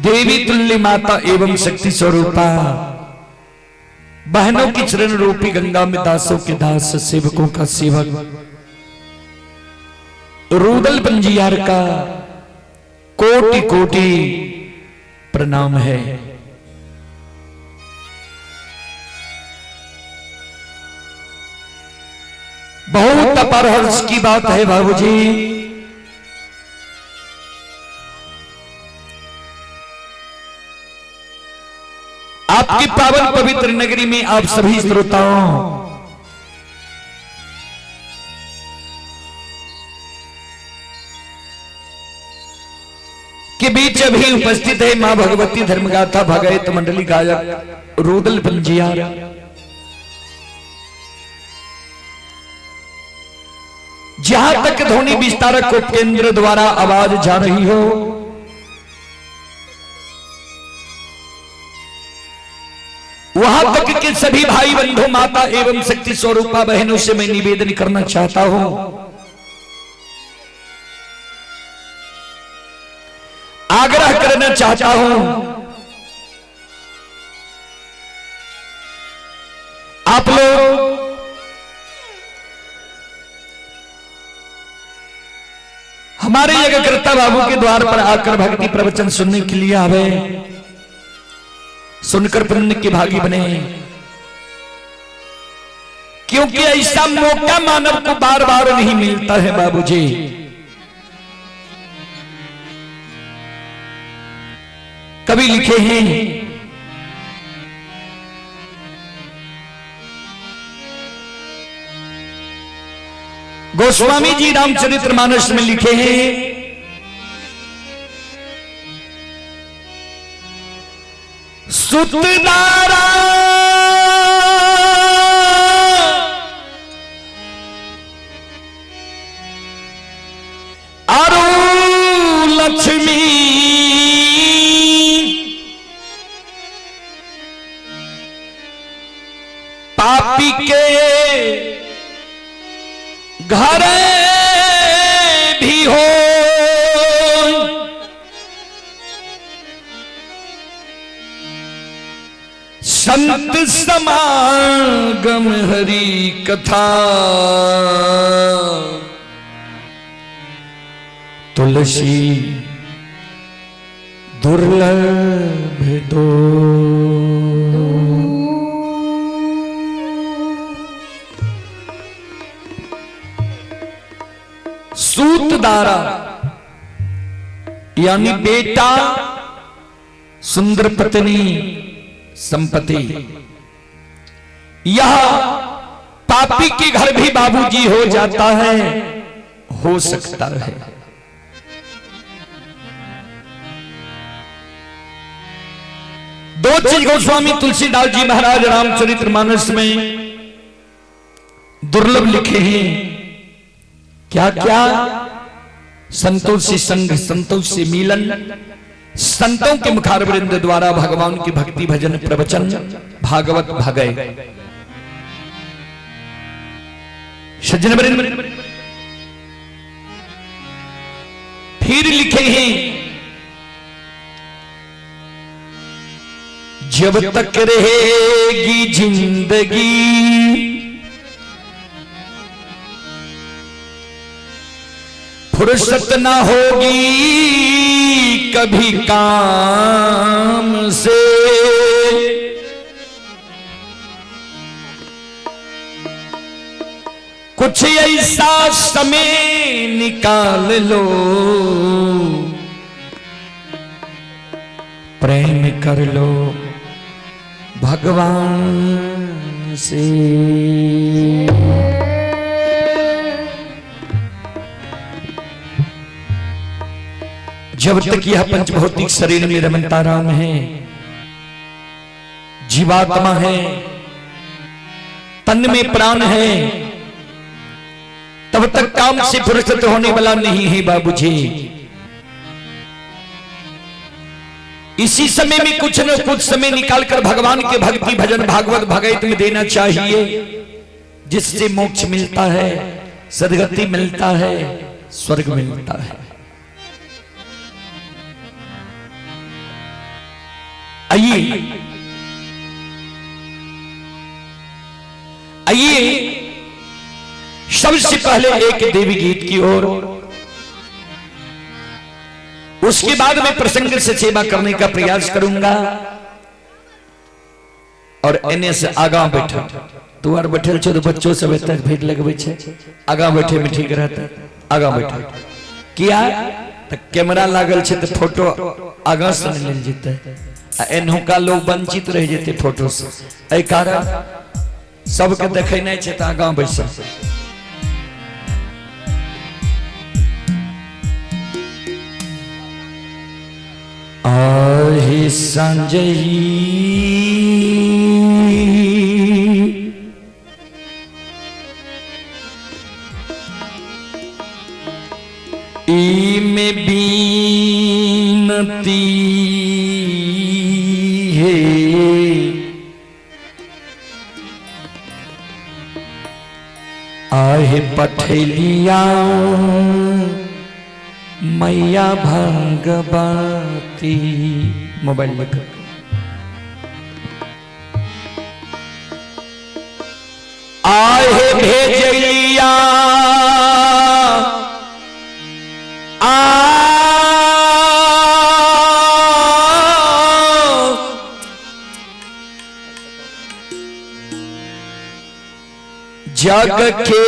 देवी तुल्य माता एवं शक्ति स्वरूपा, बहनों की चरण रूपी गंगा में दासों के दास, सेवकों का सेवक, रूदल पंजियार का कोटि कोटि प्रणाम है। बहुत अपार हर्ष की बात है बाबूजी, आपकी पावन पवित्र नगरी में आप सभी श्रोताओं के बीच अभी उपस्थित है मां भगवती धर्मगाथा भगवत मंडली गायक रूदल पंजियार। जहां तक ध्वनि विस्तारक उपकेंद्र द्वारा आवाज जा रही हो, वहां तक के सभी भाई बंधु माता एवं शक्ति स्वरूपा बहनों से मैं निवेदन करना चाहता हूं, आग्रह करना चाहता हूं, आप लोग हमारे यज्ञकर्ता बाबू के द्वार पर आकर भक्ति प्रवचन सुनने के लिए आवे, सुनकर पुण्य के भागी बने, क्योंकि ऐसा मौका मानव को बार बार नहीं मिलता है बाबूजी। कवि लिखे हैं, गोस्वामी जी रामचरितमानस में लिखे हैं, सुतदारा अरु लक्ष्मी पापी के घर भी हो, संत समागम हरि कथा, तुलसी दुर्लभ दो। सूतदारा यानी बेटा, सुंदर पत्नी, संपत्ति, यह पापी के घर भी बाबूजी हो जाता है, हो सकता है। दो चीज गोस्वामी तुलसीदास जी महाराज रामचरितमानस में दुर्लभ लिखे हैं। क्या क्या? संतों से संग, संतों से मिलन, संतों के मुखारवृंद द्वारा भगवान की भक्ति भजन प्रवचन भागवत भगय सज्जन वृंद। फिर लिखे हैं, जब तक रहेगी जिंदगी फुर्सत ना होगी कभी काम से, कुछ ऐसा समय निकाल लो प्रेम कर लो भगवान से। जब तक यह पंचभौतिक शरीर में रमता राम है, जीवात्मा है, तन में प्राण है, तब तक काम से फुर्सत होने वाला नहीं है बाबूजी। इसी समय में कुछ न कुछ समय निकालकर भगवान के भक्ति भजन भागवत भगवत में देना चाहिए, जिससे मोक्ष मिलता है, सद्गति मिलता है, स्वर्ग मिलता है। आइए आइए सबसे पहले एक देवी गीत की ओर, उसके बाद मैं प्रसंग से सेवा करने का प्रयास करूंगा। और एने से आगा बैठो, तू आर बैठल छो तो बच्चों सब तक भीड़ लगबे छे, आगा बैठे में ठीक रहता। आगा बैठो किया तो कैमरा लागल छे तो फोटो आगा से लेल जेते, एनहुका लोग वंचित रह जेते फोटो से। एहि कारण सबके देखे नहीं छे तो आगा बैठ। आहे संजयी में बीनती है, आहे पठेलिया मैया भगवती। मोबाइल में आहे भेजलिया जग के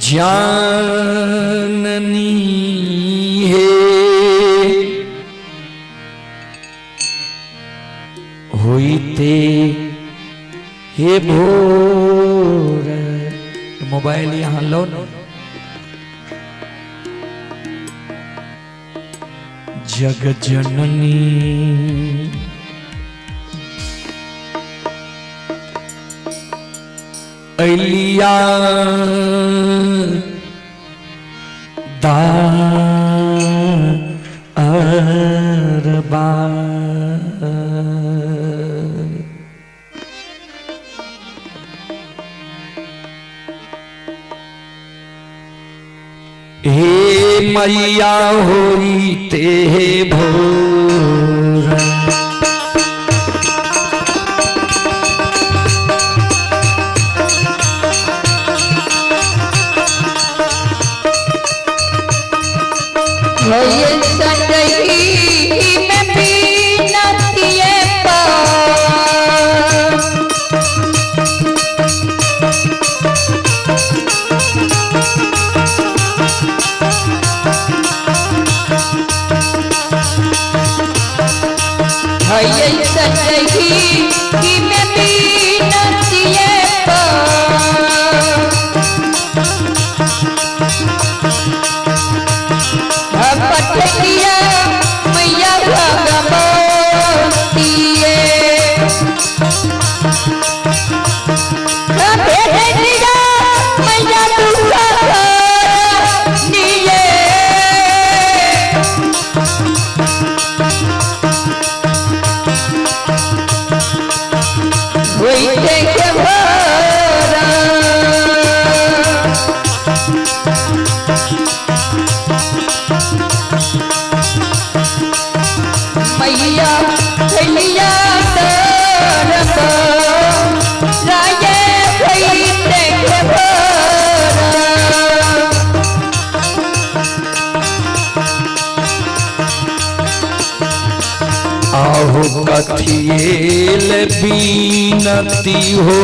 जाननी है, होइते हे भोर। मोबाइल यहाँ लो न। जग जननी अलिया दारबा हे मैया होइते हे भोर। कथिएल बीनती हो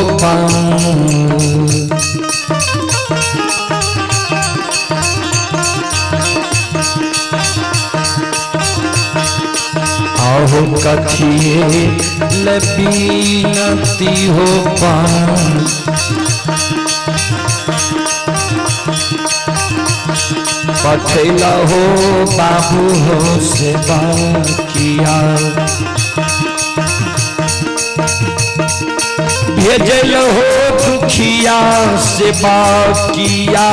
आहो कथिएल बीनती हो पठेला हो बाबू हो सेवा किया, भेजल हो दुखिया सेवा किया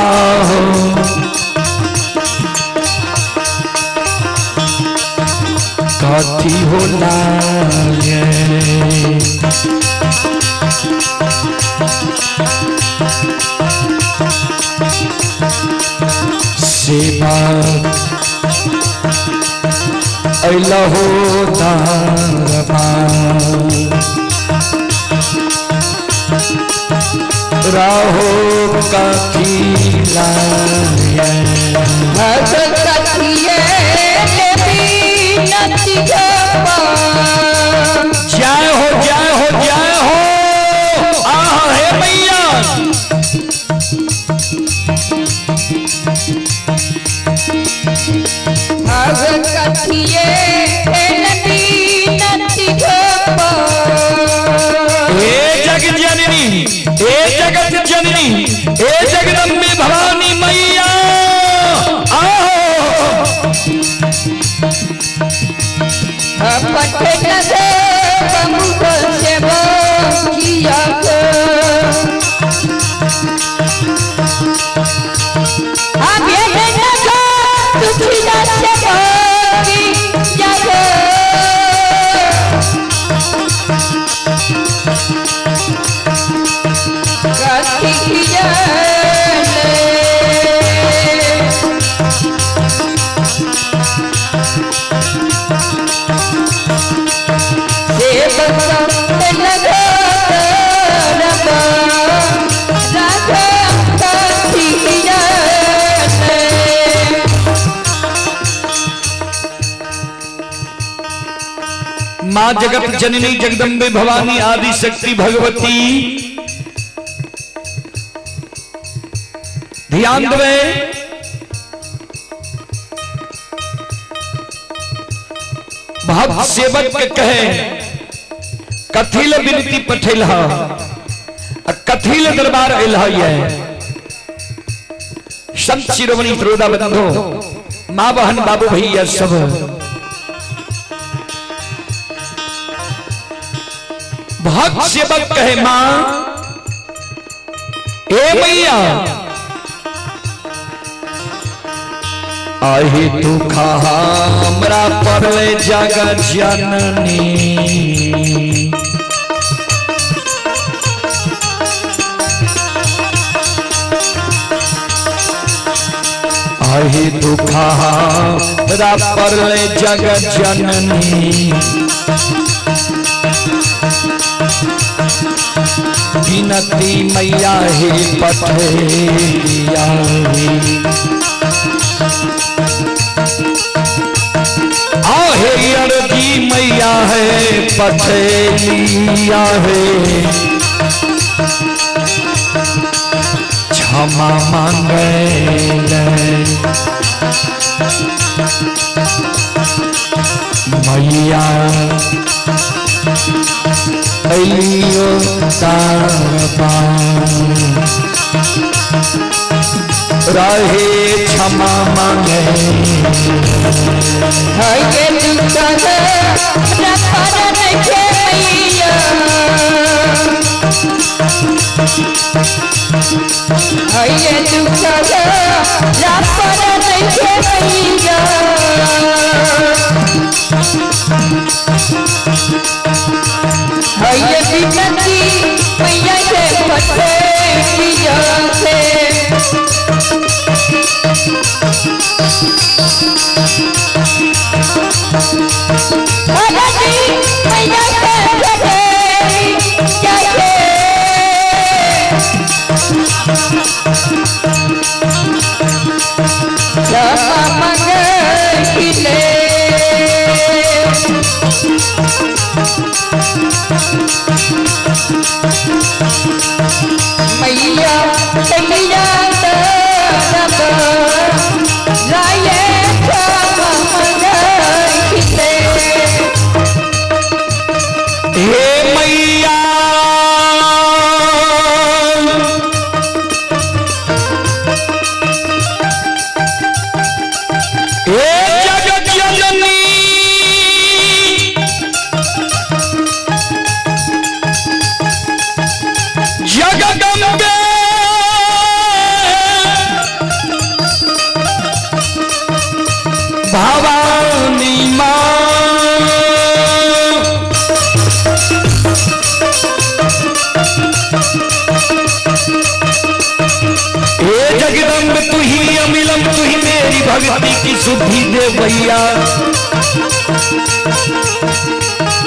हो। कथी होला ये सेवा अइलहो दारमा राहो कथिला भगतिये बिनती जय हो जय हो जय हो आह हे मैया भगतिये बिनती हे जग जननी हे जगत जननी हे जगदम्बे भवानी मैया पठन से बमुगल से किया अब ये नगा दुखी से की जागो गति किया माँ जगत जननी जगदम्बे भवानी आदि शक्ति भगवती ध्यान देवे भक्त सेवक के कहे कथिल विनती पठेल कथिल दरबार अल संत शिरोमणि श्रोता बंधो माँ बहन बाबू भैया सब भक्त सेवक कहे मां ए मैया आही दुख हमरा पर जग जननी आही दुख हमरा पर जग जननी विनती मैया हे पठेलिया आहे अर्जी मैया है पठेलिया है क्षमा मांगे मैया अलियो तारबा रहे क्षमा मांगे ये दुख ये दुख ये विनती मैया के पठेलिया से मैया के पठेलिया से क्षमा मांगे मैया मैया राये हे मैया हे जगत जननी जगदम्बे भवानी माँ हे जगदम्ब तू ही अमिलम तू ही मेरी भक्ति की शुद्धि दे भैया।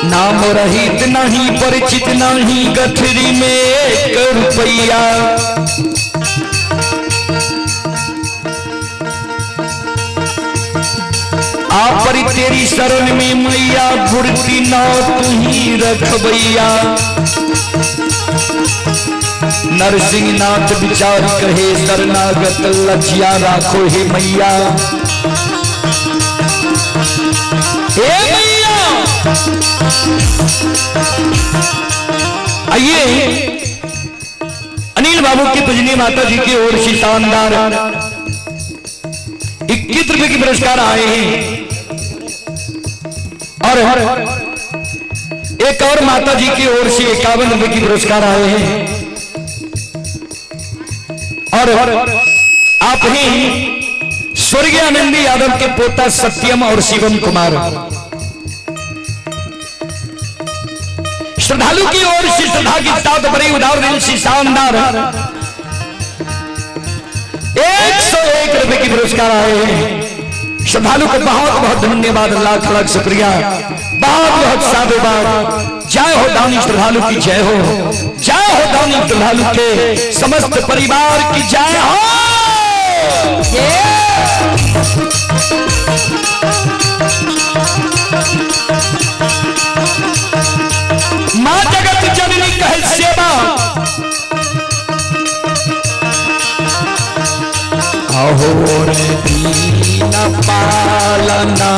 नाम रहित नहीं परिचित नहीं गठरी में एक रुपया। आपरी तेरी शरण में मैया गुरती ना तुही रखबैया। नरसिंह नाथ विचार कहे शरणागत लज्जा राखो हे मैया। हे मैया आइए अनिल बाबू की पूजनीय माता जी की ओर से शानदार 21 रुपए की पुरस्कार आए हैं। और एक और माता जी की ओर से 51 रुपए की पुरस्कार आए हैं। और आप ही स्वर्गीय आनंदी यादव के पोता सत्यम और शिवम कुमार श्रद्धालु की ओर से श्रद्धा की साथ बड़ी उदार दिल से शानदार 101 रुपए की पुरस्कार आए हैं। श्रद्धालु को बहुत बहुत धन्यवाद, लाख लाख शुक्रिया, बहुत बहुत साधुवाद। जय हो दानी श्रद्धालु की जय हो, जय हो दानी श्रद्धालु के समस्त परिवार की जय हो। मां जगत जननी कहे सेवा, अहो रे दीन पालना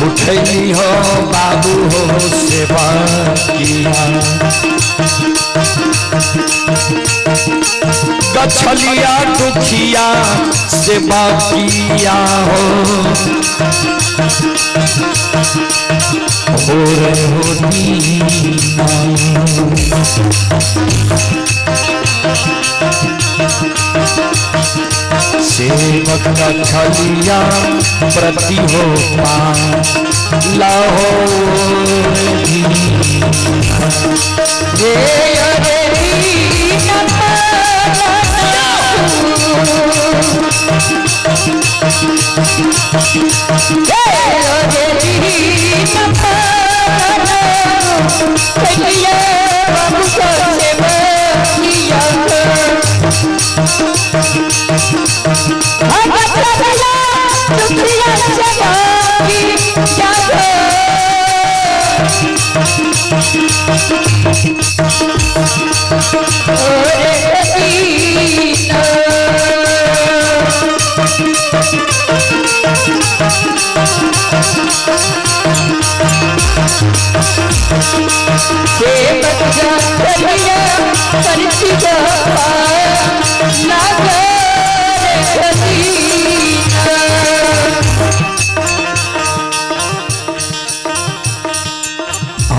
उठैली हो बाबू हो सेवा किया। गछलिया दुखिया सेवा किया हो रे हो दीना। सेवक गछलिया प्रति हो लाहो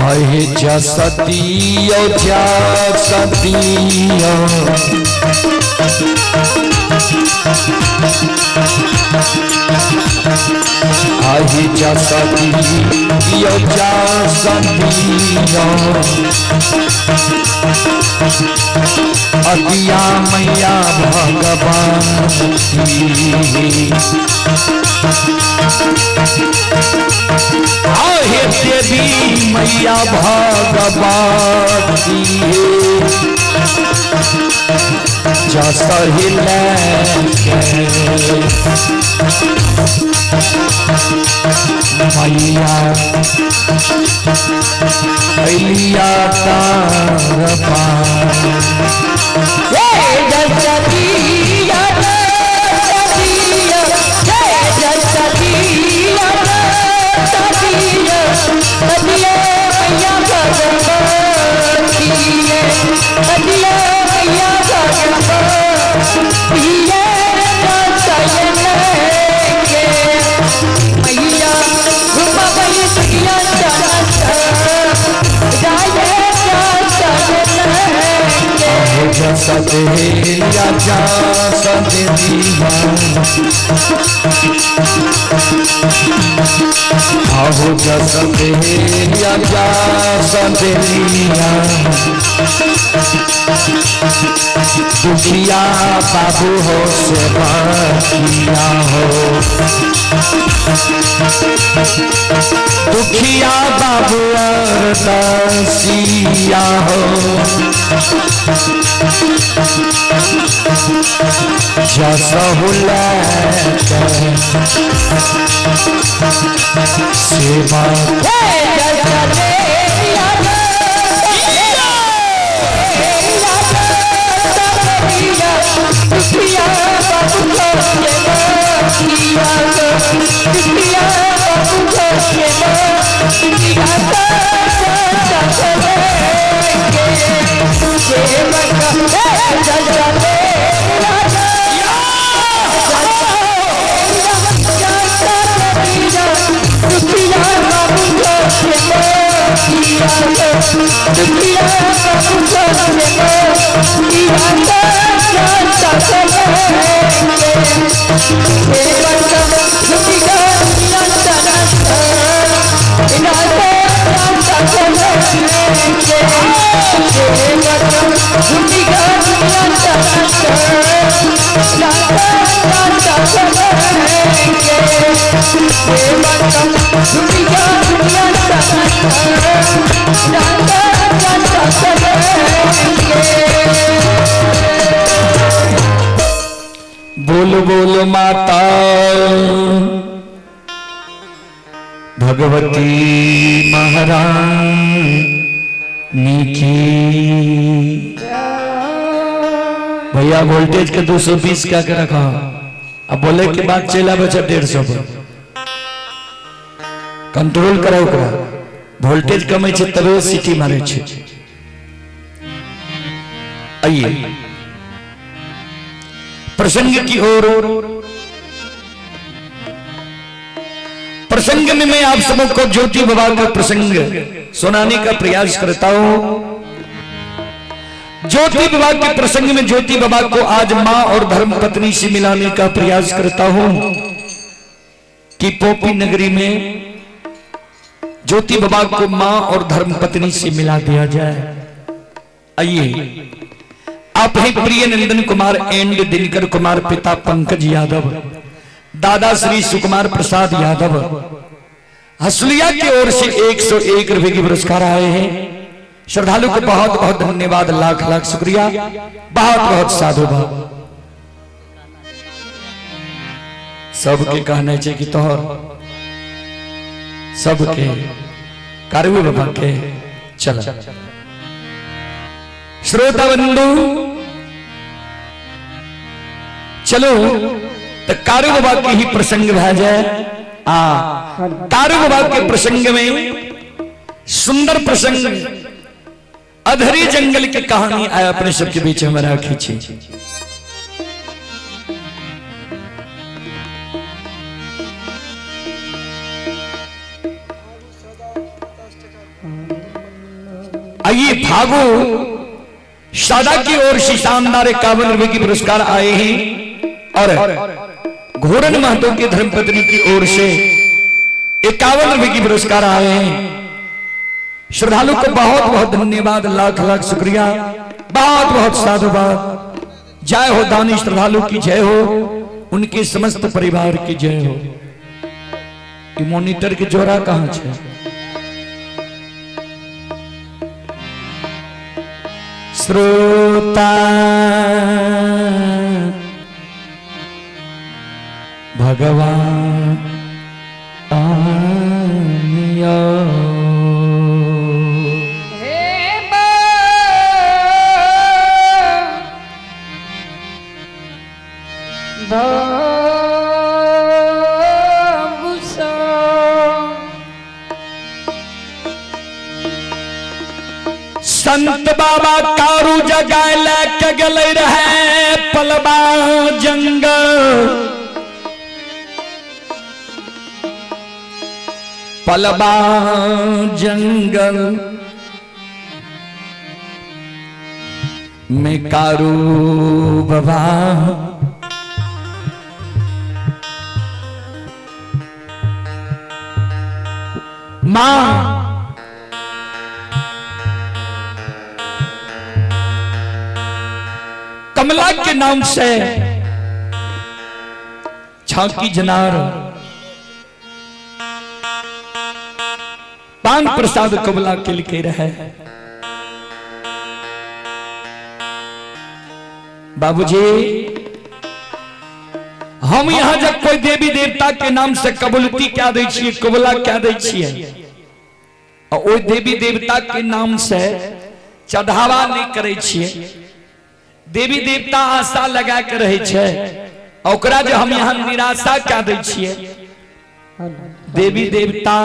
आए जा सतियो जा सतियो आही जा सतियो जा सतियो अतिया मैया भगवान की। आहे देवी मैया भगवान की जैसा हिले मैया अलिया तार सदेलिया जा सदेलिया आओ जा सदेलिया जा सदेलिया दुखिया बाबू हो सेवा किया हो, दुखिया बाबू अरदासिया हो, सहूलत सेवा बोल बोल माता भगवती महारानी की। भैया वोल्टेज के 220 क्या कर रखा, अब बोले के बाद चला बचा 150 पर कंट्रोल कराओ करा। वोल्टेज कम है तबे सीटी मारे छे। आइए प्रसंग की ओर। प्रसंग में मैं आप सबको ज्योति बाबा का प्रसंग सुनाने का प्रयास करता हूं। ज्योति बाबा के प्रसंग में ज्योति बाबा को आज मां और धर्म पत्नी से मिलाने का प्रयास करता हूं कि पोपी नगरी में ज्योति बाबा को मां और धर्म पत्नी से मिला दिया जाए। आइए आप ही प्रिय नंदन कुमार एंड दिनकर कुमार, पिता पंकज यादव, दादा श्री सुकुमार प्रसाद यादव, हसलिया की ओर से 101 रुपए की पुरस्कार आए हैं। श्रद्धालु को बहुत बहुत धन्यवाद, लाख लाख शुक्रिया, बहुत बहुत साधुवाद। सबके कहने चाहिए कि तोहर सबके कारवी बाबा के चला। श्रोता बंधु चलो तो कारु बाबा की ही प्रसंग भा जाए। कारु बाबा के प्रसंग में सुंदर प्रसंग अधरी जंगल की कहानी आया अपने सबके बीच में राखी छी। आइए फागु सादा की ओर से शानदार 51 रुपए की पुरस्कार आए हैं और घोरन महतो की धर्मपत्नी की ओर से 51 रुपए की पुरस्कार आए हैं। श्रद्धालु को बहुत बहुत धन्यवाद, लाख लाख शुक्रिया, बहुत बहुत साधुवाद। जय हो दानी श्रद्धालु की जय हो, उनके समस्त परिवार की जय हो। ये मॉनिटर के जोरा कहां है? श्रोता भगवान आनिया संत बाबा कारू जगाए लेके गले रहे पलबा जंगल, पलबा जंगल में कारू बाबा मां कमला के नाम से छाकी जनार पान प्रसाद कमला के लिखे रहे। बाबूजी हम यहाँ जब कोई देवी देवता के नाम से कबूलती क्या दे छिए, कबूला क्या दे छिए, और देवी देवता के नाम से चढ़ावा नहीं करे छिए। देवी देवता आशा लगा के रहे छे, ओकरा जो हम यहाँ निराशा क्या दे छिए। देवी देवता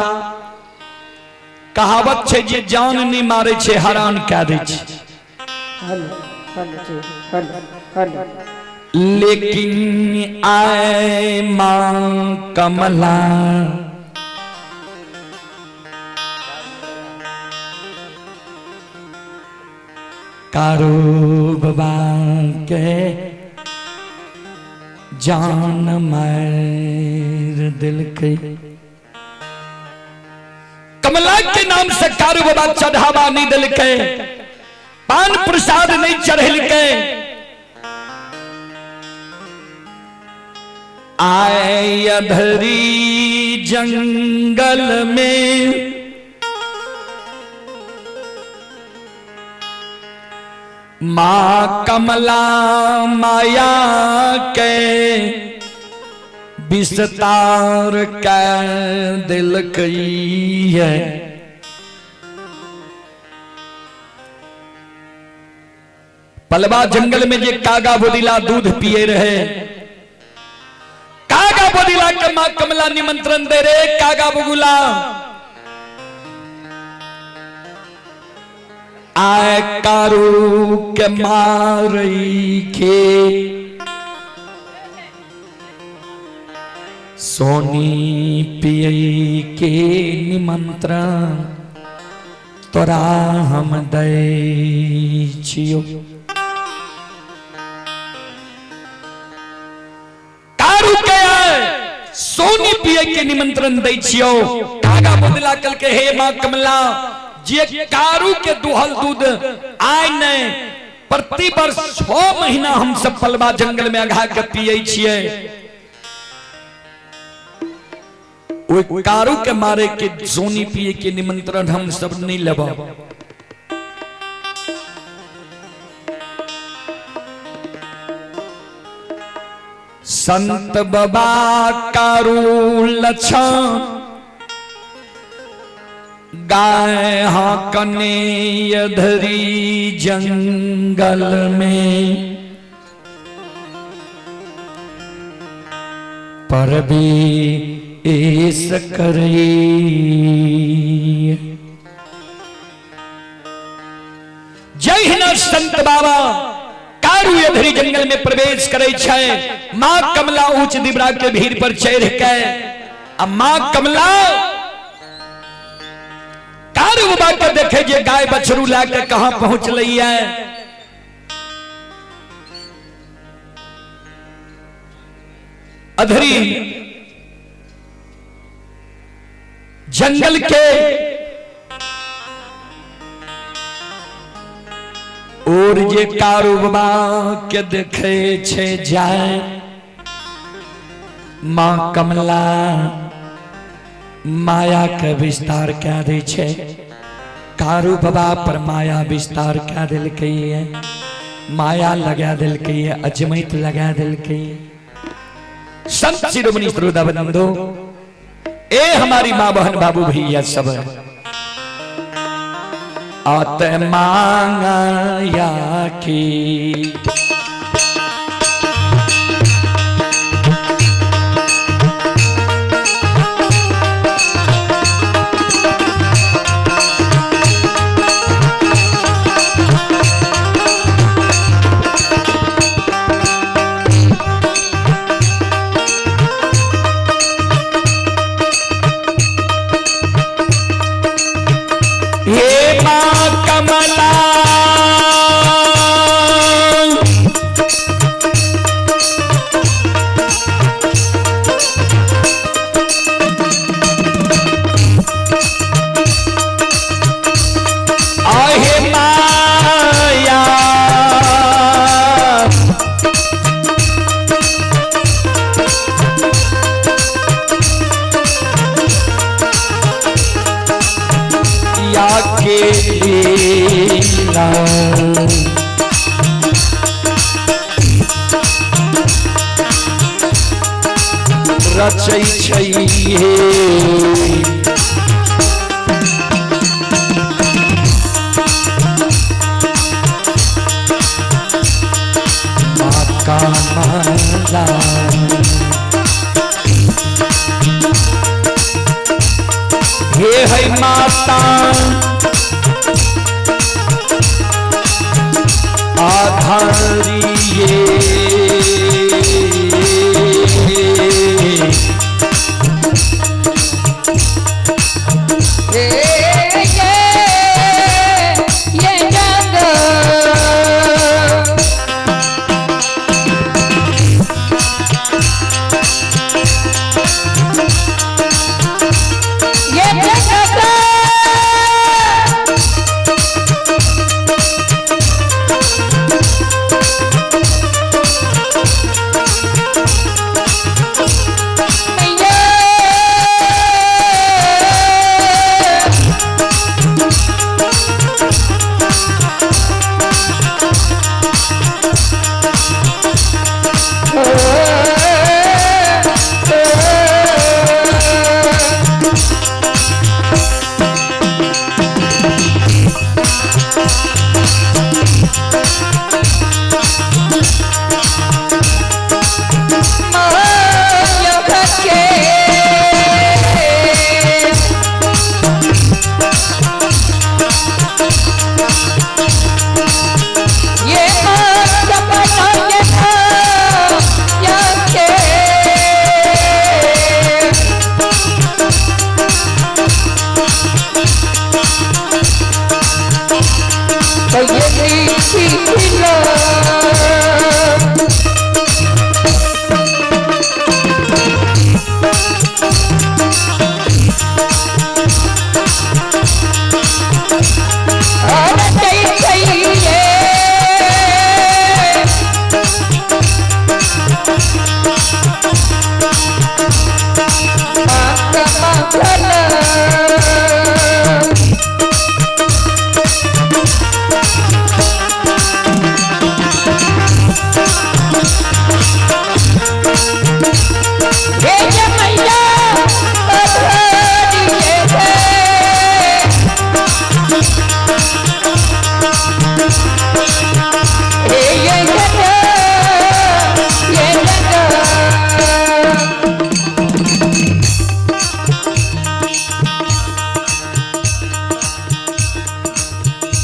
कहावत छे जे जान नहीं मारे छे हरान क्या दे छे। लेकिन आए मां कमला कारो बाबा के जान मार दिल के। कमला के नाम से कारो बाबा चढ़ावा नहीं दिल के, पान प्रसाद नहीं चढ़ल के। आए अधरी जंगल में मां कमला माया के विस्तार का दिल कई है। पलवा जंगल में जे कागा बोदिला दूध पिए रहे, कागा बोदिला के मां कमला निमंत्रण दे रे कागा बगुला आए कारू के मारई के सोनी पियई के निमंत्रण तोरा हम दै छियो। कारू के सोनी पिए के निमंत्रण दै छियो। कागा बदला कल के हे मां कमला जे कारू के दुहल दूध आय ने प्रति वर्ष 6 महीना हम सब पलवा जंगल में अघा के पिए छिए। ओइ कारू के मारे के सोनी पिए के निमंत्रण हम सब नहीं लेबा। संत बाबा कारू लक्षण गाय हाकने अधरी जंगल में पर भी ऐस करे। जय हिंद संत बाबा कारू अधरी जंगल में प्रवेश करे छे। मां कमला ऊंच दिबरा के भीड़ पर चढ़ के अब मां कमला कारू बाबा के देखे जे गाय बछरू लाके कहां पहुंच लई है। अधरी जंगल के और जे कारू बाबा के देखे छे जाए मां कमला माया के विस्तार क्या दे छे। कारू बाबा पर माया विस्तार क्या दिल के है, माया लगा दिल के है, अजमैत लगा दिल के। संत शिरोमणि श्रोता बंधु ए हमारी मां बहन बाबू भैया सब आत मांगाया की रचै छै हे माता माला हे है माता आधारिये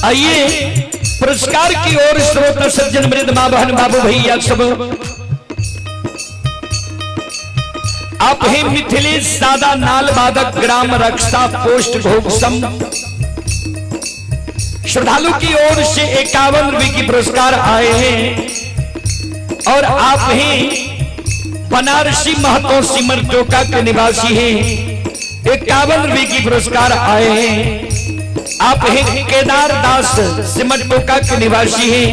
आइए पुरस्कार की ओर श्रोता सज्जन मृद मां बहन बाबू भैया सब आप हैं मिथिलेश सादा नाल बादक ग्राम रक्षा पोस्ट घोघसम। श्रद्धालु की ओर से 51 रुपए की पुरस्कार आए हैं और आप हैं बनारसी महतो सिमर टोका के निवासी हैं। 51 रुपए की पुरस्कार आए हैं। आप हैं केदार दास सिमर टोका के निवासी हैं।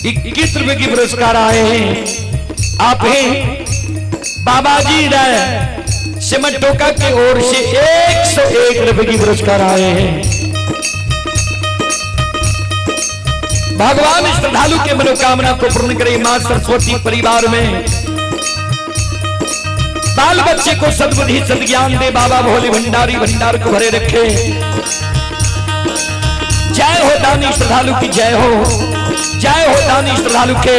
21 रुपए की पुरस्कार आए हैं। आप हैं बाबाजी राय सिमर टोका की ओर से 101 रुपए की पुरस्कार आए हैं। भगवान श्रद्धालु के मनोकामना को पूर्ण करे। मां सरस्वती परिवार में बाल बच्चे को सद्बुद्धि सद्ज्ञान दे। बाबा भोले भंडारी भंडार को भरे रखे। जय हो दानी श्रद्धालु की जय हो। जय हो दानी श्रद्धालु के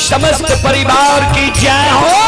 समस्त परिवार की जय हो।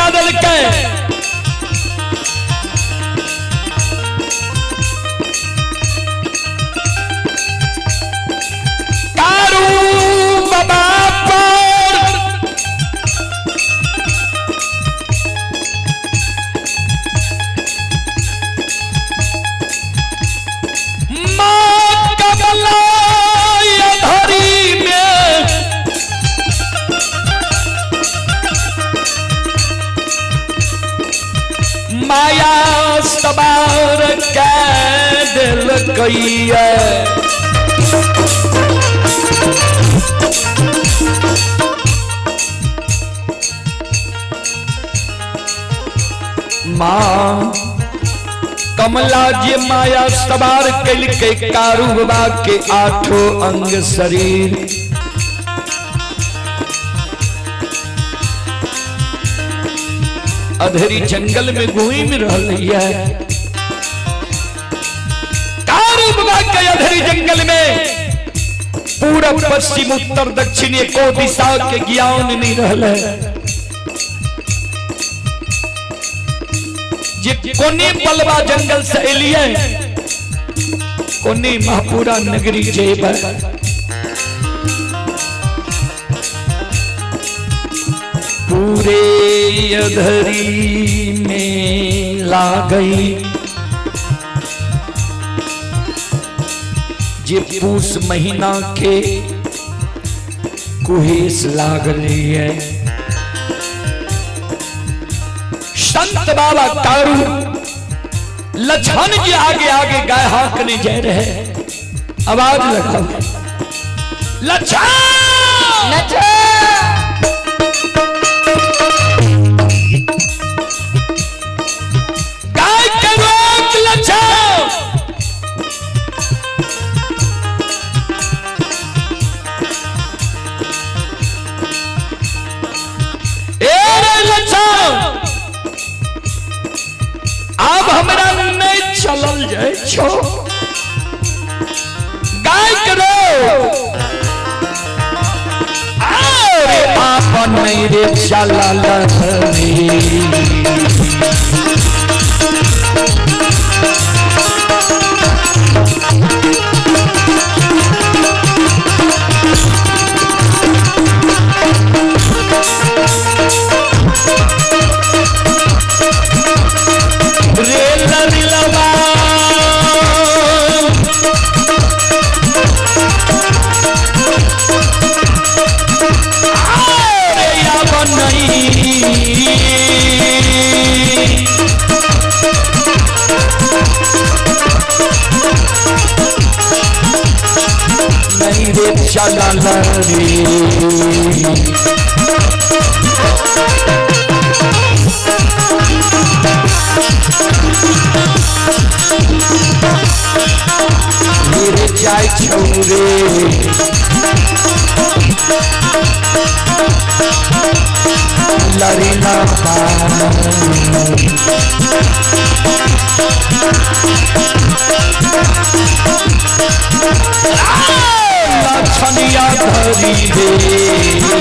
गा दल के कारू बाबा पर माँ कमला धरी में माया सवार के दिल कैया माँ कमला जी माया सवार कल के कारू बाबा के आठों अंग शरीर अधेरी जंगल में घूम रही है। कारू बाबा के अधेरी जंगल में पूरब पश्चिम उत्तर दक्षिण एको दिशा के ज्ञान नहीं रहल जे कोने बलवा जंगल से एलिए कोने महापुरा नगरी जेब पूरे अधरी में ला गई जे पूस महीना के कुहेस लाग रही है। संत बाबा कारू लछन जी आगे आगे गाय हाकने जा रहे हैं। आवाज लगाओ लछन गाय के रोक लछन लछन अब हमरा नहीं चलल जाए छो गाय करो अरे आप नहीं रे चलल नहीं रे चलल रे जाय छौरे लरीला लछनिया धरी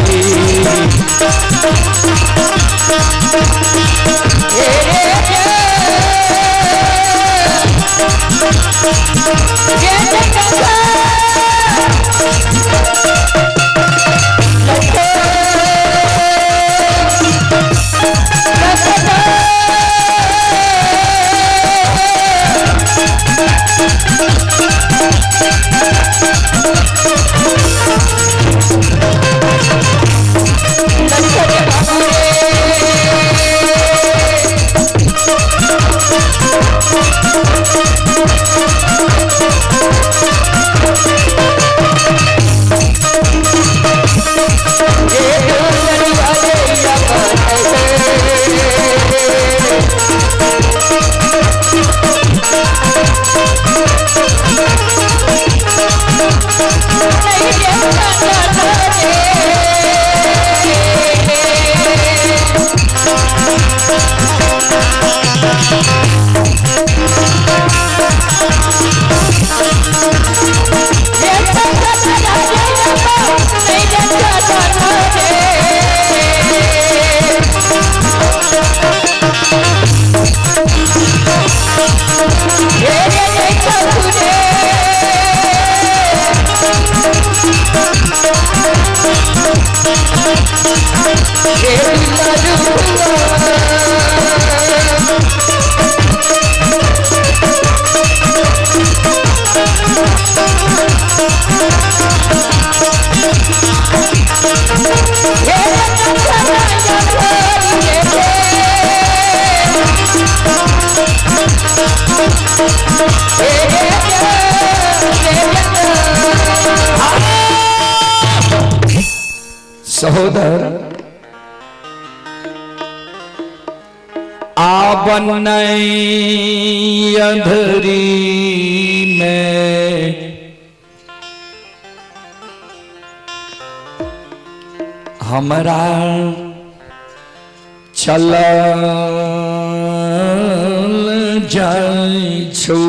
सहोदर आवन अधरी में हमरा चल जाय छू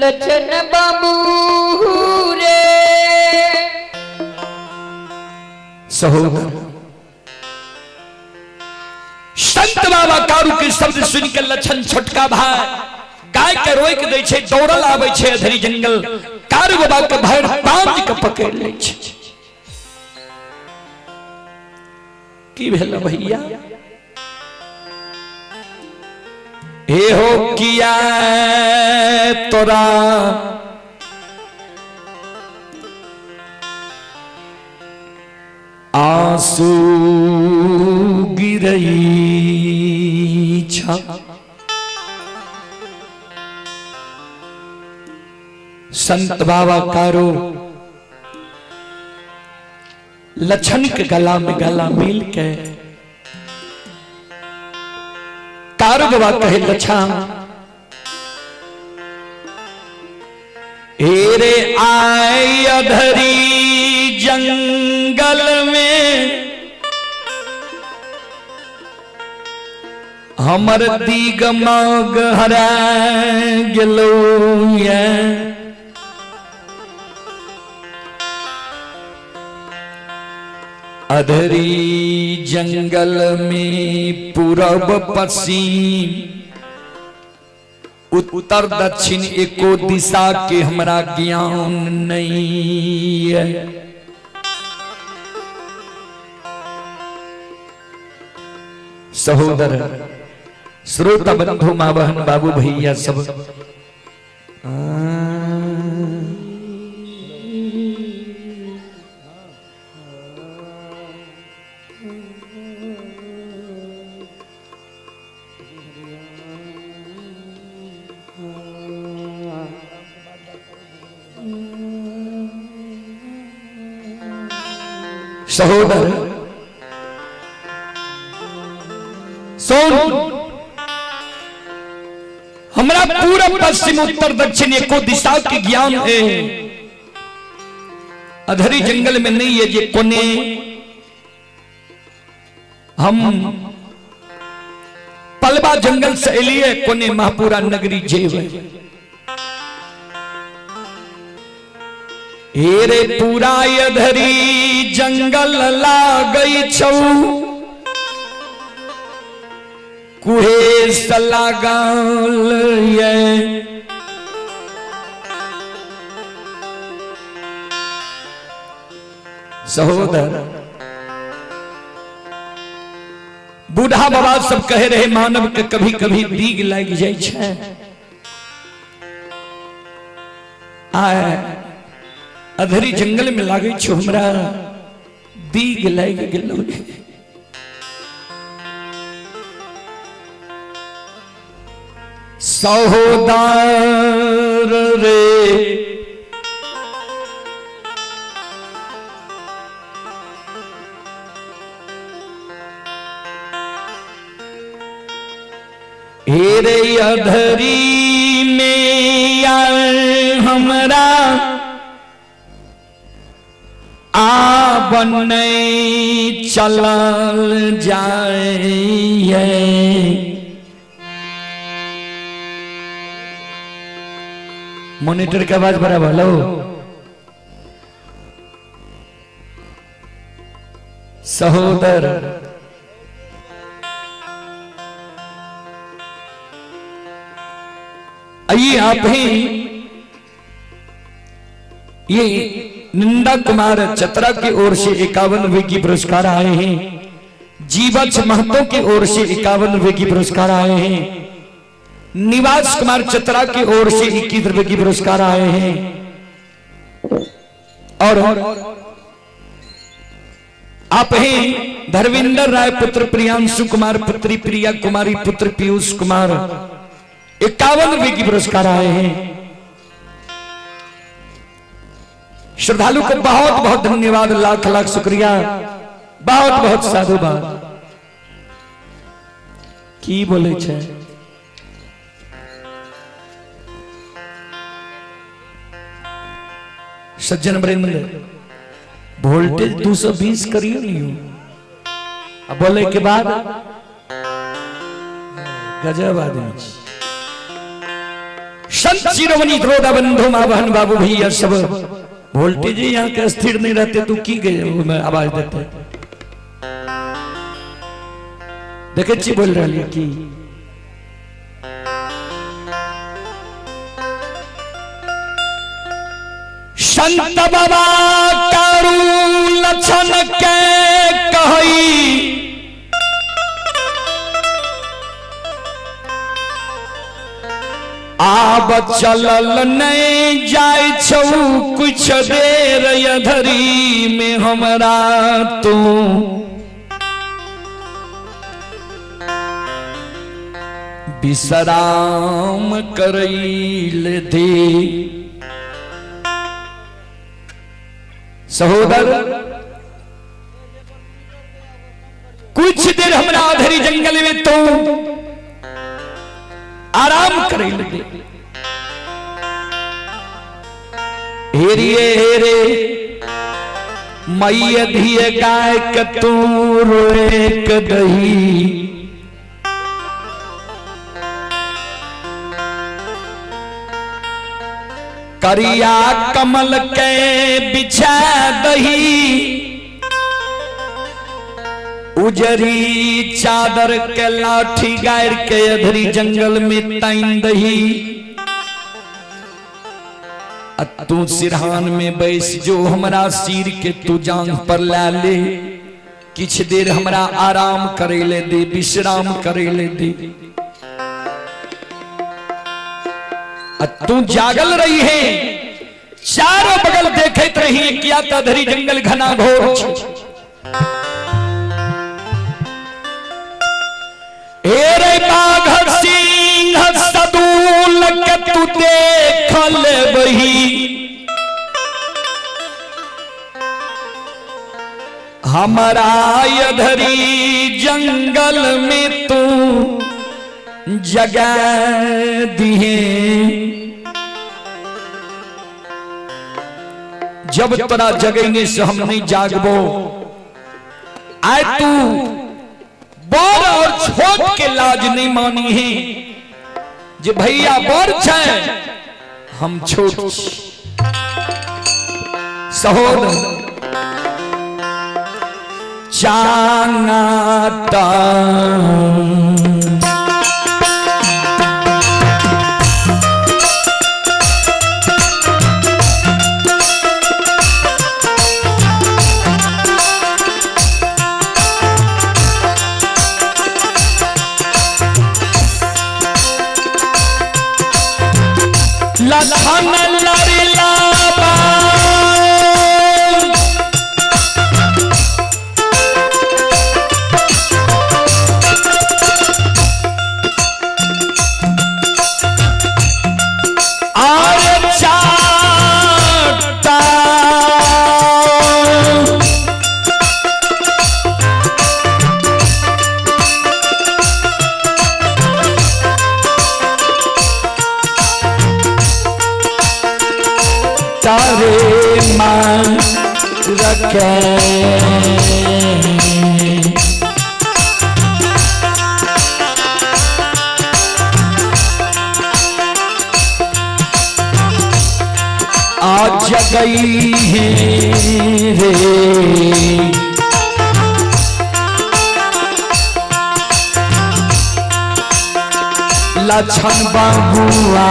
लचन बाबू रे सहोदर संत बाबा कारू के शब्द सुनकर लछन छोटका भाई गाय के रोक दै छे, दौड़ल आबै छे अधरी जंगल। कारू बाबा के भैर बांध के पकड़ लै छे। की भेल भैया? हे हो किया तोरा आंसू गिरई छा। संत बाबा कारो लछन के गला में गला मिल के कारो बाबा कहे लछन एरे आय अधरी जंगल में हमर दिगमग हरा गेलो ये। अधरी जंगल में पूरब पश्चिम उत्तर दक्षिण एको दिशा के हमरा ज्ञान नहीं है। सहोदर श्रोता बंधु माँ बहन बाबू भैया सब सहोदर सोन हमरा पूरब पश्चिम उत्तर दक्षिण एको दिशा के ज्ञान है। अधरी जंगल में नहीं है जे कोने हम पलबा जंगल से एलिए कोने महापुरा नगरी जेव। हेरे पूरा अधरी जंगल लागई छौ कुहेस लागल ये। सहोदर बूढ़ा बाबा सब कहे रहे मानव के कभी कभी दीग लग जाय छै। अधरी जंगल में लागे छो हमरा दीग लग गेलो। सहोदर रे हेरे अधरी में आए हमरा आवन चलल जाए। मॉनिटर की आवाज बराबर लो। सहोदर आइए आप ही ये नंदा कुमार चतरा की ओर से 51वें की पुरस्कार आए हैं। जीवछ महतो की ओर से 51वें की पुरस्कार आए हैं। निवास कुमार चतरा की ओर से 21वें की पुरस्कार आए हैं। और आप हैं धर्मेंद्र राय पुत्र प्रियांशु कुमार, पुत्री प्रिया कुमारी, पुत्र पीयूष कुमार। 51 रुपए की पुरस्कार आए हैं। श्रद्धालु को बहुत बहुत धन्यवाद, लाख लाख शुक्रिया, बहुत बहुत साधुवाद। की बोले छे सज्जन वृंद, वोल्टेज 220 करिए नहीं हो। अब बोले के बाद गजब आदमी। संत शिरोमणि द्रोदा बंधु मां बहन बाबू भैया सब वोल्टेज यहाँ के स्थिर नहीं रहते तो की गए में आवाज देते। देखे ची बोल रही है कि संत बाबा कारू लक्षण के कही, आब चलल नहीं जाय छौ कुछ देर यधरी में हमरा तू विश्राम करैल दे। सहोदर कुछ देर हमरा अधरी जंगल में तो आराम करैल दे। हेरिए हेरे मैया धिये गाय के तू रोए कदही, करिया कमल के बिछा दही, उजरी चादर के लाठी गायर के अधरी जंगल में ताइन दही। तू सिरहान में बैस जो हमरा सिर के तू जांग पर ला ले, किछ देर हमरा आराम करे ले दे, विश्राम करे ले दे। तू जागल रही है, चारों बगल देखत रही, क्या तधरी जंगल घना घोर। हेरे बाघ सिंह सदूल के तू देखल बही, हमारा यधरी जंगल में तू जगा दिए। जब तोरा जगेंगे से हम नहीं जागबो। आए तू बड़ और छोट के लाज नहीं मानी है, जे भैया बड़ छे हम छोट। सहोदर चांगाता लखन लरिला तारे मान रखे। आज गई है रे लक्षण बहुआ,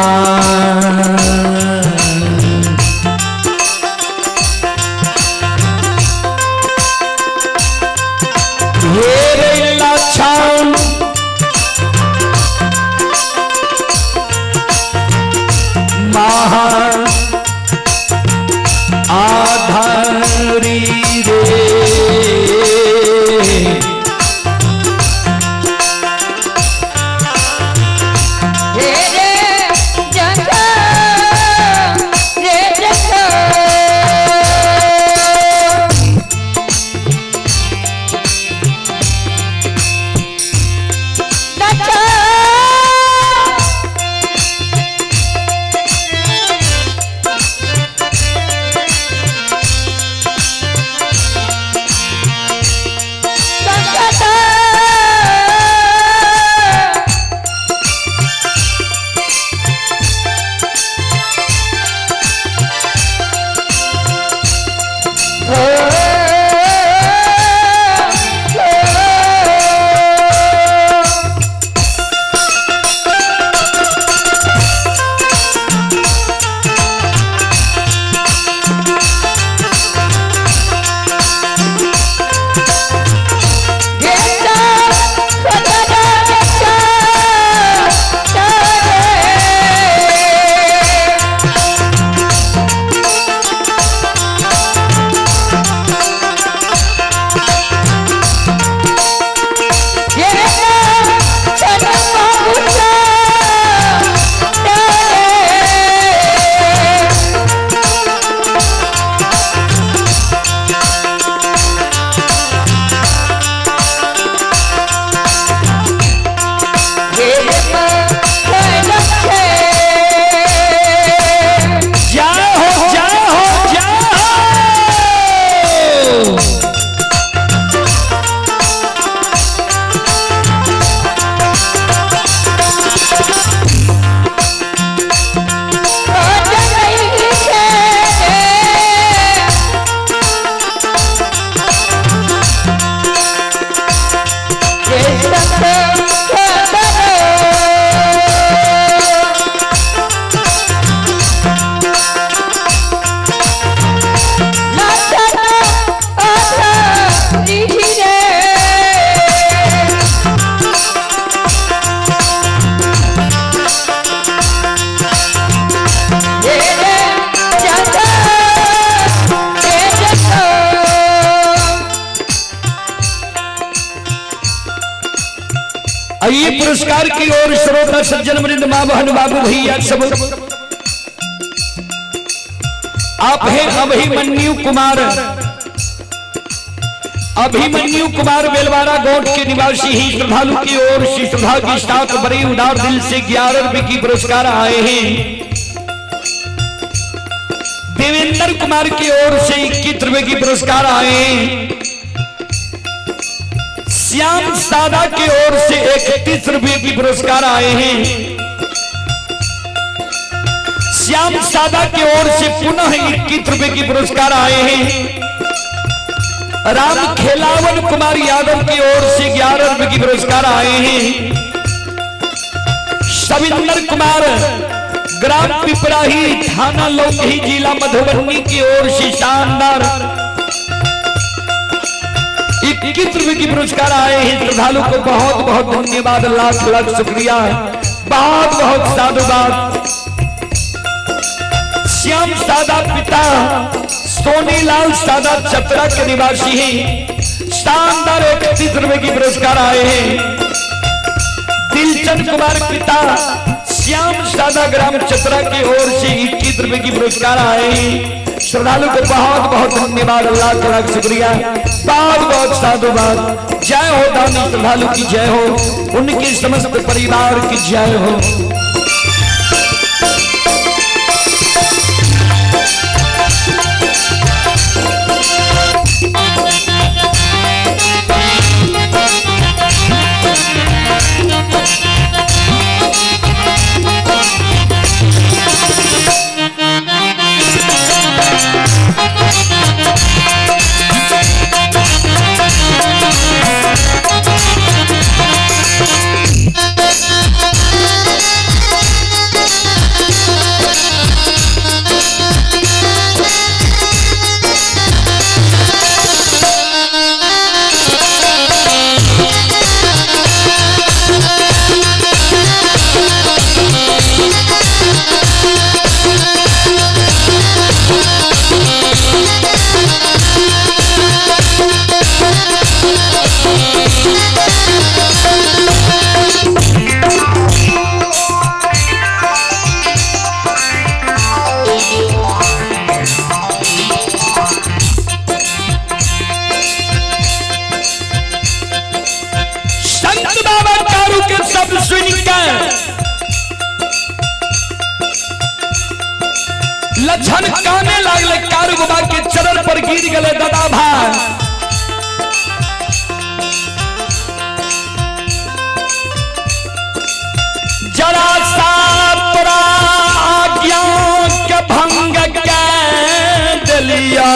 हेरे लक्षण महा आइए पुरस्कार की ओर श्रोता सज्जन वृंद, मां बहन बाबू भैया सब। आप हैं अभिमन्यु कुमार, अभिमन्यु कुमार बेलवाड़ा गोट के निवासी ही श्रद्धालु की ओर श्री श्रद्धा की साथ बड़ी उदार दिल से 11 रुपए की पुरस्कार आए हैं। देवेंद्र कुमार की ओर से 21 रुपए की पुरस्कार आए हैं। श्याम सादा की ओर से 31 रुपए की पुरस्कार आए हैं। श्याम सादा की ओर से पुनः 21 रुपए की पुरस्कार आए हैं। राम खेलावन कुमार यादव की ओर से 11 रुपए की पुरस्कार आए हैं। सविंदर कुमार ग्राम पिपराही थाना लौकही जिला मधुबनी की ओर से शानदार 21 रुपए की पुरस्कार आए हैं। श्रद्धालु को बहुत बहुत धन्यवाद, लाख लाख शुक्रिया, बहुत बहुत साधुवाद। श्याम सादा पिता सोनीलाल सादा चतरा के निवासी हैं, शानदार 31 रुपए की पुरस्कार आए हैं। दिलचंद कुमार पिता श्याम सादा ग्राम चतरा की ओर से 21 रुपए की पुरस्कार आए हैं। श्रद्धालु को बहुत बहुत धन्यवाद, लाख लाख शुक्रिया, बहुत बहुत साधुवाद। जय हो दानी श्रद्धालु की जय हो, उनके समस्त परिवार की जय हो। लक्षण काने लागले, कारु बाबा के चरण पर गिर गले दादा भाई। जरा सा तोरा आज्ञा के भंग के दिलिया,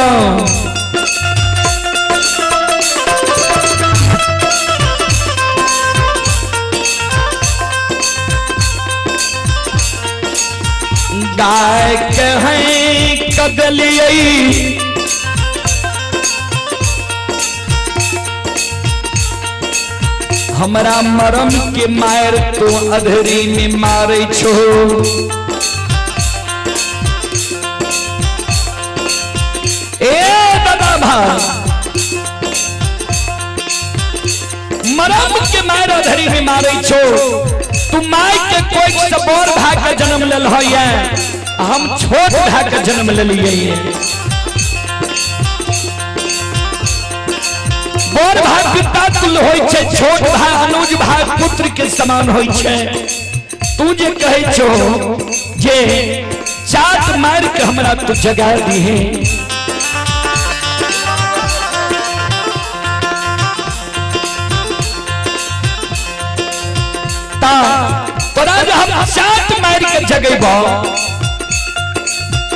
गाय के हैं कदलियई हमरा मरम के मार तो अधरी में मारे छो। ए दादा भाई, मरम के मार अधरी में मारे छो। तू माई के कोई सबोर भाई का जन्म ले है, हम छोट भाई का जन्म ले लिए। बोर भाई पिता तुल होय छे, छोट भाई अनुज भाई पुत्र के समान होय छे। तू जे कहे छो जे चाट मार के हमरा तू जगा दी है, तोरा जो हम चाट मार के जगेबो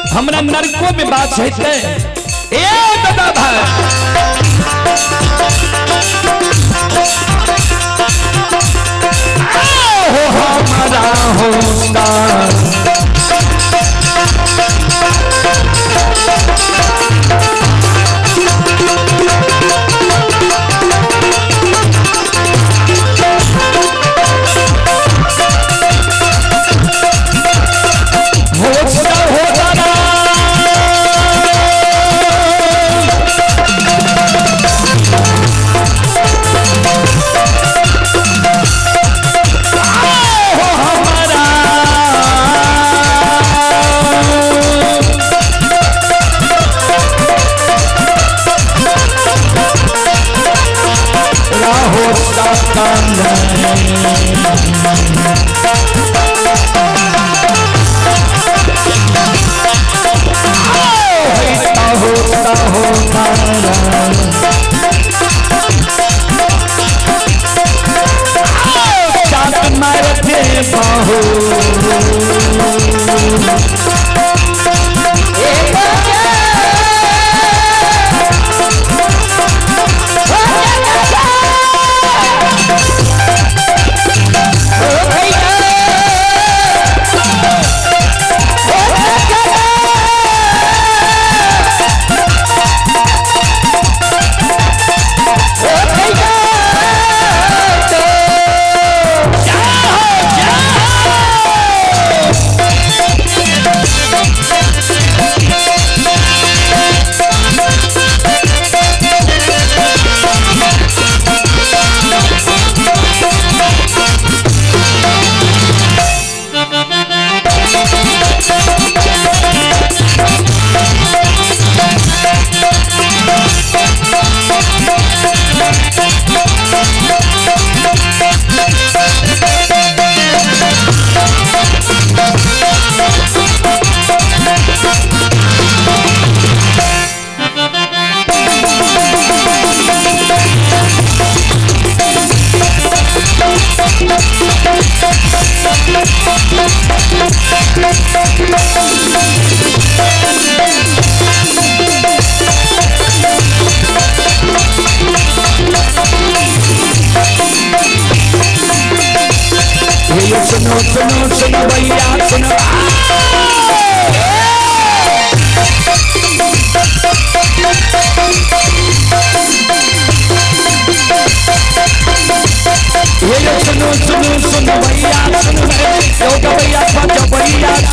हमरा नरकों में बात है। ए दादा भाई, हो हमारा होता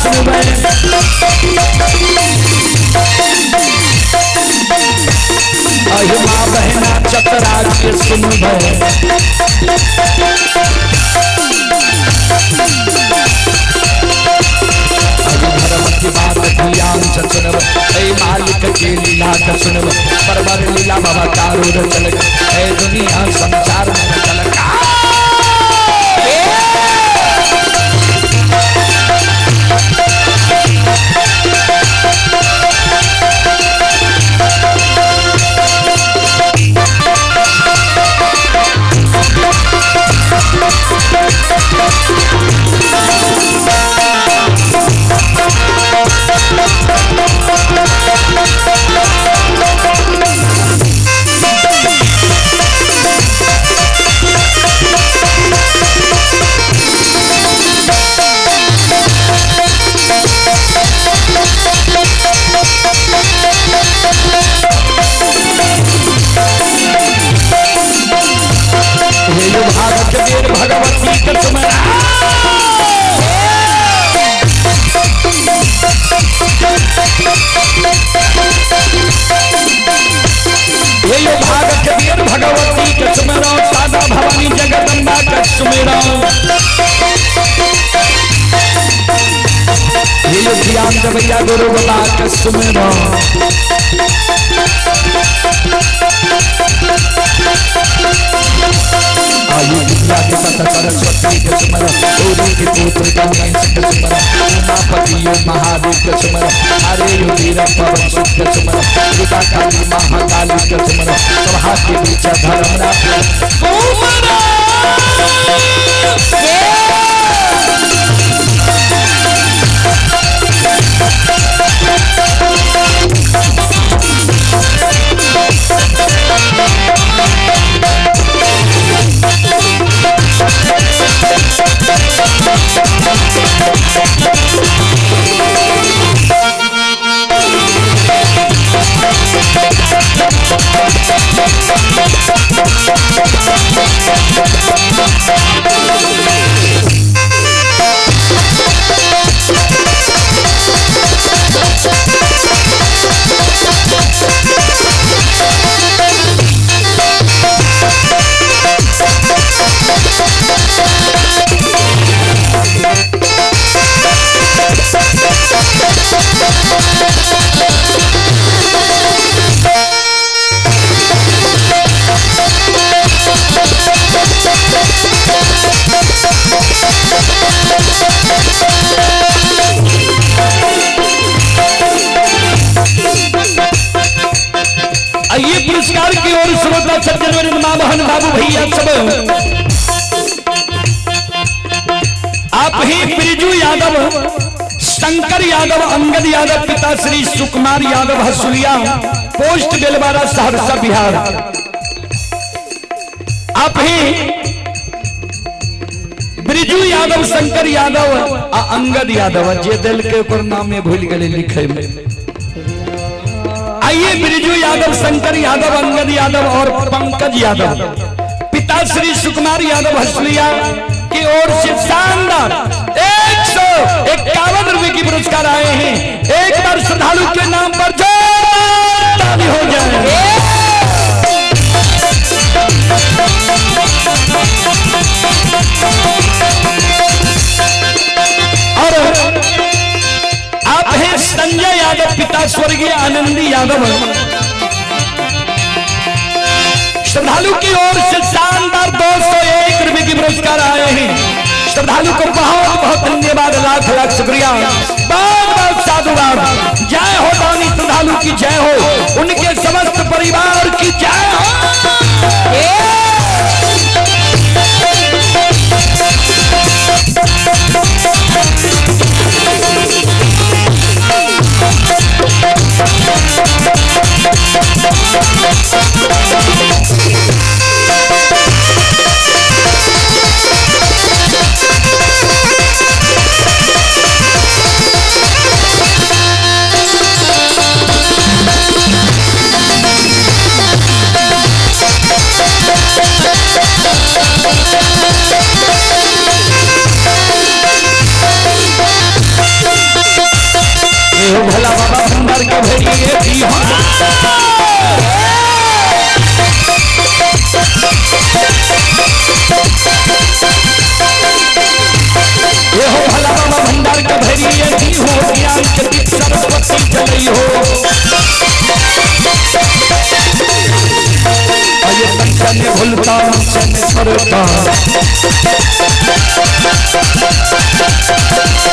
सुनबे अहि माँ बहना चतरा के सुनबे धर्म की बात ध्यान से सुनब ऐ मालिक की लीला का सुनब परवर लीला बाबा कारो चल ऐ दुनिया संसार में चल भगवती के तुम्हारा ये यो भाग कबीर भगवती के सुमेरो सादा भवानी जगदम्बा के सुमेरो ये यो ज्ञान जबैया गुरु बाबा के सुमेरो आयु विद्या के सत सरस्वती के सुमर गौरी के पुत्र गणेश के सुमर उमापति महादेव के सुमर हरे यो वीर पवन सुत के सुमर दुर्गा काली महाकाली के सुमर सभा के बीच धर्मराज ये पुरस्कार की ओर श्रोता सज्जन मां बहन बाबू भैया सब आप ही बिरजू यादव शंकर यादव अंगद यादव पिता श्री सुकुमार यादव हसुलिया पोस्ट बेलवाड़ा सहरसा बिहार आप ही बिरजू यादव शंकर यादव अंगद यादव जे दिल के ऊपर नाम में भूल गए लिखे में आइए बिरजू यादव शंकर यादव अंगद यादव और पंकज यादव पिता श्री सुकुमार यादव हसलिया की ओर से शानदार 151 रुपए की पुरस्कार आए हैं। एक बार श्रद्धालु के नाम पर जोरदार ताली हो जाए। और आप हैं संजय यादव पिता स्वर्गीय आनंदी यादव श्रद्धालु की ओर से शानदार 201 रुपए की पुरस्कार आए हैं। श्रद्धालु को बहुत बहुत धन्यवाद, लाख लाख शुक्रिया, बहुत बहुत साधुवाद। जय हो दानी श्रद्धालु की जय हो, उनके समस्त परिवार की जय हो। भला बाबा भंडार के भैरिए की हो ये हो भला बाबा भंडार के भैरिए की हो ज्ञान के दीप सरस्वती जलई हो ये संचन भूलता मन करता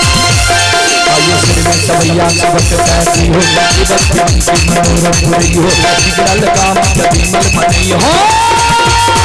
आइए सिर में सवैया सबक कैसी हो इधर प्याम की मनोरथ बुरी हो बिगड़ल काम कभी मल मनी हो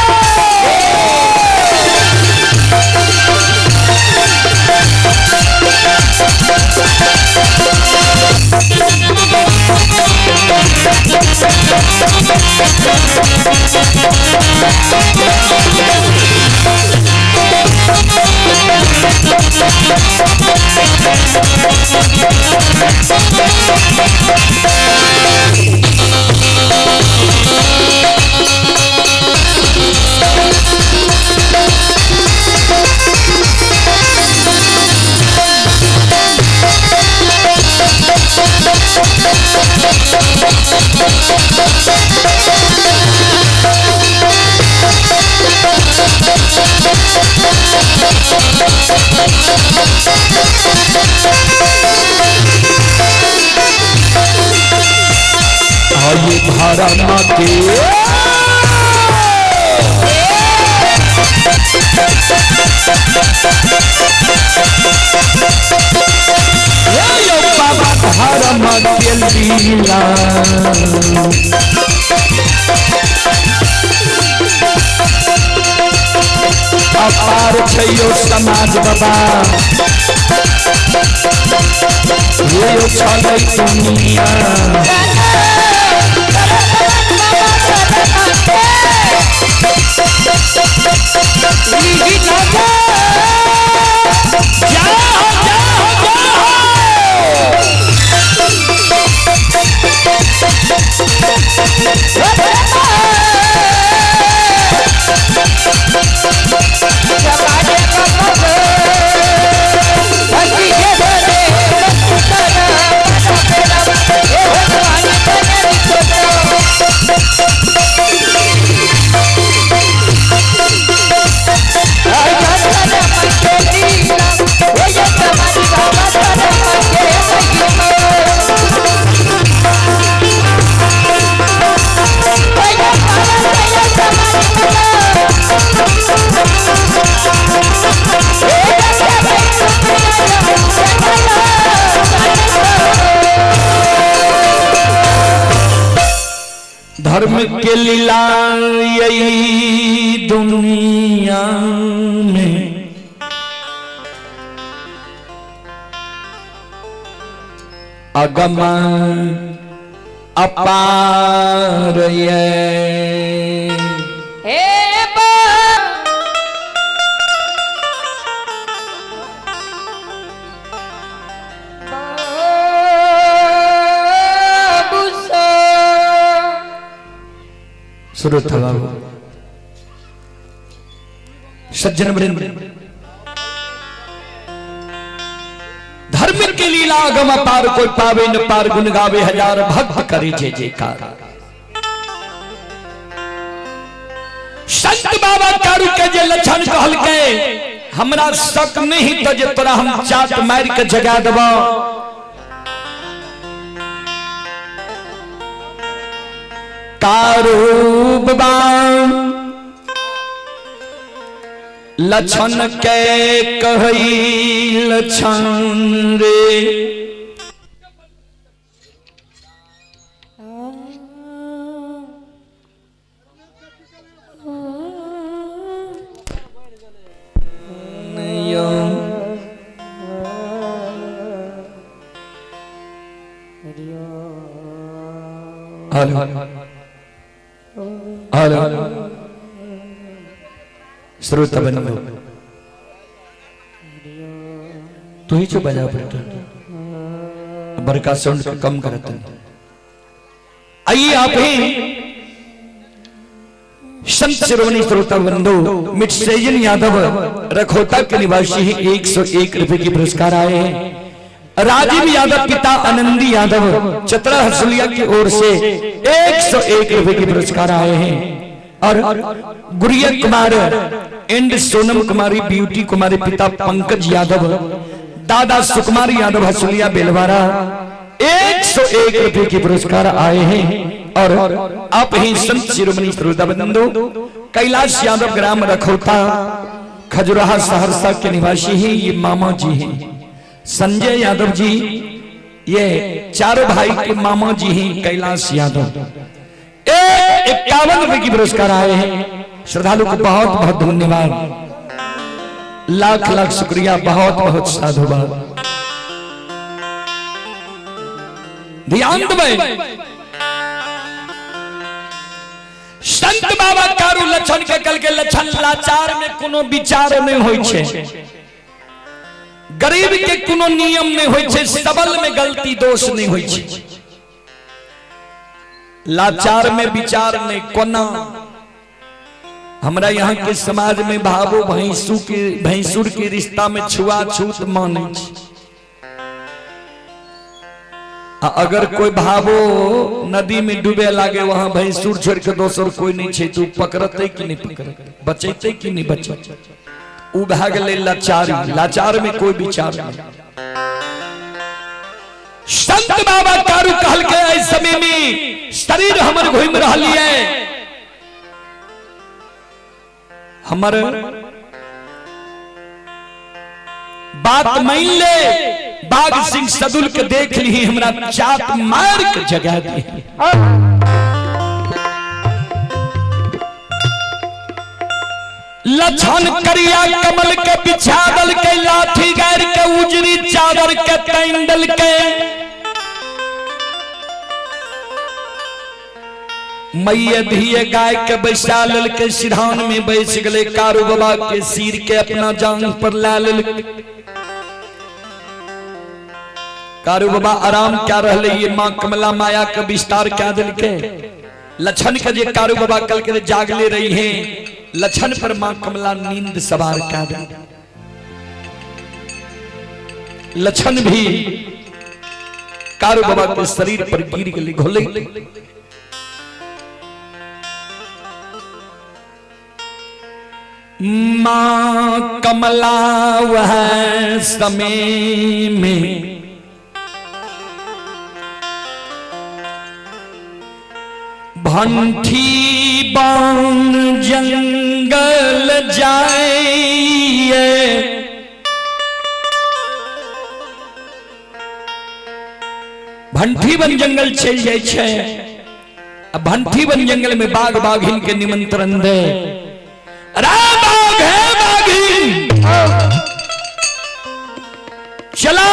आइए धारा माँ के बाबा धारा माँ के लीला अपार छयो समाज बाबा ये चलै दुनिया धर्म के लीला यही दुनिया में अगम अपार ये सज्जन वृंद धर्म के लीला अगम पार कोई पावे न पार गुण गावे हजार भक्त करे जय जयकार संत बाबा कारू के जे लक्षण कहल के हमरा शक नहीं तो जे तोरा हम चाट मार के जगा देबो कारू बाबा लक्षण के कहई लक्षण रे श्रोता बंधु तू ही जो बजा पड़ता बरका साउंड कम करता आइए आप ही संत श्रोमणी श्रोता बंधु मिटसेजन यादव रखोता के निवासी 101 रुपए की पुरस्कार आए हैं राजीव यादव पिता आनंदी यादव चतरा हसुलिया की ओर से 101 रुपए के पुरस्कार आए हैं। और गुड़िया कुमार एंड सोनम कुमारी ब्यूटी कुमारी पिता पंकज यादव दादा सुकुमार यादव हसुलिया बेलवारा 101 रुपए के पुरस्कार आए हैं। और आप ही संत शिरोमणि श्रोताबंधु कैलाश यादव ग्राम रखौता खजुराहा सहरसा के निवासी हैं, ये मामा जी हैं। संजय यादव जी ये चारों भाई के मामा जी हैं कैलाश यादव। 51 रुपए की पुरस्कार आए हैं। श्रद्धालु को बहुत बहुत धन्यवाद, लाख लाख शुक्रिया, बहुत बहुत साधुवाद। ध्यान दें, संत बाबा कारू लक्षण के कल के लक्षण लाचार में कोनो विचार नहीं होय छे, गरीब के कोनो नियम नहीं होय छे, सबल में गलती दोष नहीं होय छे। लाचार में विचार नहीं कोना। हमरा यहाँ के समाज में भावो भैंसुर के रिश्ता में छुआछूत माने छे। अगर कोई भावो नदी में डूबे लागे वहां भैंसुर छोड़ के दोसर कोई नहीं छे, तू पकड़ते कि नहीं पकड़ते, बचेते कि नहीं बचते, उ भाग ले लाचारी। लाचार में कोई विचार नहीं। संत बाबा कारू कहल के इस समय में शरीर हमर घूम रही है, हमर बात मान ले, बाघ सिंह सदुल के देख ली हमरा चाप मार के जगा दी। लछन करिया कमल के बिछादल के लाठी गैर के उजरी चादर के तैंडल के मैया धिये गाय के बैसा लल के सिरहान में बैस गले। कारू बाबा के सिर के अपना जांग पर ला लल। कारू बाबा आराम क्या रहले, ये मां कमला माया का विस्तार क्या दिल के। लछन के जे कारू बाबा कल के जागले रही हैं, लछन पर मां कमला नींद सवार क्या दे। लछन भी कारू बाबा के शरीर पर गिर गली घोले। मां कमला वह समय में भंठी बान जंगल जाए, भंठी बन जंगल चल जाए छे। अब भंठी बन जंगल में बाघ बाघिन के निमंत्रण दे। बाघ है बाघिन चलो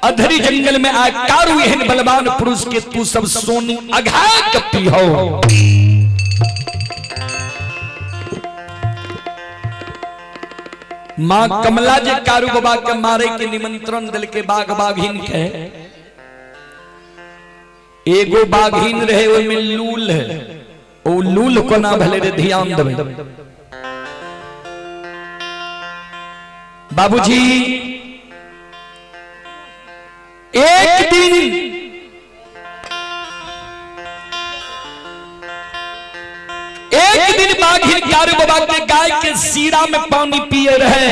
अधरी जंगल में आ। कारू एहन बलवान पुरुष के तू सब सोनी अघा कपी हो। मां कमला जे कारू बाबा के मारे के निमंत्रण दिल के बाघ बाघिन के। एगो बाघिन रहे ओमे लूल है, ओ लूल को ना भले रे ध्यान देबे। बाबूजी एक दिन बाघिन कारू बाबा के गाय के सीरा में पानी पिए रहे।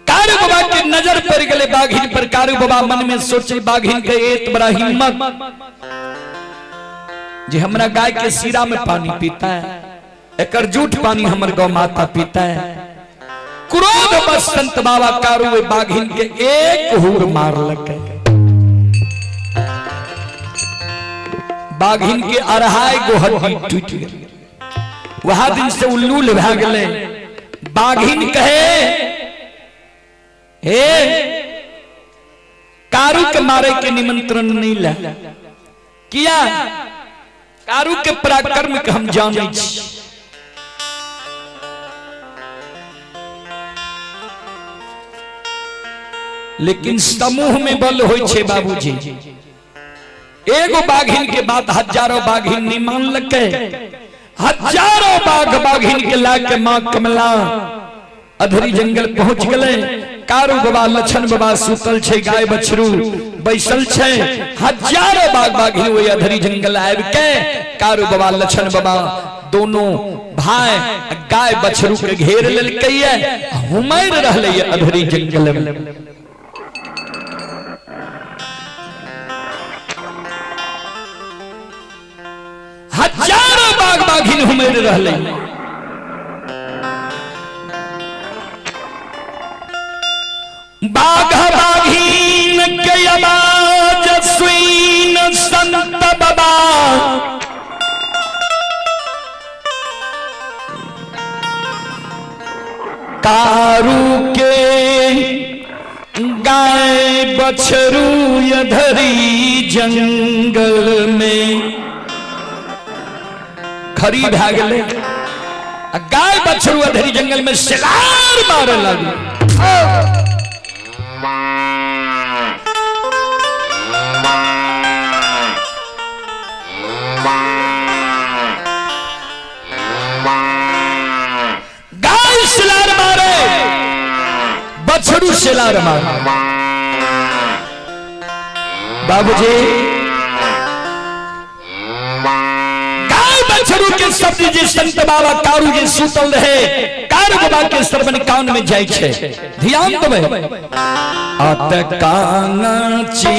कारू बाबा के नजर पड़ गए बाघिन पर। कारू बाबा मन में सोचे बाघिन के एक बड़ा हिम्मत जे हमरा गाय के सीरा में पानी पीता है, एकर झूठ पानी हमर गौ माता पीता है। क्रोध बस संत बाबा कारू बाघिन के एक हूर मार लगे। बाघिन के अढ़ाई गो हड्डी टूट गई। वह दिन से उल्लूल भाग गए। बाघिन कहे हे कारू के मारे के निमंत्रण नहीं ला किया। कारू के पराक्रम के हम जाने छी। लेकिन समूह में बल होय छे बाबूजी। एगो बाघिन के बात हजारों बाघिन नहीं मान लगे। हजारों बाघ बाघिन के लाके मां कमला अधरी जंगल पहुंच गए। कारू बाबा लक्षण बाबा सुतल छे, गाय बछरू बैसल छे, हजारों बाग बाघिन ओई अधरी जंगल आब के कारू बाबा लक्षण बाबा दोनों भाई गाय बछरू के घेर लेलकैये, हुमैर रहले अधरी जंगल में। हजारों बाग बाघिन हुमैर रहले। बाघ बाघिन के आवाज सुन संत बाबा, कारू के गाय बछरू अधरी जंगल में खरी भा गेले। गाय बछरू अधरी जंगल में शिकार मारे लगे। गाय शिकार मारे, बछरू शिकार मारे। बाबूजी बछरू के शब्द जे संत बाबा कारू जे सुतल रहे, कारू बाबा के श्रवण कान में जाय छे। ध्यान देबे। आत कांची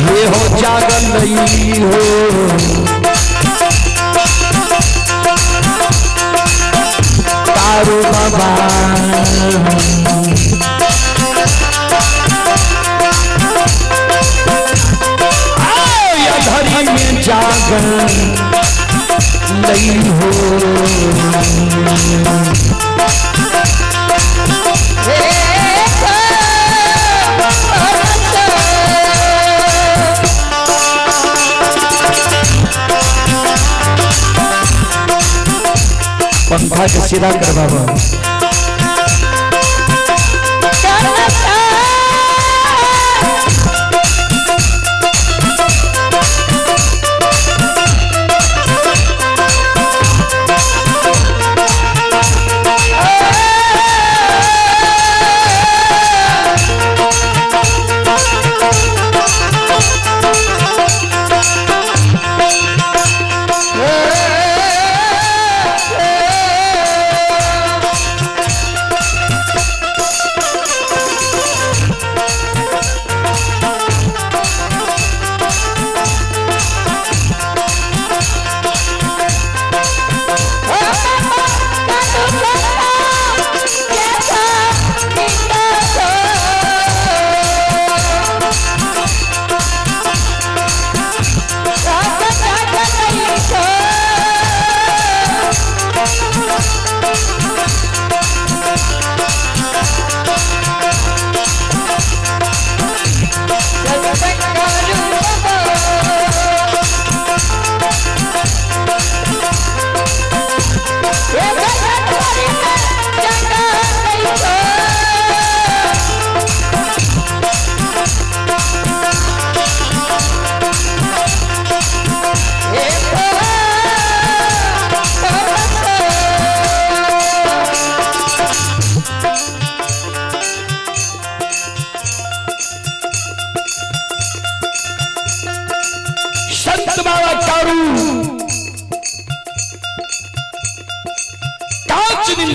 ये हो जागल नहीं हो, कारू बाबा अधरी में जागल नहीं हो। पंखा के सीधा कर बाबा।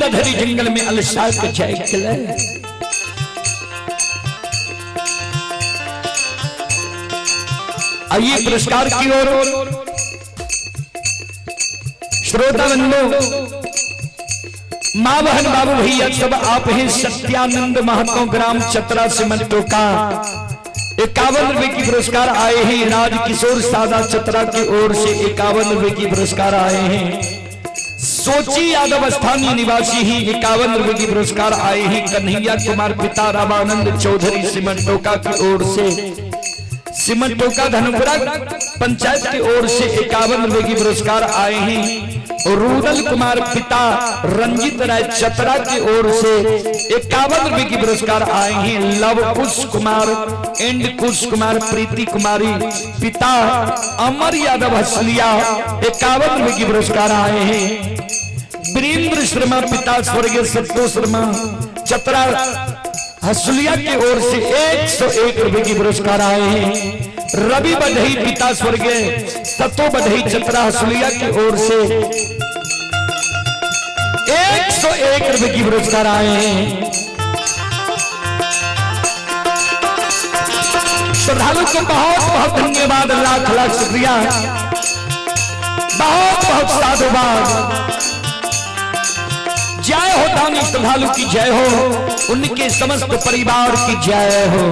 इंद्रधरी जंगल में अलसा के जय खिले। आइए पुरस्कार की ओर। श्रोता बंधु, मां बहन बाबू भैया सब आप हैं। सत्यानंद महतो ग्राम चतरा सिमंटो का 51 रुपए की पुरस्कार आए हैं। राज किशोर सादा चतरा की ओर से 51 रुपए की पुरस्कार आए हैं। सोची यादव स्थानीय निवासी ही 51 रुपए की पुरस्कार आए हैं। कन्हैया कुमार पिता रामानंद चौधरी सिमंटोका की ओर से, सिमंटोका धनुपुरा पंचायत की ओर से 51 रुपए की पुरस्कार आए हैं। रूदल कुमार पिता रंजित राय चतरा की ओर से 51 रुपए की पुरस्कार आए हैं। लव कुश कुमार एंड कुश कुमार प्रीति कुमारी पिता अमर यादव हसलिया 51 रुपए की पुरस्कार आए हैं। वीरेंद्र शर्मा पिता स्वर्गीय संतोष शर्मा चतरा हसलिया की ओर से 101 रुपए की पुरस्कार आए हैं। रवि बधई पिता स्वर्गीय सतो बधई चतरा हसलिया की ओर से 101 रुपए की पुरस्कार आए हैं। श्रद्धालु को बहुत बहुत धन्यवाद, लाख लाख शुक्रिया, बहुत बहुत साधुवाद। जय हो दानी श्रद्धालु की जय हो, उनके समस्त परिवार की जय हो।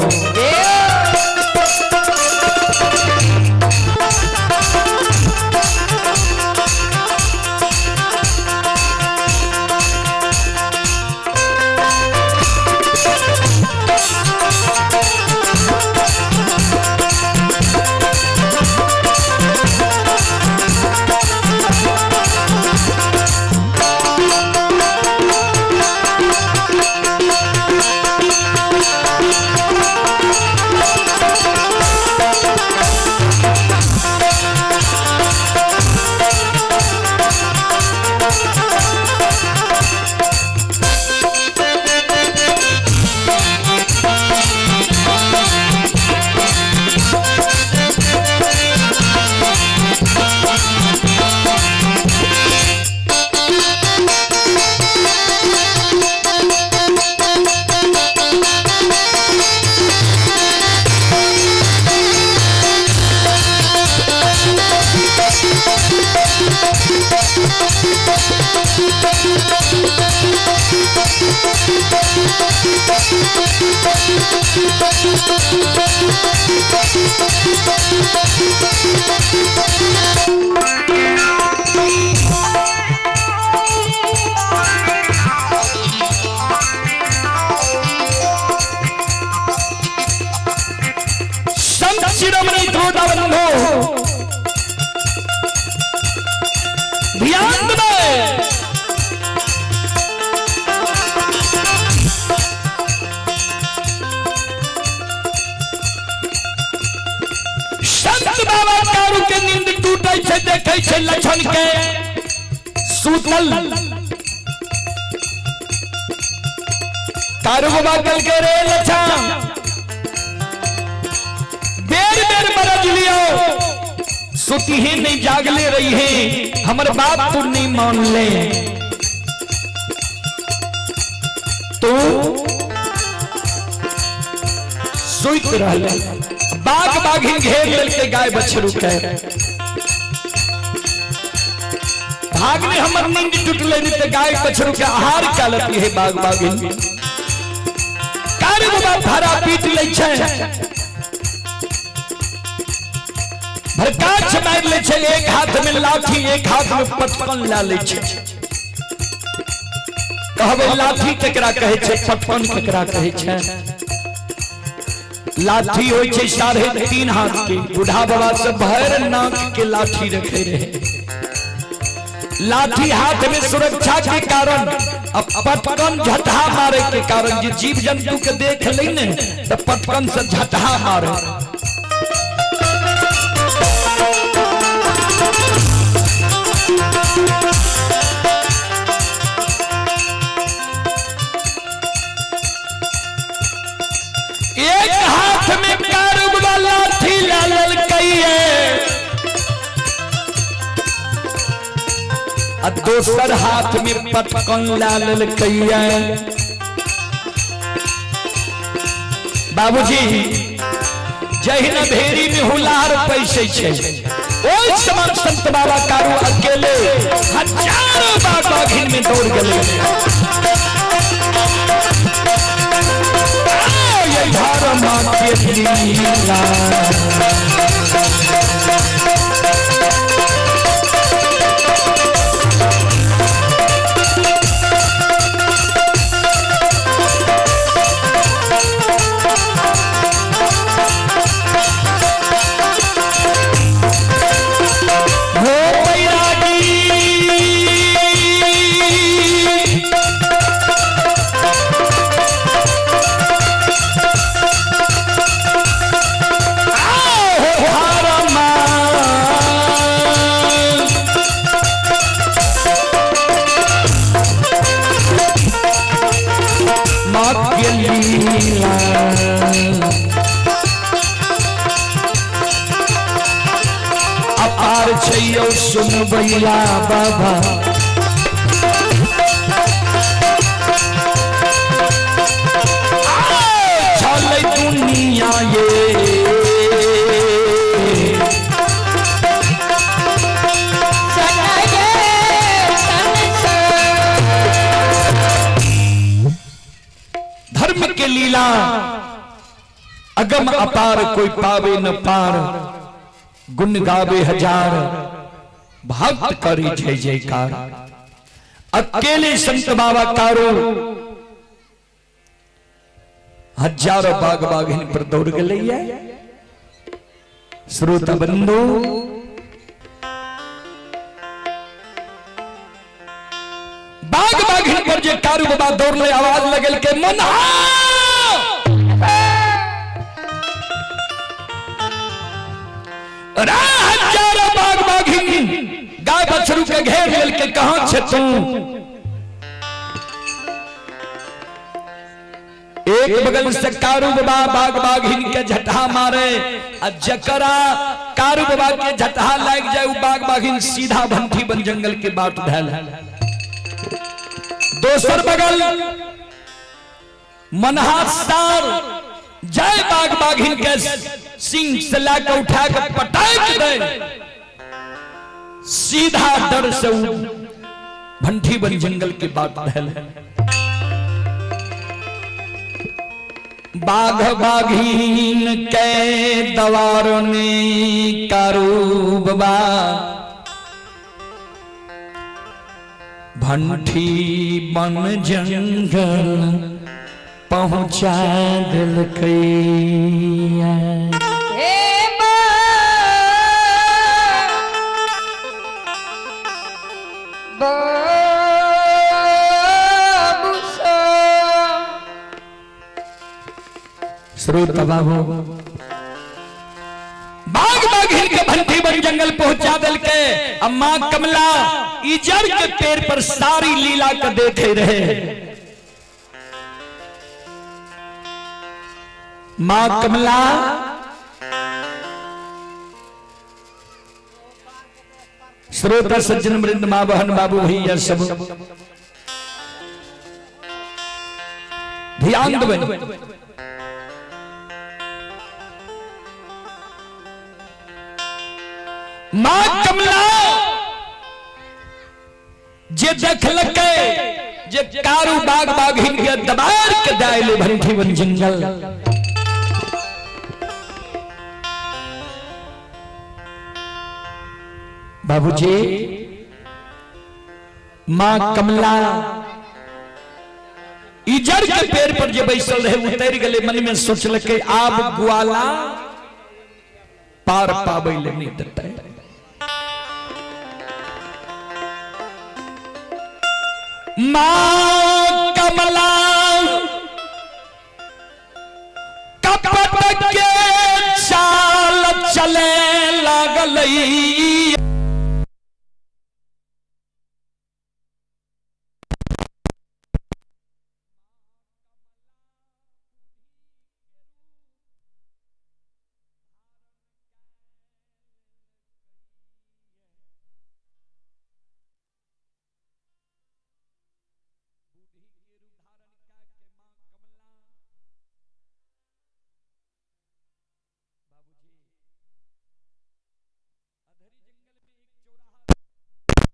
लक्षण के सूतल कारू बाबा कल के रे लक्षण बेर बेर बरज लियो सुती ही नहीं जाग ले रही है, हमारे बात तू नहीं मान ले तो सुत रह बाग बाघिन घेर लेके गाय बछरू के भागने हमर नींद टूटले नित गाय बछरू के आहार कालती है बाग बागिन कार बाबा धारा पीट ले छै भरकाछ मार ले छै, एक हाथ में लाठी एक हाथ में पटकन ला ले छै। कहबे लाठी केकरा कहे छै, पटकन केकरा कहे छै। लाठी होय छै 3.5 हाथ के, बूढ़ा बाबा सब भर नाक के लाठी रखे रहे। लाठी हाथ में सुरक्षा के कारण, अब पटकन झटहा मारे के कारण जे जीव जंतु के देख ले ने तो पटकन से झटहा मारे। एक हाथ में कारूब वाला लाठी लाल कई है, दोसर हाथ में पटकन लाल कैया। बाबूजी जहिन भेरी में हुलार पैसे छे ओइ समान संत बाबा कारू अकेले हजारों बाबा घिन में दौड़ गए। ये धर्म के लीला अपार छैयो सुन भैया बाबा चले दुनिया ये धर्म के लीला अगम अपार कोई पावे न पार। गुण गावे हजार भक्त करी जय जयकार। अकेले संत बाबा कारो हजारों बाग बागिन पर दौड़ गए। श्रोता बंधु बाग बागिन पर जे कारू बाबा दौड़ ले आवाज लगल के मना हजारों बाग बागिन गाय बछरू के घेर लेल के कहां छे तू। एक बगल से कारू बाबा बाग बागिन के झटहा मारे आ जकरा कारू बाबा के झटहा लाग जाए उ बाग बागिन सीधा भंठी बन जंगल के बाट धैल। दोसर बगल मनहासार जय बाग बागिन के सिंह से लाकर उठा कर पटाक दे सीधा डर से भंठी बन जंगल के बाट धैल। बाघ बाघीन के दवार ने कारू बाबा भंठी बन जंगल पहुंचा दिल कैया। श्रोता बाबू बाघ बाघिन के भंठी बन जंगल पहुंचा दिल के। अम्मा कमला इजर के पेड़ पर सारी लीला का देखे रहे। मां कमला श्रोता सज्जन वृंद मां बहन बाबू भैया सब ध्यान देवे। मां कमला जे देखलके जे कारू बाग बाघिन के दबार के दायले भंठी बन जंगल। बाबूजी मां कमला इजर के पेड़ पर जे बैसल रहे उतर गले। मन में सोचलके आब ग्वाला पार पाबै ले नहीं देते। मां कमला कपट के चाल चले लागलई।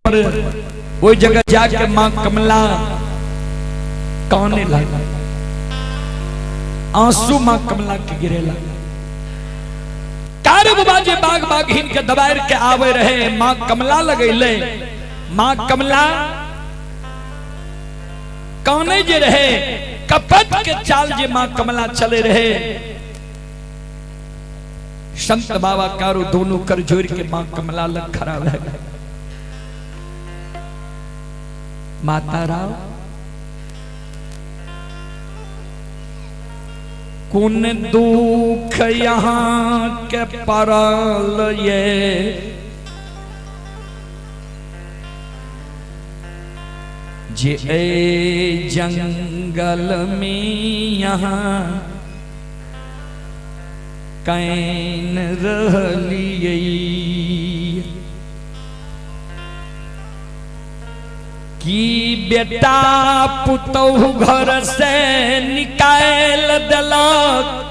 पर वो जगह जाके मां कमला काने लगा, आंसू मां कमला के गिरे लगा। कारब बाजे बाग बाग हिन के दबायर के आवे रहे, मां कमला लगैले। मां कमला काने जे रहे, कपट के चाल जे मां कमला चले रहे। संत बाबा कारो दोनों कर जोड़ के मां कमला लग खड़ा रह गए। माता राव कुन दुख यहाँ के परल ये, जे ए जंगल में यहाँ कैन रहलिए। कि बेटा पुतहु घर से निकाल देलक,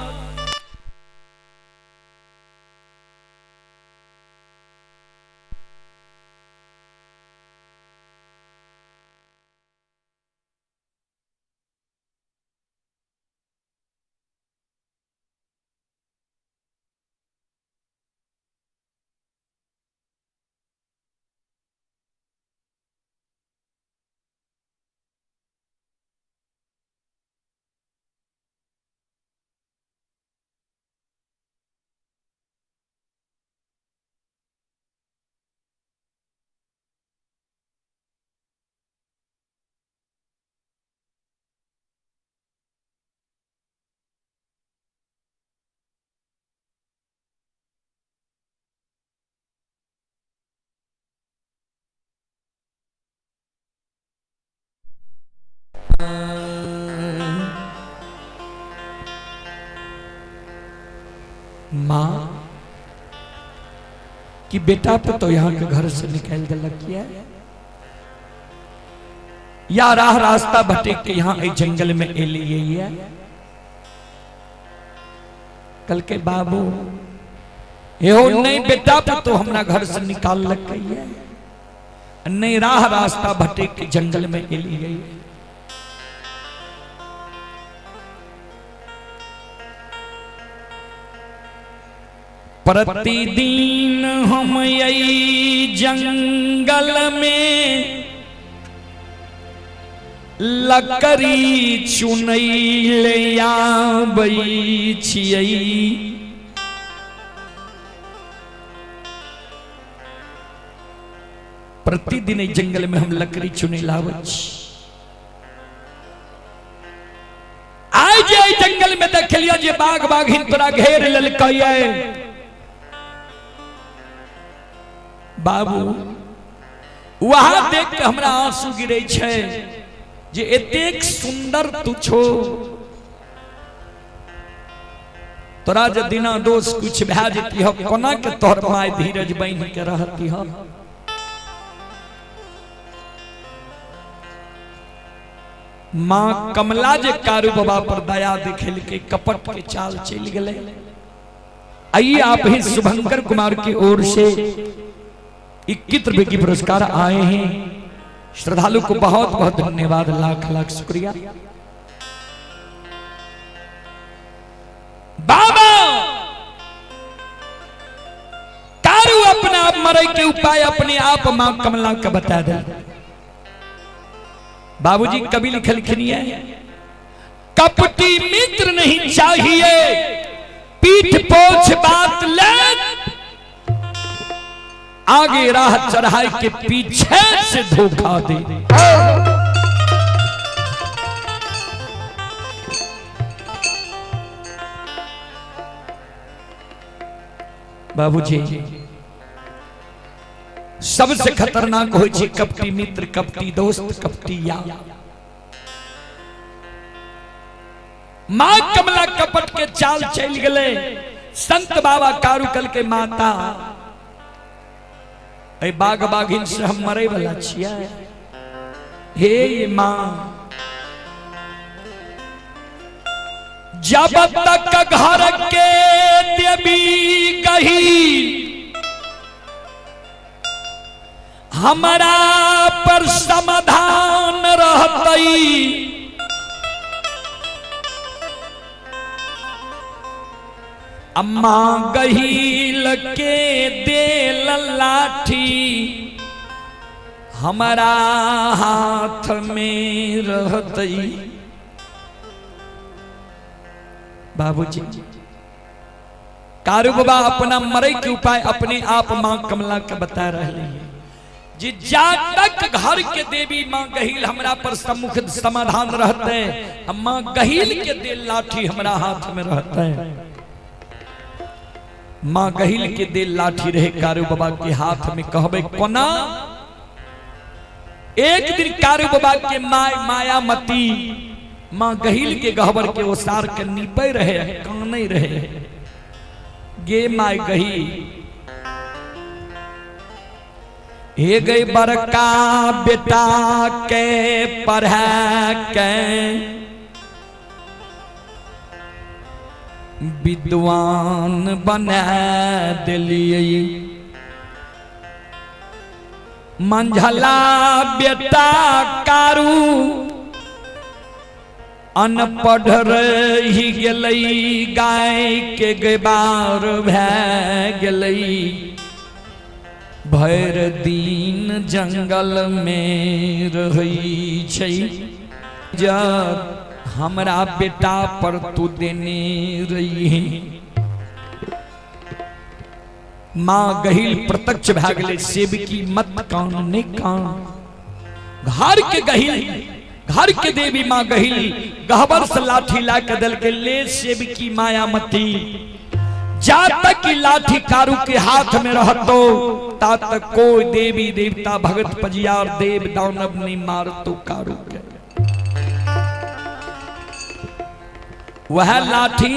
मां कि बेटा पे तो यहाँ के घर से निकाल दिलक किया, या राह रास्ता भटक के यहाँ जंगल में एलिए। कल के बाबू एहो नहीं बेटा पे तो हमरा घर से निकाल लग है, नहीं राह रास्ता भटक के जंगल में एलिए। प्रतिदिन हम यही जंगल में लकड़ी चुनई ले आबै छियै। प्रतिदिन जंगल में हम लकड़ी चुने लाबै छी। आज जंगल में देख लिया जे बाघ बाघिन तोरा घेर लेलकै। बाबू वहां देख के हमरा आंसू गिरे छे जे एतेक सुंदर तू छो, तोरा जे दिना दोष कुछ भै जेती हो, कोना के तोहर माय धीरज बांध के रहती हो। मां कमला जे कारू बाबा पर दया दिखेल के कपट के चाल चल गए। आइए आप ही शुभंकर कुमार की ओर से 21 रुपए की पुरस्कार आए हैं। श्रद्धालु को बहुत बहुत धन्यवाद, लाख लाख शुक्रिया। बाबा कारू अपने आप मरे के उपाय अपने आप मां कमला का बता दे। बाबूजी कभी लिखल खिनिए, कपटी मित्र नहीं चाहिए, पीठ पोछ बात ले, आगे राह चढ़ाई के पीछे से धोखा दे। बाबूजी सबसे खतरनाक हो छी कपटी मित्र, कपटी दोस्त, कपटी यार। मां कमला कपट के चाल चल गए। संत बाबा कारुकल के माता बाघ बाघिन से हम मरे वाला छिया। हे मां जब तक घर के देवी कही हमरा पर समाधान रहतई अम्मा गहील के देल लाठी हमारा हाथ में रहतई। बाबूजी कारू बाबा अपना मरे के उपाय अपने आप मां कमला के बता रहे हैं जी। जा तक घर के देवी मां गहील हमरा पर सम्मुख समाधान रहते मां गहील के दे लाठी हमरा हाथ में रहते। मां गहील के दे लाठी रहे कारू बाबा के हाथ में कहबे कोना। एक दिन कारू बाबा के मायामती मां गहील के गहबर के ओसार के नीपे रहे काने रहे। गे माय गही हे गई बड़का बेटा के पढ़ा के विद्वान बना दिलिए। मंझला बेटा कारू अनपढ़ रही गेलई गाय के गबार भै गेलई। भर दिन जंगल में रही छै जब हमरा बेटा पर तू देने रही। मां गहील प्रत्यक्ष भै गेलै सेवकी मत कान ने कान। घर के गहील घर के देवी मां गहील गहबर से लाठी ला के दल के ले सेवकी मायामती। जा तक की लाठी कारू के हाथ में रहतो ता तक कोई देवी देवता भगत पजियार देव दानव नहीं मार तो कारू के। वह लाठी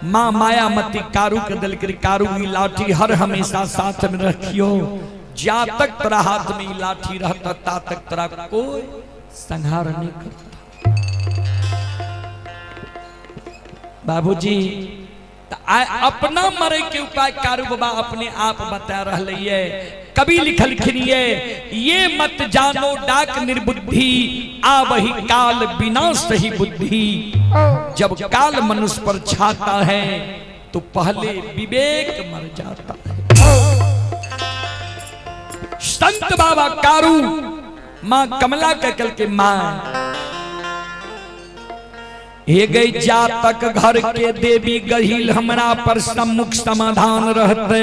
मां मायामती कारू के दल के कारू की लाठी हर हमेशा साथ में रखियो। जा तक तेरा हाथ में लाठी रहता ता तक तेरा कोई संहार नहीं करता। बाबूजी अपना मरे के उपाय कारू बाबा अपने आप बता रहे है। कभी लिखल खिनिए ये मत जानो डाक निर्बुद्धि आ वही काल विनाश ही बुद्धि। जब काल मनुष्य पर छाता है तो पहले विवेक मर जाता है। संत बाबा कारू मां कमला के कल के मां हे गई। जा तक घर के देवी गहील हमरा पर सम्मुख समाधान रहते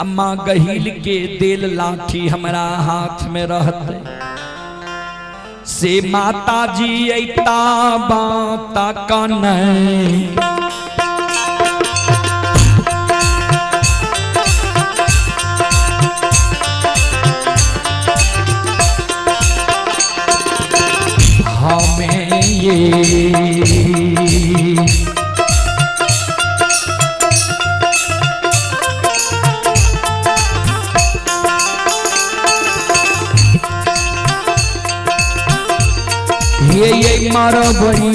अम्मा गहील के देल लाठी हमरा हाथ में रहते। से माता जी ऐता बाता कने हमें ये मरबई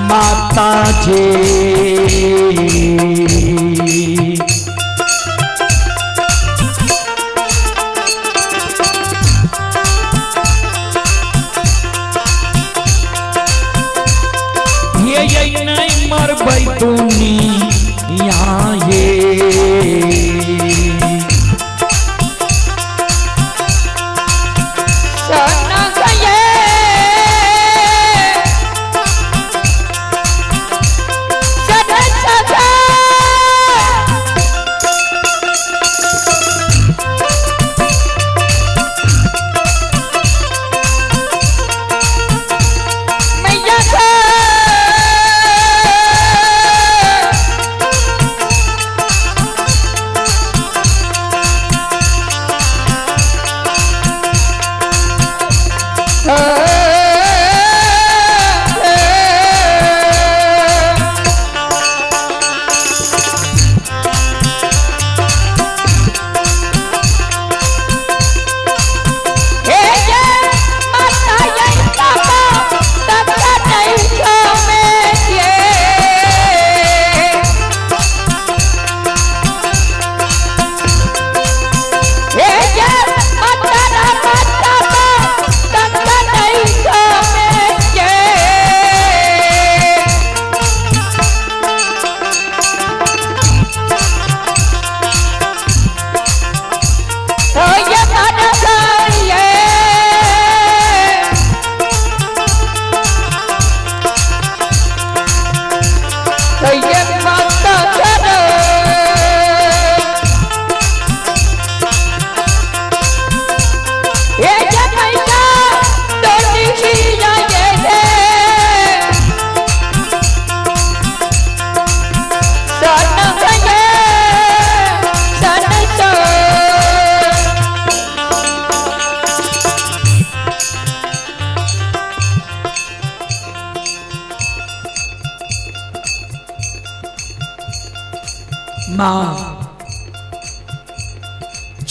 माता जी ये नहीं मरबई तुनी यहाँ ये माँ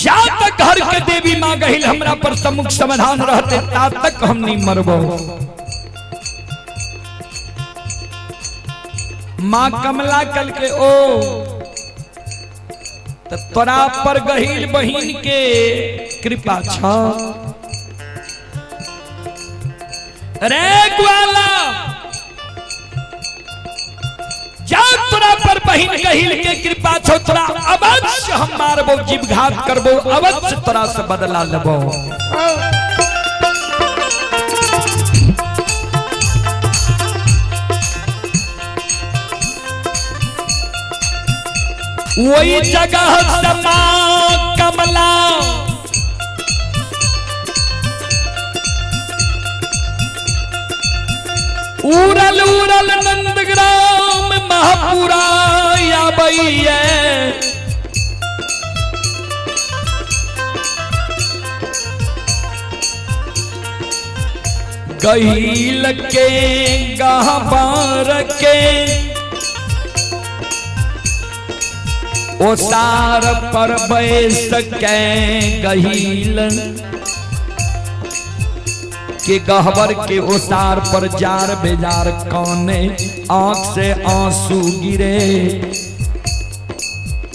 जा तक घर के देवी माँ गहिल हमरा पर सम्मुख समाधान रहते ता तक हम नहीं मरबो। माँ कमला कल के ओ तोरा पर गहिल बहिन के कृपा छ रे ग्वाला जा तोरा पर बहिन गहिल के कृपा छो तोरा अवश्य हम मारबो जीवघात करबो अवश्य तोरा से बदला लेबो। वही जगह से मां कमला उड़ल उड़ल नंदग्राम महापुरा या बैया गहिल के गहबर के ओसार पर बैस के गहिल के गहबर के ओसार पर जार बेजार काने आंख से आंसू गिरे।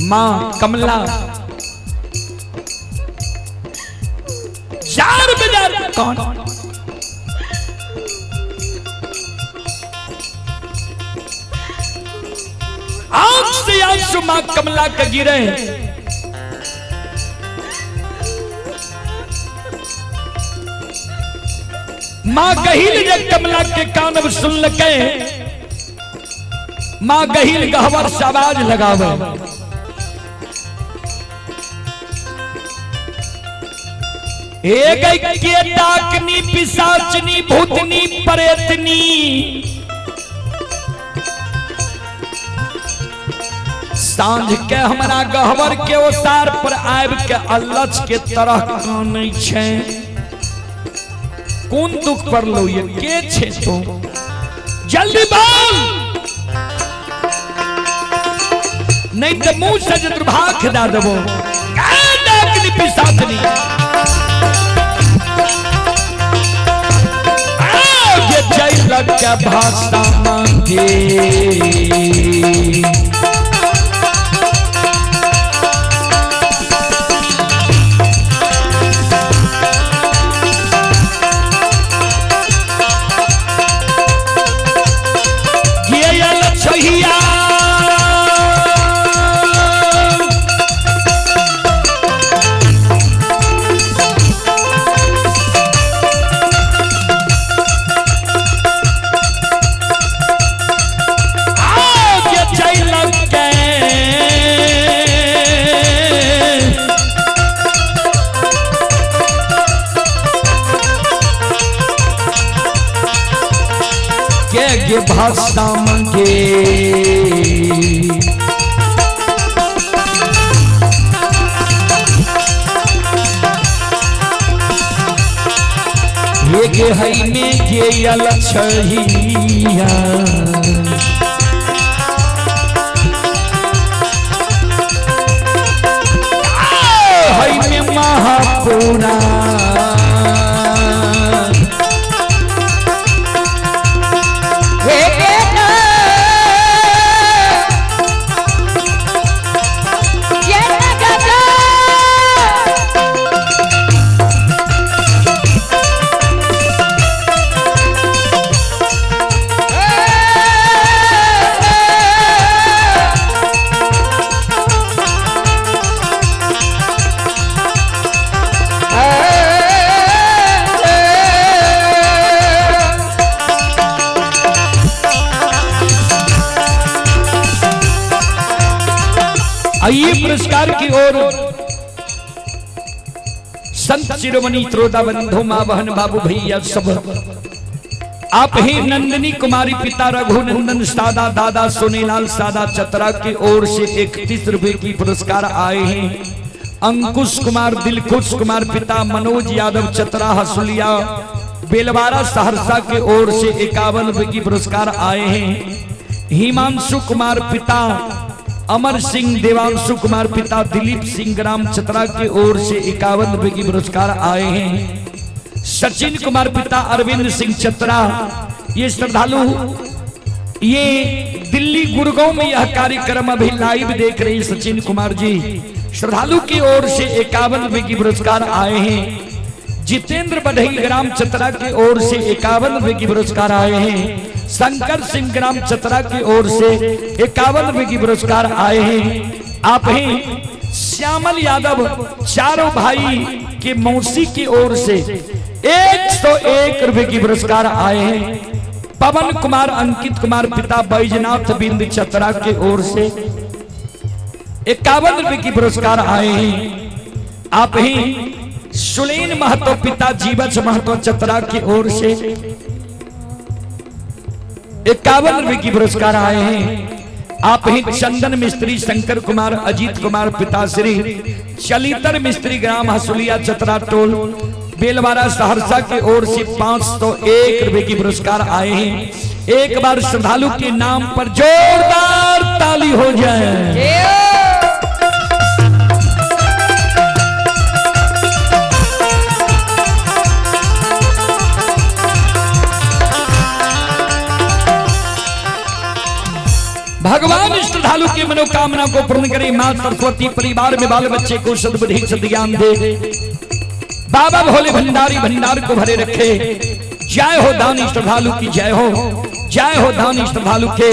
मां कमला जार बेजार कौन आंख से आंसू मां कमला के गिरे। मां गहिल जे कमला के कान में सुन लगे मां गहिल गहवर से आवाज लगावे एक के डाकनी पिशाचनी भूतनी प्रेतनी सांझ के हमरा गहवर के ओसार पर आब के अल्लच के तरह कानै छै। कौन दुख पर लो ये के छे तो जल्दी बोल नहीं तो मुंह से दुर्भाग दा देबो। डाकनी पिशाचनी ये जैल के भाषा मांगे ये भाषा मंगे ये गे हई में गे अलछहिया हई में महापुरा आइए पुरस्कार की ओर संत शिरोमणि त्रोदा बंधु मां बहन बाबू भैया सब आप ही नंदिनी कुमारी पिता रघुनंदन सादा दादा सोनीलाल सादा चतरा की ओर से 31 रुपए की पुरस्कार आए हैं। अंकुश कुमार दिलखुश कुमार पिता मनोज यादव चतरा हसुलिया बेलवारा सहरसा की ओर से 51 रुपए की पुरस्कार आए हैं। हिमांशु कुमार पिता अमर सिंह देवांशु कुमार पिता दिलीप सिंह ग्राम चतरा की ओर से 51 रुपए की पुरस्कार आए हैं। सचिन कुमार पिता अरविंद सिंह चतरा, ये श्रद्धालु ये दिल्ली गुड़गांव में यह कार्यक्रम अभी लाइव देख रहे हैं। सचिन कुमार जी श्रद्धालु की ओर से 51 रुपए की पुरस्कार आए हैं। जितेंद्र बढ़ई ग्राम चतरा की ओर से 51 रुपए की पुरस्कार आए हैं। शंकर सिंह ग्राम चतरा की ओर से 51 रुपए की पुरस्कार आए हैं। आप हैं श्यामल यादव, चारों भाई के मौसी की ओर से 101 रुपए की पुरस्कार आए हैं। पवन कुमार अंकित कुमार पिता बैजनाथ बिंद चतरा की ओर से 51 रुपए की पुरस्कार आए हैं। आप ही सुलेन महतो पिता जीवच महतो चतरा की ओर से 51 रुपए की पुरस्कार आए हैं। आप ही चंदन मिस्त्री शंकर कुमार अजीत कुमार पिताश्री चलितर मिस्त्री ग्राम हसुलिया चतरा टोल बेलवारा सहरसा की ओर से 501 रुपए की पुरस्कार आए हैं। एक बार श्रद्धालु के नाम पर जोरदार ताली हो जाए। भगवान श्रद्धालु की मनोकामना को पूर्ण करे। मां सरस्वती परिवार में बाल बच्चे को सद्बुद्धि सद्ज्ञान दे। बाबा भोले भंडारी भंडार को भरे रखे। जय हो दानी श्रद्धालु की जय हो, जय हो दानी श्रद्धालु के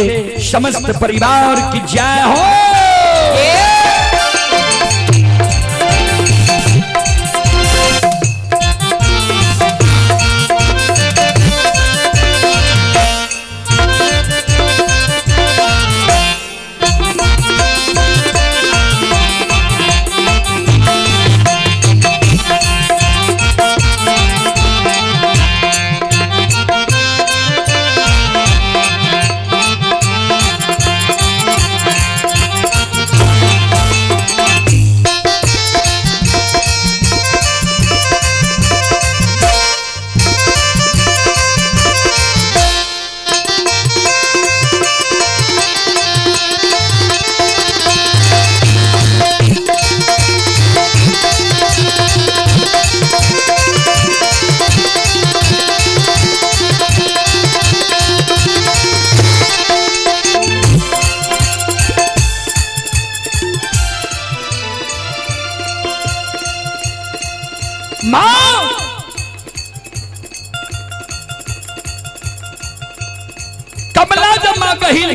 समस्त परिवार की जय हो।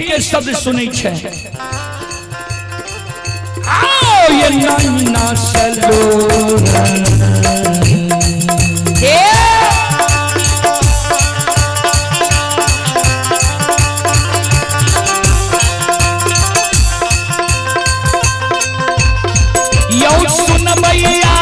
के शब्द सुनै छै। आओ ये नन्ना यौ सुनबैया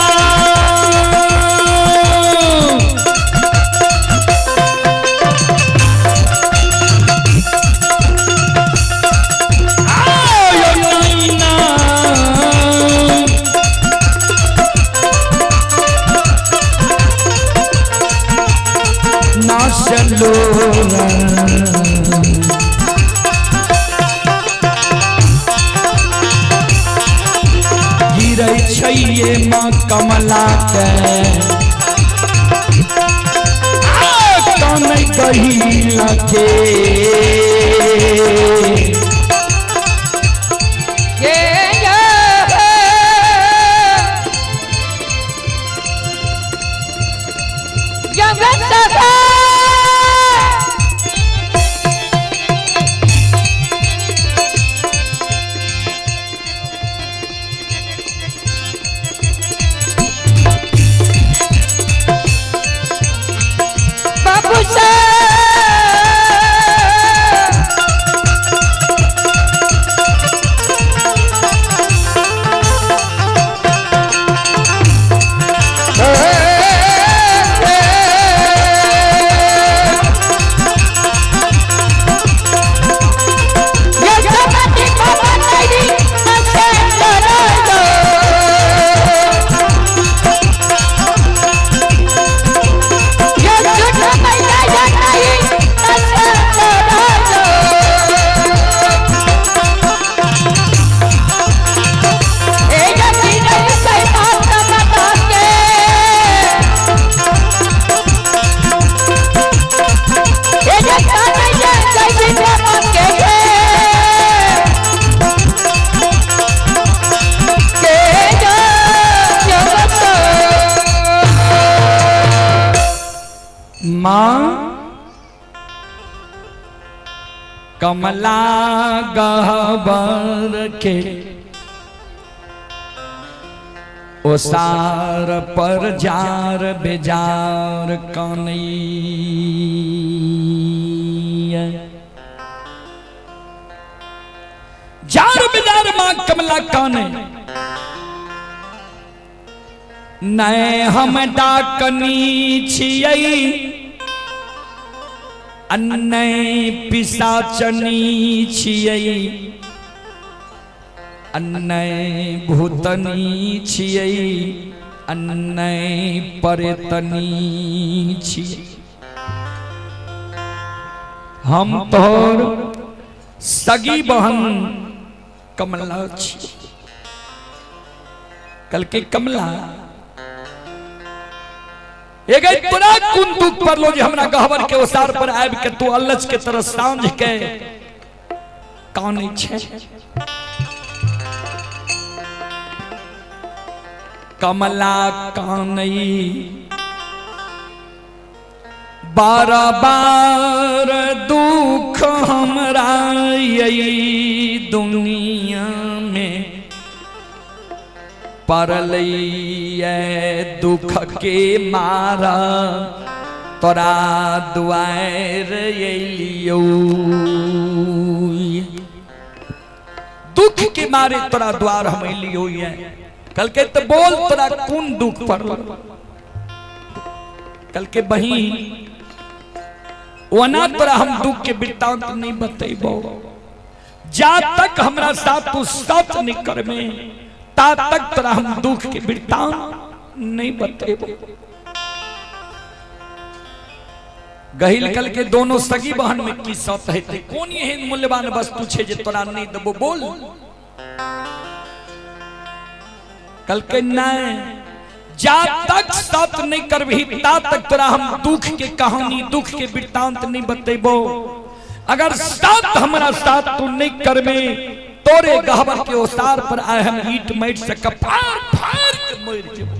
गिरै छै ये माँ कमला के कानै कहिला के कमला गहबर के ओसार पर जार बेजार कन्हैया। जार बेजार मां कमला काने नए हम डाकनी छियै अन्नै पिशाचनी छियै अन्नै भूतनी छियै अन्नै परेतनी छियै। हम तोहर सगी बहन कमला छी। कल के कमला एक तोरा कुन दुख पड़लो जे हमरा गहबर के ओसार पर आबि के तू अल्लच के तरह सांझ के कानै छे। कमला कानई बार बार दुख हमरा यही दुनिया में परलैया दुख के मारा तोरा दुआर एलियो। दुख के मारे तोरा द्वार हम एलियो। कल के तो बोल तोरा कौन दुख पड़ल। कल के बहिन वना तोरा हम दुख के वृत्तांत नहीं बतेबो। जा तक हमरा साथ तू सच नहीं करबे ता तक तोरा हम दुख के वृत्तांत नहीं बतेबो। गहिल कल के दोनों सगी बहन में की सत हेते कौन एहन मूल्यवान वस्तु छे जे तोरा नहीं देबो बोल। कल के नहीं जा तक सत नहीं करबी ता तक तोरा हम दुख के कहानी दुख के वृत्तांत नहीं बतेबो। अगर सत हमरा साथ तू नहीं करबे तोरे गहबर के ओसार पर आए हम ईट माइट से कपार फाड़ के मर जेबो।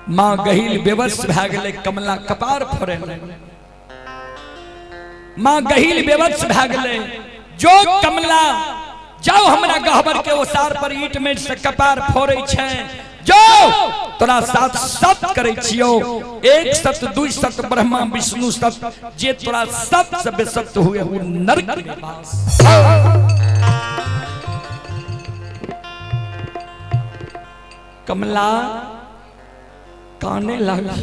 मां गहिल बेबस भ गेले कमला कपार फोड़े मां गहिल बेबस भ गेले। जो कमला जाओ हमरा गहबर के ओसार पर ईट में से कपार फोड़े छे जो तोरा साथ सत्य करे छियो। एक सत्य दुई सत्य ब्रह्मा विष्णु सत्य जे तोरा सत्य से बेसत्य हुए वो नरक में वास। कमला काने लगा।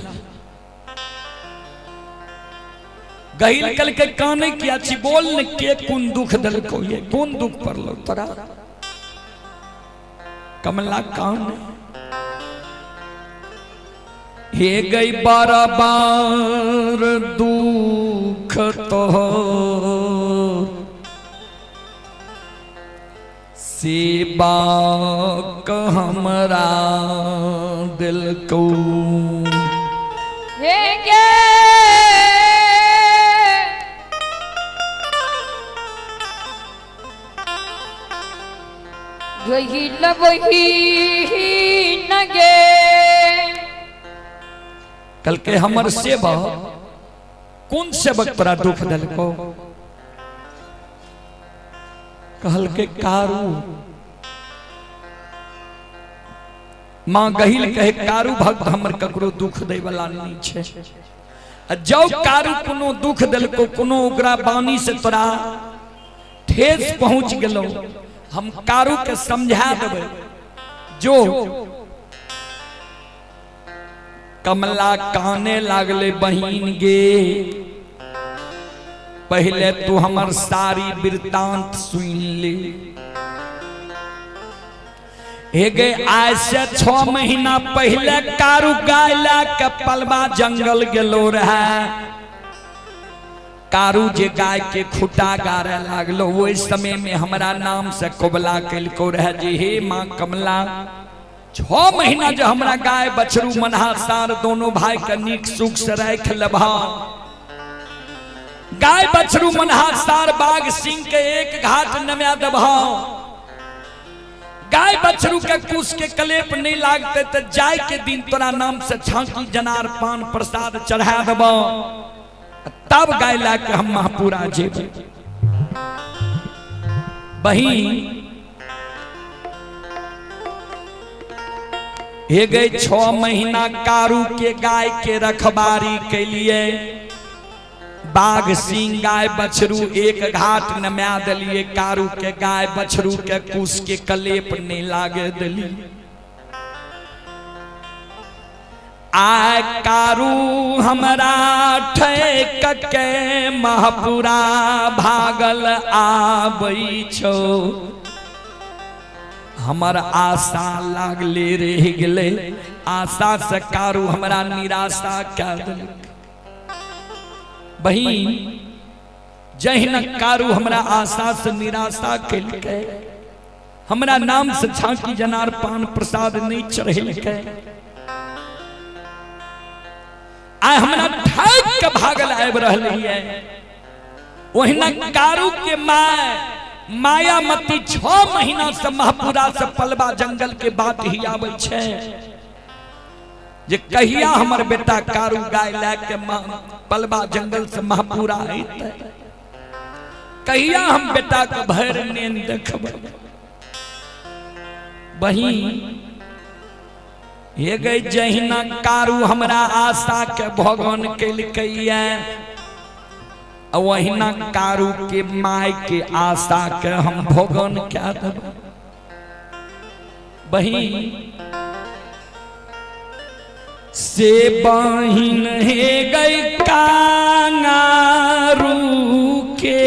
गहिल कल के काने किया छी बोल न के कौन दुख दल को ये कौन दुख पड़लो तोरा। कमला कान हे गई बार दुख तो सेबा हमरा दिल को हे गे वही लवही नगे। कल के हमर सेवा कौन सेवक तोरा दुख दल को। कहल के कारू मां गहिल कहे कारू भक्त हमर ककरो दुख दे वाला नहीं छे। जब कारू कोनो दुख दल को कोनो ओकरा बानी से तोरा ठेस पहुंच गेलो हम कारू के समझा देबे। जो कमला काने लागले बहिन गे पहले तू हमर सारी वृत्तांत सुन ले। हे गे आज से 6 महीना पहले कारू गाय ला के पलवा जंगल गेलो रहा। कारू जे गाय के खुटा गारे लागलो वही समय में हमरा नाम से कोबला कलको रहे जे हे मां कमला 6 महीना जो हमरा गाय बछरू मनहा सार दोनों भाई के नीक सुख से राख लेबा। गाय बछरू मनहा सार बाघ सिंह के एक घाट नम्या दबा। गाय बछरू के कुश के कलेप नहीं लागते तो जाय के दिन तोरा नाम से झांकी जनार पान प्रसाद चढ़ा देब, तब गाय ला के हम महापुरा जेब। बहिन हे गए 6 महीना कारू के गाय के रखबारी के लिए, बाघ सिंह गाय बछरू एक घाट नम्या दलिए, कारू के गाय बछरू के कुश के कलेप नहीं लागे दली। आय कारू हमरा ठेक के महापुरा भागल आबै छो, हमर आशा लागले रह गेले, आशा से कारू हमरा निराशा कर दिल। बहिन जहिना कारू हमरा आशा से निराशा कैलकै, हमरा नाम से झांकी जनार पान प्रसाद नहीं चढ़ेलकै, आय हमरा ठाक के भागल आबि रहली है। ओहिना कारू के मायामती 6 महीना से महापुरा से पलवा जंगल के बात ही आबै छै, जे कहिया हमर बेटा कारू गाय लेके पलवा जंगल से महापुरा अइतै, कहिया हम बेटा के भैर नींद देखबै। बहिन ये गई जहिना कारू हमरा आशा के भगवान कैलकैया, वहिना कारू के माय के आशा के हम भगवान क्या देब। बहिन से बहिन हे गई कांगारू के,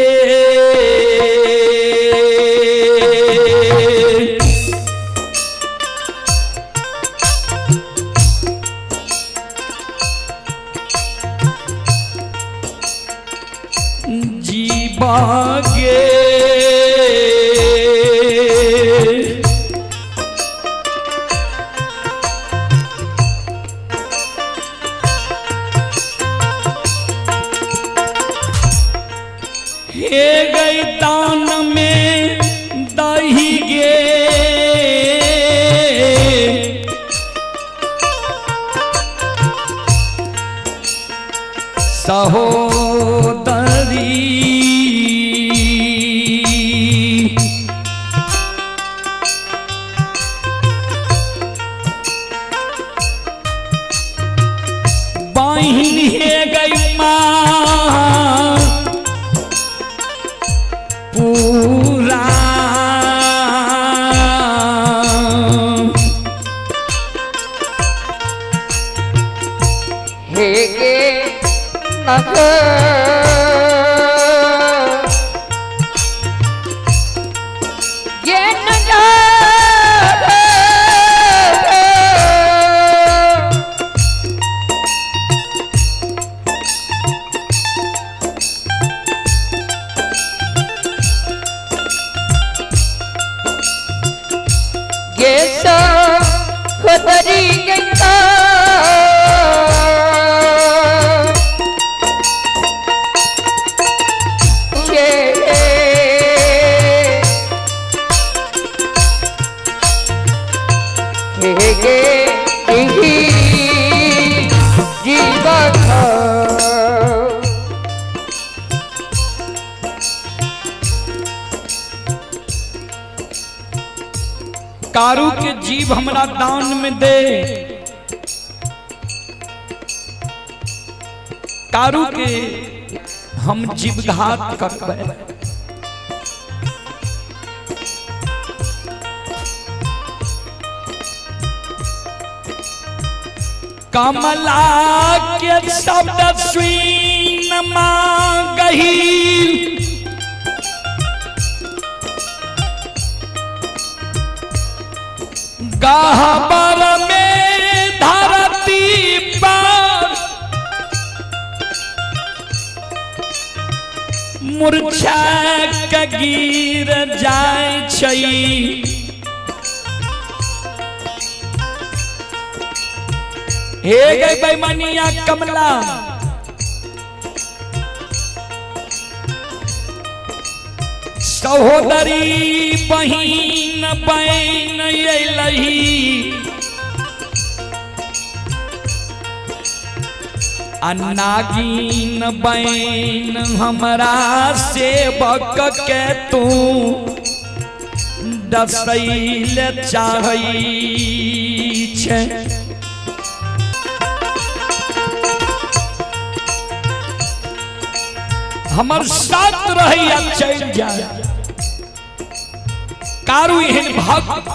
जीवागे हे गई दान में दही गे, सहोदरी बहिन हे गई माँ पूरा, हे गे नगर ये नगर ये सब खुदरी गंगा कारू के जीव हमरा दान में दे, कारू के हम जीवघात करबै। कमला के शब्द सुन मांगही, गहबर में धरती पर मूर्छा के गिर जाय छै, हे गई बेईमानिया कमला सहोदरी बहिन बहन अइलही नागिन बहन हमरा सेवक के तू दसैल चाहै छै। हमर साथ रहैया चल जाए कारू एहन भक्त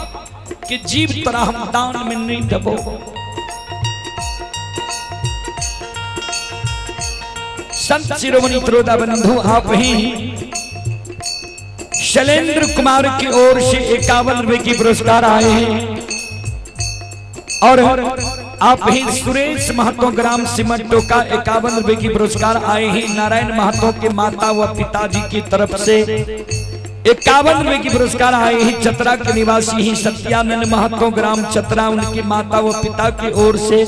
के जीव तरह हम दान में नहीं देबो। संत शिरोमणि त्रोदा बंधु आप ही शैलेंद्र कुमार की ओर से 51 रुपए की पुरस्कार आए हैं और आप ही सुरेश महतो ग्राम सिमटो का 51 रुपए की पुरस्कार आए हैं। नारायण महतो के माता व पिताजी की तरफ से 51 रुपए की पुरस्कार आए हैं। चतरा के निवासी ही सत्यानंद महतो ग्राम चतरा उनकी माता व पिता की ओर से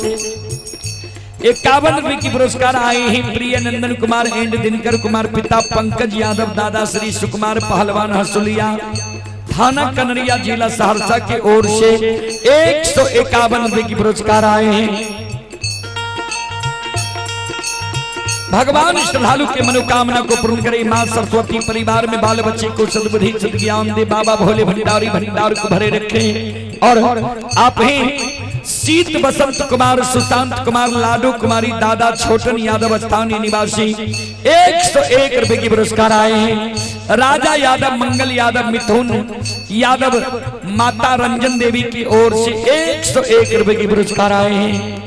51 रुपए की पुरस्कार आए हैं। प्रिय नंदन कुमार एंड दिनकर कुमार पिता पंकज यादव दादा श्री सुकुमार पहलवान हसुलिया थाना कनरिया जिला सहरसा की ओर से 151 रुपए की पुरस्कार आए हैं। भगवान श्रद्धालु के मनोकामना को पूर्ण करे। मां सरस्वती परिवार में बाल बच्चे को सद्बुद्धि सद्ज्ञान दे। बाबा भोले भंडारी भंडार को भरे रखे और आप ही शीत बसंत कुमार सुशांत कुमार लाडू कुमारी दादा छोटन यादव स्थानीय निवासी 101 रुपए की पुरस्कार आए हैं। राजा यादव मंगल यादव मिथुन यादव माता रंजन देवी की ओर से 101 रुपए की पुरस्कार आए हैं।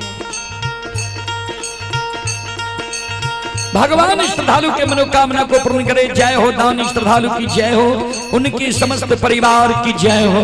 भगवान श्रद्धालु के मनोकामना को पूर्ण करे। जय हो दानी श्रद्धालु की जय हो, उनकी समस्त परिवार की जय हो।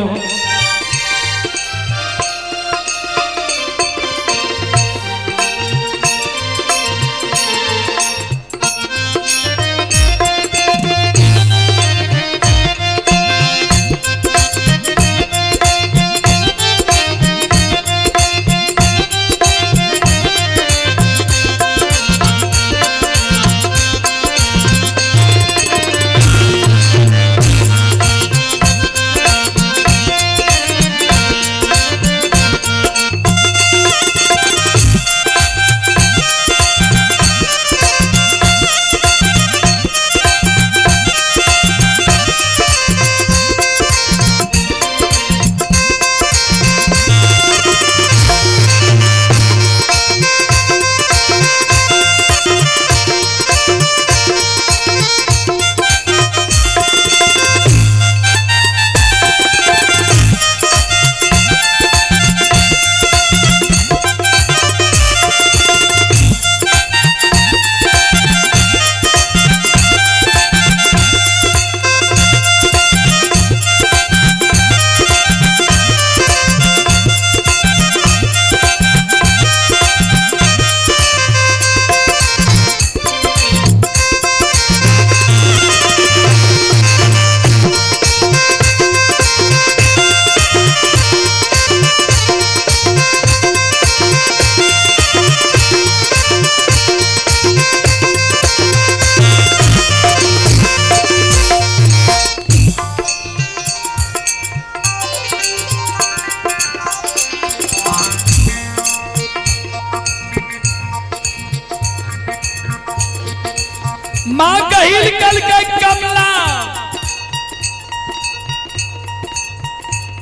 मां कहिल कल के कमला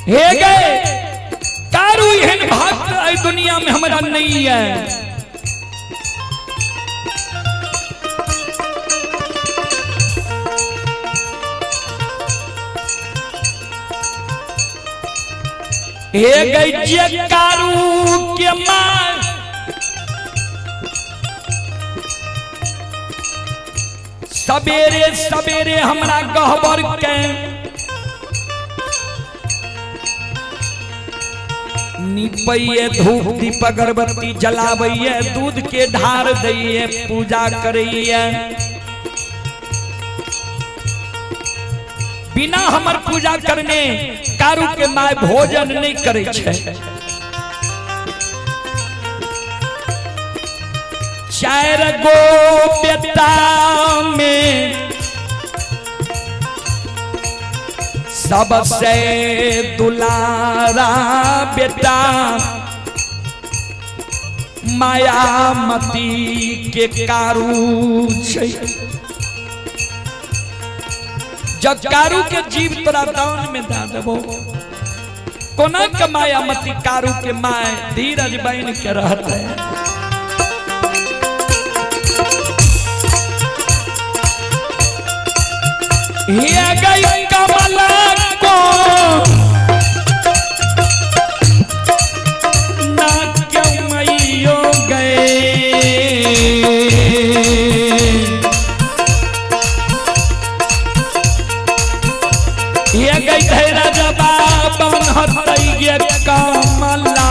हे गए कारू एहन भक्त इस दुनिया में हमारा नहीं है। हे गई जे कारू के मां सबेरे सबेरे हमरा गहबर के निपैये धूप दीप अगरबत्ती जलावैये दूध के ढार दैये पूजा करैये। बिना हमर पूजा करने कारू के माय भोजन नहीं करे छे। चार गो बेटा में सबसे दुलारा बेटा मायामती के कारू छै। जब कारू के जीव तोरा दान में दे देबो कोना के मायामती कारू के माय धीरज बन के रहते। हिया गई कमला को ना क्यों मैयो गए। हिया गई धैरा जवाब हतैये कमला।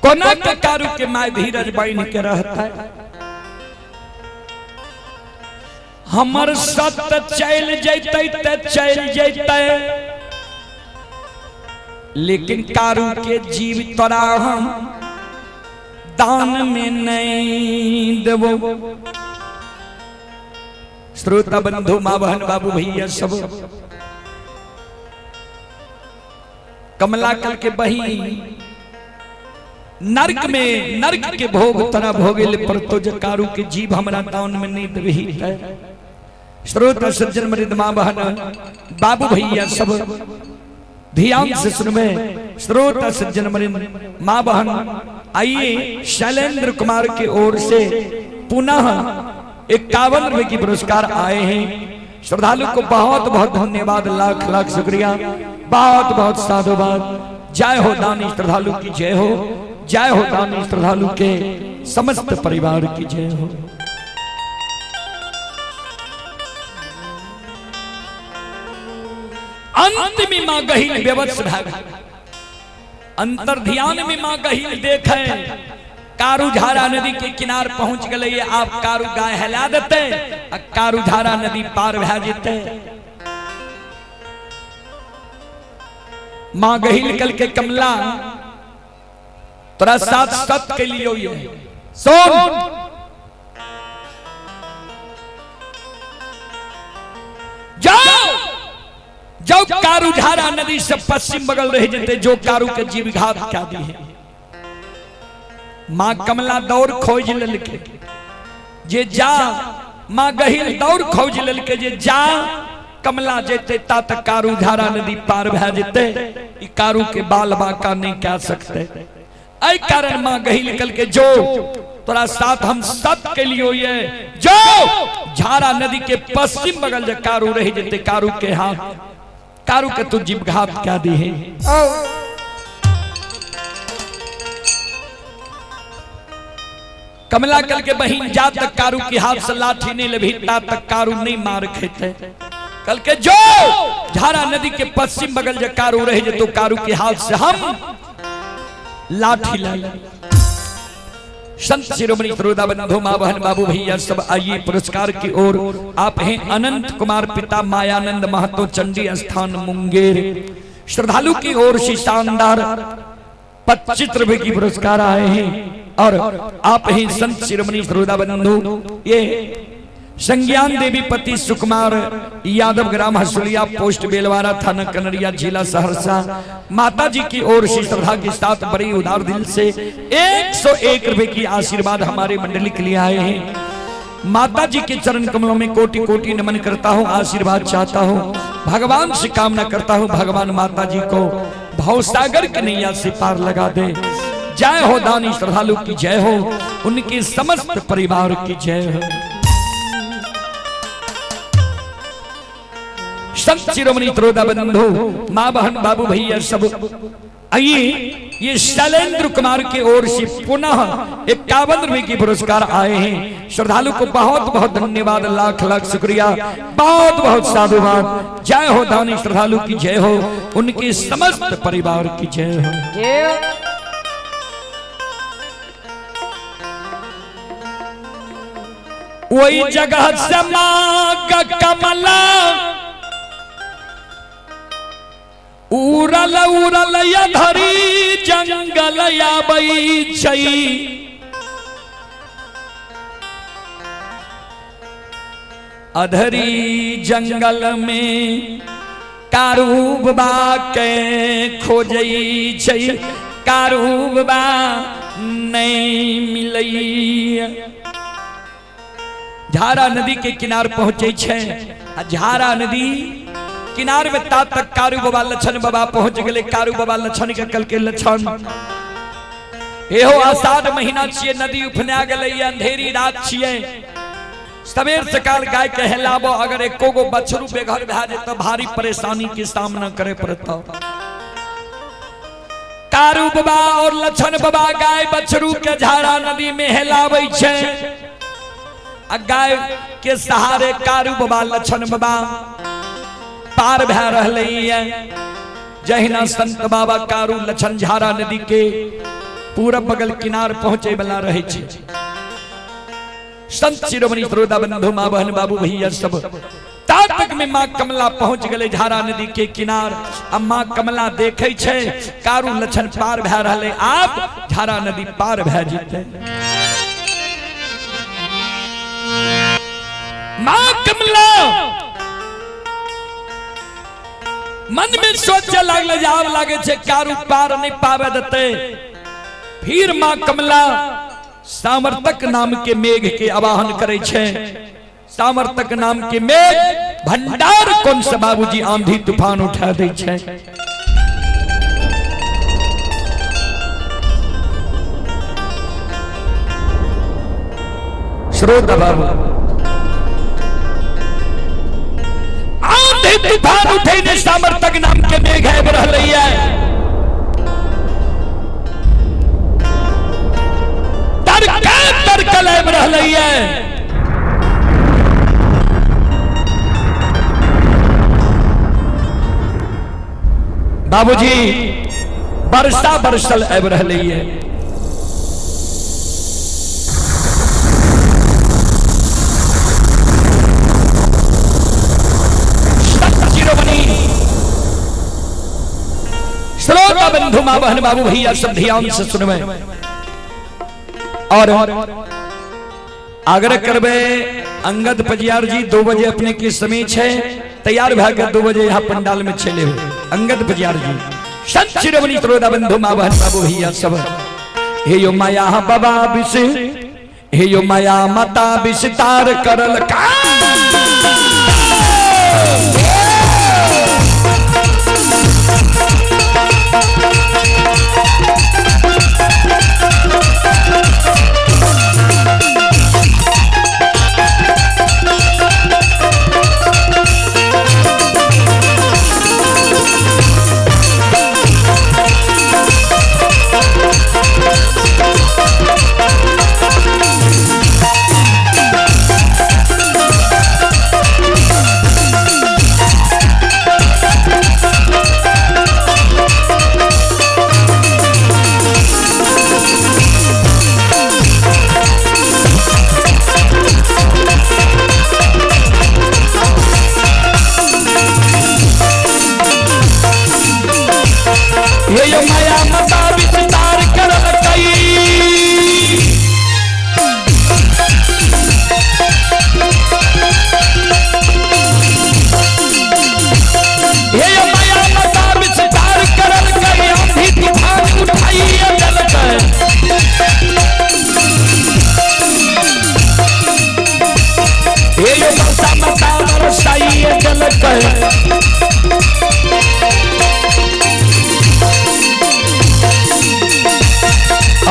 कोना के कारू के माय धीरज बन के रहता है। हमर सत चल जैते ते चल जैते लेकिन कारू के जीव तोरा हम दान में नहीं देवो। श्रोता बंधु माँ बहन बाबू भैया सब कमलाकल के बही नरक में नरक के भोग तरा भोगेले पर तो कारू के जीव हमरा दान में नहीं देही है। श्रोता सज्जन मृद माँ बहन बाबू भैया सब ध्यान से सुनवे। श्रोता सज्जन मृद माँ बहन आइए शैलेंद्र कुमार की ओर से पुनः 51 रुपए की पुरस्कार आए हैं। श्रद्धालु को बहुत बहुत धन्यवाद, लाख लाख शुक्रिया, बहुत बहुत साधुवाद। जय हो दानी श्रद्धालु की जय हो, जय हो दानी श्रद्धालु के समस्त परिवार की जय हो। अंत में मां गहिल बेबस भाग, अंतर ध्यान में मां गहिल देखे कारू झारा नदी के किनार पहुंच गए। आप कारू गाय हिला देते, कारू झारा नदी पार भे जेते। मां गहिल कल के कमला तोरा साथ सत के लियो ये सोन जाओ जो कारू झारा नदी से पश्चिम बगल रह जते जो कारू के जीव घात क्या दी है। मां कमला दौड़ खोज ललके जे जा, मां गहिल दौड़ खोज ललके जे जा कमला जेते तात कारू झारा नदी पार भे जेते। ई कारू के बाल बाका नहीं कह सकते। ऐ कारण मां गहिल कल के जो तोरा साथ हम सत के लियो ये जो झारा नदी के पश्चिम बगल जे कारू रही जते कारू के हाथ कारू के तू जीव घात क्या दी है। कमला कल के बहिन जा तक कारू के हाथ से लाठी नहीं लभी ता तक कारू नहीं मार खेते। कल के जो झारा नदी के पश्चिम बगल जे कारू रहे जो तो कारू के हाथ से हम लाठी लाई। संत शिरोमणि सरोदा बंधु मां बहन बाबू भैया सब आइए पुरस्कार की ओर। आप हैं अनंत कुमार पिता मायानंद महतो चंडी स्थान मुंगेर। श्रद्धालु की ओर से शानदार 25 रुपए की पुरस्कार आए हैं और आप हैं संत शिरोमणि सरोदा बंधु ये संज्ञान देवी पति सुकुमार यादव ग्राम हसुलिया पोस्ट बेलवारा थाना कनरिया जिला सहरसा। माता जी की ओर से श्रद्धा के साथ बड़ी उदार दिल से 101 रुपए की आशीर्वाद हमारे मंडली के लिए आए हैं। माता जी के चरण कमलों में कोटि कोटि नमन करता हूँ, आशीर्वाद चाहता हूँ, भगवान से कामना करता हूँ भगवान माता जी को भवसागर की नैया से पार लगा दे। जय हो दानी श्रद्धालु की जय हो, उनके समस्त परिवार की जय हो। संत शिरोमणि सरोदा बंधु मां बहन बाबू भैया सब आइए। ये शैलेंद्र कुमार की ओर से पुनः 51 रुपए की पुरस्कार आए हैं। श्रद्धालु को बहुत बहुत धन्यवाद, लाख लाख शुक्रिया, बहुत बहुत साधुवाद। जय हो दानी श्रद्धालु की जय हो, उनके समस्त परिवार की जय हो। वही जगह से मां कमला उरल उरल या धरी जंगल या बई छई। अधरी जंगल में कारूबा के खोजई छई, कारूबा नहीं मिलई। झारा नदी के किनार पहुंचे छे। झारा नदी किनार में ता तक कारू बाबा लक्षण बाबा पहुंच गए। कारू बाबा लक्षण के कल के लक्षण एहो आषाढ़ महीना छिए, नदी उफना गले, अंधेरी रात छिए। सवेर सकाल गाय के हेलाबो, अगर एको गो बछरू बेघर भा जाए तो भारी परेशानी के सामना करे पड़ता। कारू बाबा और लक्षण बाबा गाय बछरू के झारा नदी में हेलावे छे। गाय के सहारे कारू बाबा लक्षण बाबा पार भा रहले है। जहिना संत बाबा कारू लक्षण झारा नदी के पूरब बगल किनार पहुंचे वाला रहे छे। संत शिरोमणि सरोदा बंधु मां बहन बाबू भैया सब ता तक में मां कमला पहुंच गए झारा नदी के किनार। अब मां कमला देखे छे कारू लक्षण पार भा रहले, आप झारा नदी पार भा जीते। मां कमला मन में सोचे लगले जाव लागे छे कारू पार नहीं पावे देते। फिर मां कमला सामर्थक नाम के मेघ के आवाहन करे छे। सामर्थक नाम के मेघ भंडार कौन से बाबूजी आंधी तूफान उठा दे छे। श्रोता बाबू तूफान उठे ने सामर्थक नाम के मेघ है रहलैया। तरकल रहलैया। बाबूजी वर्षा बरसल अब रहलैया। श्रोता बंधु मां बहन बाबू भैया सब ध्यान से सुनवे और आग्रह करबे। अंगद पजियार जी 2 बजे अपने के समय छे तैयार भाकर 2 बजे यहाँ पंडाल में चले हुए। अंगद पजियार जी संत शिरोमणि सरोदा बंधु मां बहन बाबू भैया सब। हे यो माया बाबा बिस, हे यो माया माता विस्तार करल का।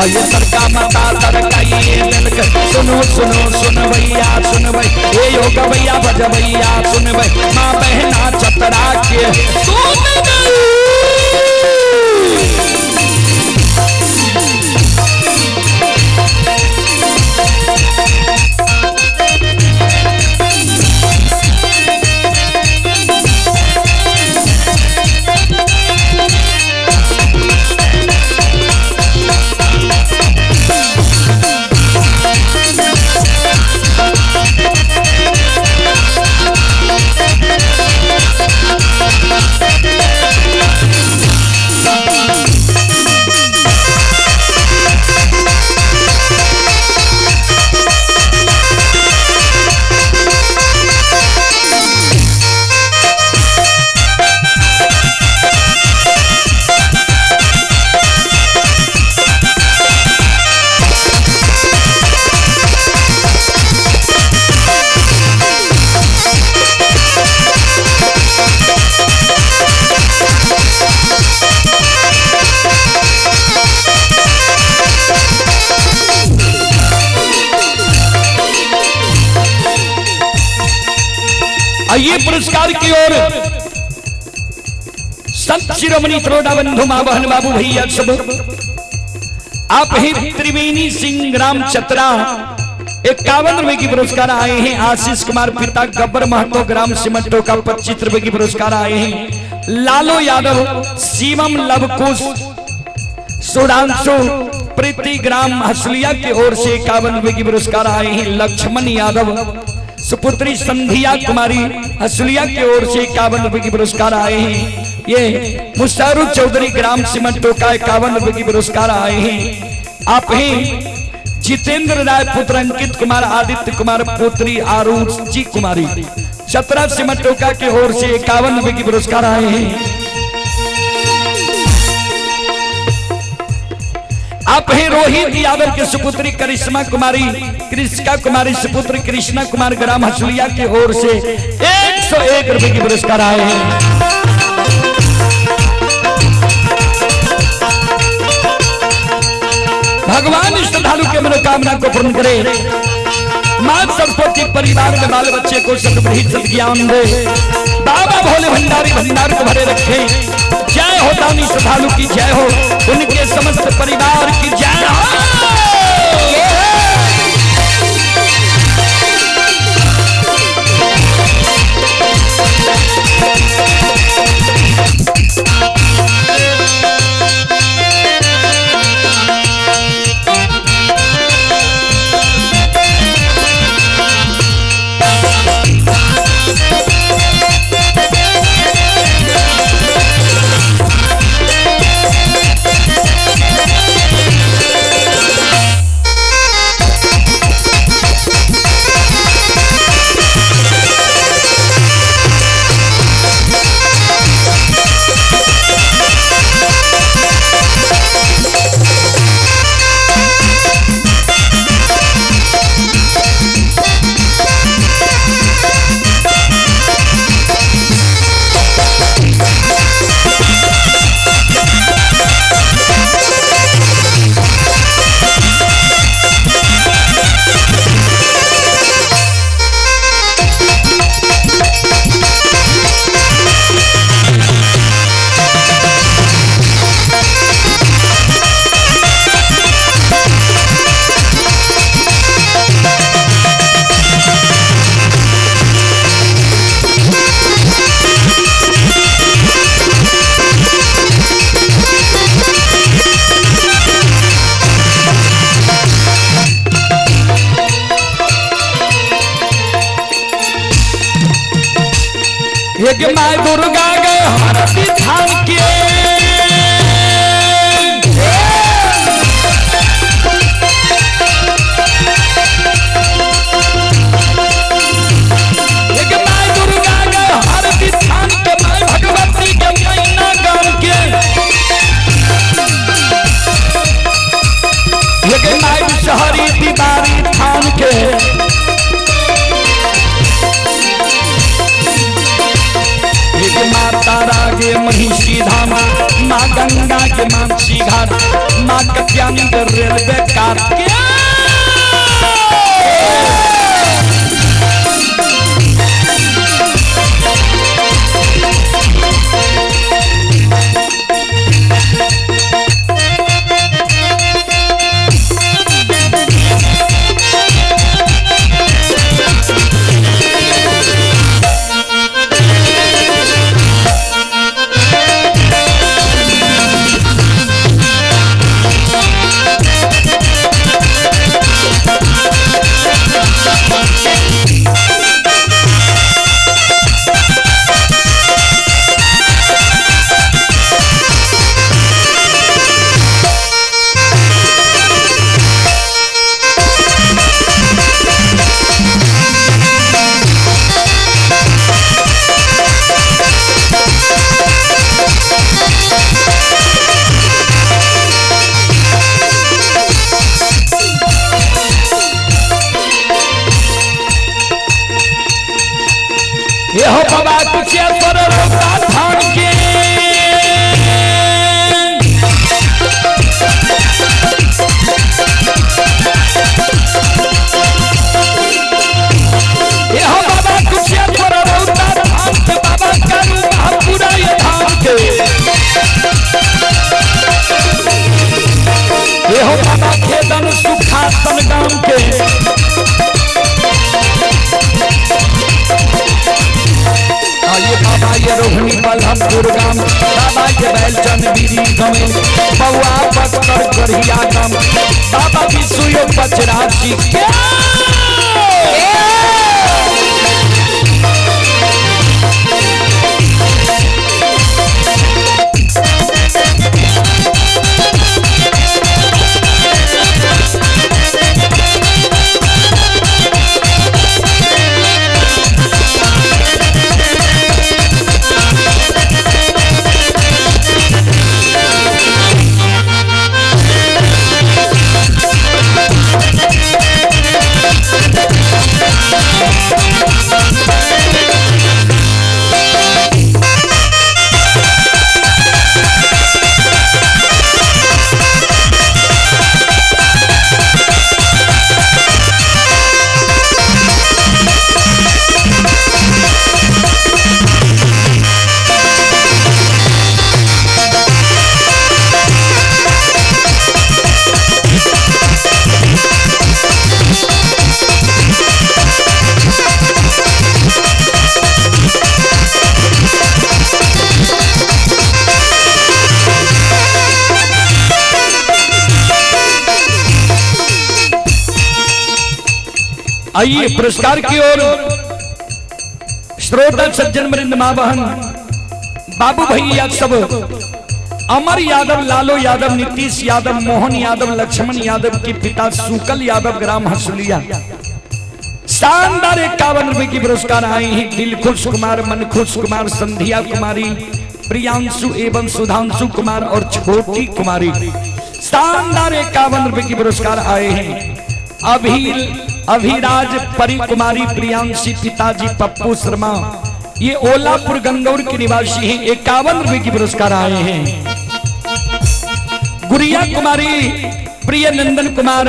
ये सरका माता तरकाइए दिल के सुनो सुनो सुन भैया सुन भई ये योग भैया भज भैया सुन भई माँ बहना चतरा के सुन आइए पुरस्कार की ओर संत शिरोमणि त्रोड़ा बंधु मां बहन बाबू भैया सब आप ही त्रिवेणी सिंह ग्राम चतरा 51 रुपए की पुरस्कार आए हैं। आशीष कुमार पिता गब्बर महतो ग्राम सिमटो का 25 रुपए की पुरस्कार आए हैं। लालो यादव शिवम लवकुश सुधांशु प्रीति ग्राम हसलिया की ओर से 51 रुपए की पुरस्कार आए हैं। लक्ष्मण यादव सुपुत्री संधिया कुमारी हसलिया की ओर से 51 रुपए की पुरस्कार आए हैं। ये मुस्तारू चौधरी ग्राम सिमटो का 51 रुपए की पुरस्कार आए हैं। आप हैं जितेंद्र राय पुत्र अंकित कुमार आदित्य कुमार पुत्री आरुचि कुमारी चतरा सिमटोका की ओर से 51 रुपए की पुरस्कार आए हैं। आप हैं रोहित यादव के सुपुत्री करिश्मा कुमारी कृष्णा कुमारी सुपुत्र कृष्णा कुमार ग्राम हसुलिया की ओर से 101 रुपए की पुरस्कार आए हैं। भगवान श्रद्धालु के मनोकामना को पूर्ण करे। मां सरस्वती परिवार में बाल बच्चे को सद्बुद्धि सद्ज्ञान दे। बाबा भोले भंडारी भंडार को भरे रखे। जय हो दानी श्रद्धालु की जय हो, उनके समस्त परिवार की जय हो। एक माय दुर्गा गए हरती थान के एक माय दुर्गा गए हरती थान के माय भगवती के मैना गान के एक माय शहरी दीवारी थान के माँ तारा के महिषी धामा, माँ गंगा के मानसी घाट, माँ कत्यांग रेलवे काट के हो बाबा कुशेश्वर रोका धान के हो बाबा कुशेश्वर रोका धान के बाबा करू पूरा ये धान के हो बाबा खेदन सुखासन गांव के बाबा ये रोहिणी बलहमपुर गांव बाबा ये बैलचंद बीरी गमे बउआ बस्तर गढ़िया गांव बाबा विष्णु पचराची के आइए पुरस्कार की ओर श्रोता सज्जन वृंद मां बहन बाबू भैया सब अमर यादव, लालो यादव, नीतीश यादव, मोहन यादव, लक्ष्मण यादव के पिता सुकल यादव ग्राम हसुलिया शानदार 51 रुपए की पुरस्कार आए हैं। दिलखुश कुमार, मनखुश कुमार, संध्या कुमारी, प्रियांशु एवं सुधांशु कुमार और छोटी कुमारी शानदार 51 रुपए की पुरस्कार आए हैं। अभिराज परी कुमारी, प्रियांशी, पिताजी पप्पू शर्मा, ये ओलापुर गंगौर के निवासी हैं, 51 रुपए की पुरस्कार आए हैं। गुड़िया कुमारी, प्रिय नंदन कुमार,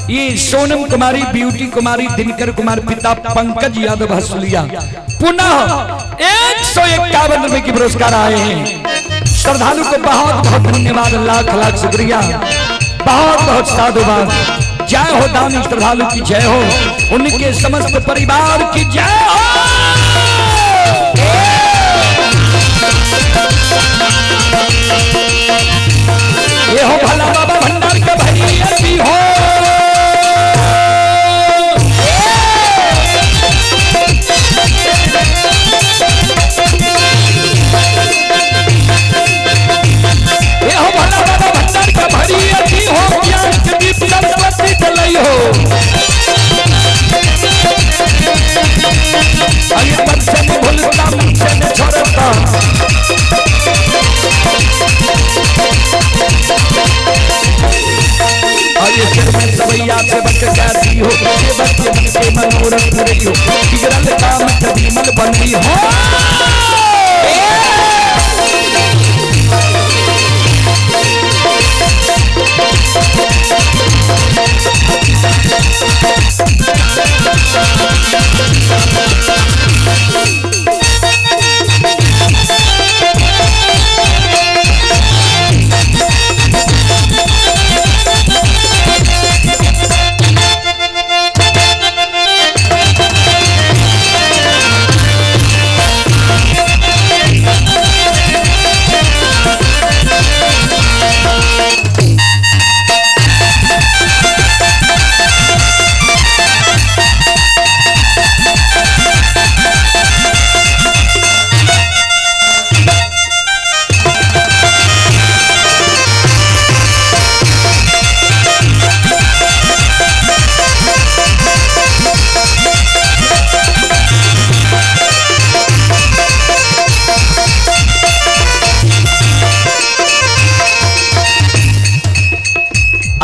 ये सोनम कुमारी, ब्यूटी कुमारी, दिनकर कुमार, पिता पंकज यादव हसुलिया, पुनः 151 रुपए की पुरस्कार आए हैं। श्रद्धालु को बहुत बहुत धन्यवाद, लाख लाख शुक्रिया, बहुत बहुत साधुवाद। जय हो दानी श्रद्धालु की जय हो, उनके समस्त परिवार की जय हो। ये हो भला बाबा भंडार का भैया भी हो। ये हो भला बाबा भंडार का भैया भी हो, ज्ञान के दीप सरस्वती चलाई हो। आइए बच्चे में भूलता, मुझसे न छोड़ता, आइए सिर में सवैया से बच जाती हो, ये बच्चे मन के मनोरथ पूरी हो, बिगड़ल काम कभी मन बनी हो।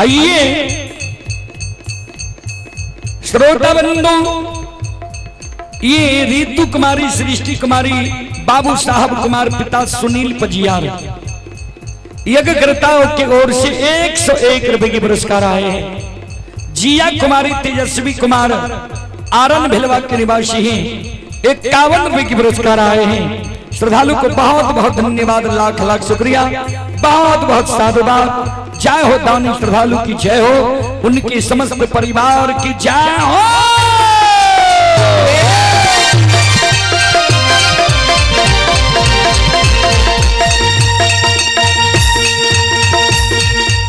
आइए श्रोता बंधु, ये रीतु कुमारी, सृष्टि कुमारी, बाबू साहब कुमार, पिता सुनील पजियार, यज्ञकर्ताओं की ओर से 101 रुपए के पुरस्कार आए हैं। जिया कुमारी, तेजस्वी कुमार, आरन भिलवा के निवासी हैं, 51 रुपए के पुरस्कार आए हैं। श्रद्धालु को बहुत बहुत धन्यवाद, लाख लाख शुक्रिया, बहुत बहुत साधुवाद। जय हो दानी श्रद्धालु की जय हो, उनके समस्त परिवार की जय हो।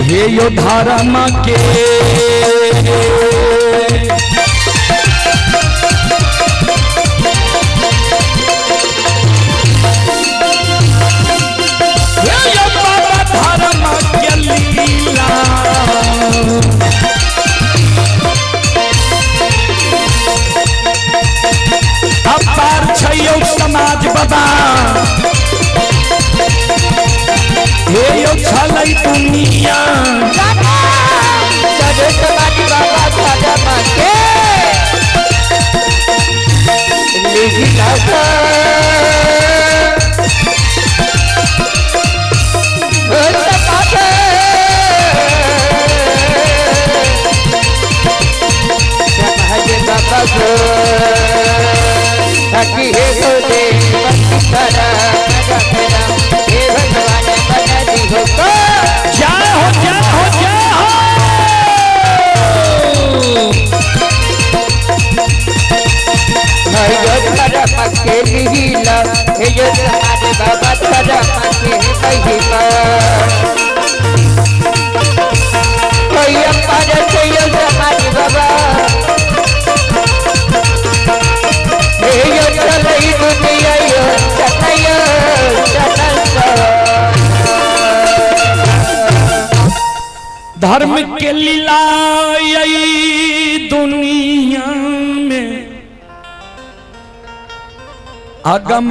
हे योद्धा रामा के समाज बाबा हे यो छलै दुनिया सजो समाज बाबा दादा माके लिखिला ताकि हे तो दे बंदरा मजा मेरा हे भगवान बना दी हो तो जय हो जय हो जय हो। भाई योद्धा मक्के लीला हे योद्धा हमारे बाबा दादा मक्के महिमा कोई अपार से योद्धा हमारे बाबा धर्म के लीला दुनिया में अगम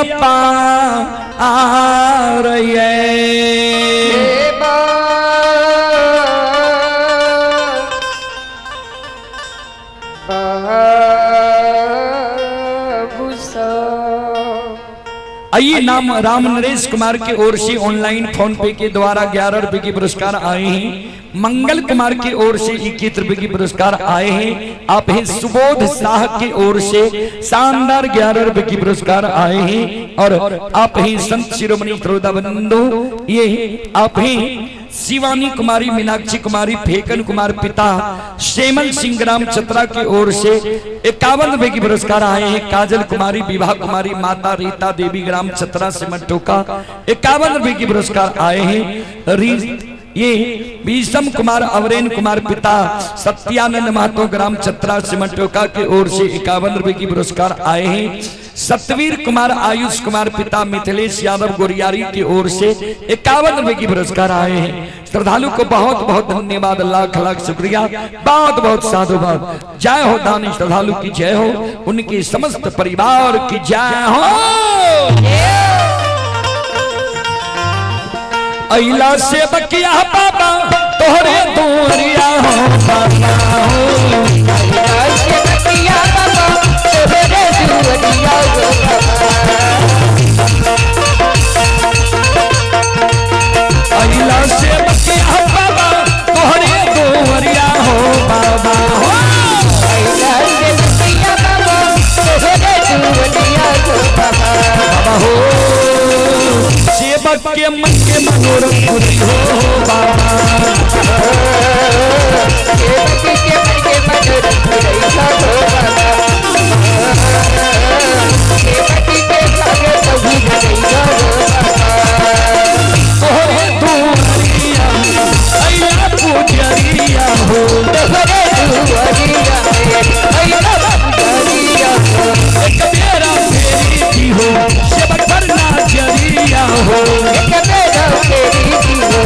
अपार आइए नाम राम नरेश कुमार की ओर से ऑनलाइन फोन पे के द्वारा 11 रुपए के पुरस्कार आए हैं। मंगल कुमार की ओर से 21 रुपए के पुरस्कार आए हैं। आप हैं सुबोध शाह की ओर से शानदार 11 रुपए के पुरस्कार आए हैं। और आप हैं संत शिरोमणि श्रोता बंधु, ये आप हैं शिवानी कुमारी, मीनाक्षी कुमारी, फेकन कुमार, पिता शेमल सिंह ग्राम चतरा की ओर से 51 रुपए की पुरस्कार आए हैं। काजल कुमारी, विवाह कुमारी, माता रीता देवी ग्राम चतरा सिमटोका 51 रुपए की पुरस्कार आए हैं। ये बीसम कुमार, अवरेन कुमार, पिता सत्यानंद महतो ग्राम चतरा सिमटोका की ओर से 51 रुपए की पुरस्कार आए हैं। सतवीर कुमार, आयुष कुमार, पिता मिथिलेश यादव गोरियारी की ओर से 51 रुपए की पुरस्कार आए हैं। श्रद्धालु को बहुत बहुत धन्यवाद, लाख लाख शुक्रिया, बहुत बहुत साधुवाद। जय हो दानी श्रद्धालु की जय हो, उनके समस्त परिवार की जय हो। अइला से बकिया बाबा तोहरे दूरिया हो बाबा हो, अइला से बकिया बाबा तोहरे दूरिया हो बाबा, अइला से बकिया बाबा तोहरे दूरिया हो बाबा हो, अइला से बकिया बाबा तोहरे दूरिया हो बाबा हो। सेवक के मन के मनोरथ पूरी हो बाबा, सेवक के मन के मनोरथ पूरी हो बाबा, सेवक के भागे सभी गई हो बाबा, तोहरे दूरिया अइला पूजरिया हो, तोहरे दूरिया अइला पूजरिया हो, एक बेरा फेरी की हो सेवक करना जरिया हो, एक बेरा फेरी की हो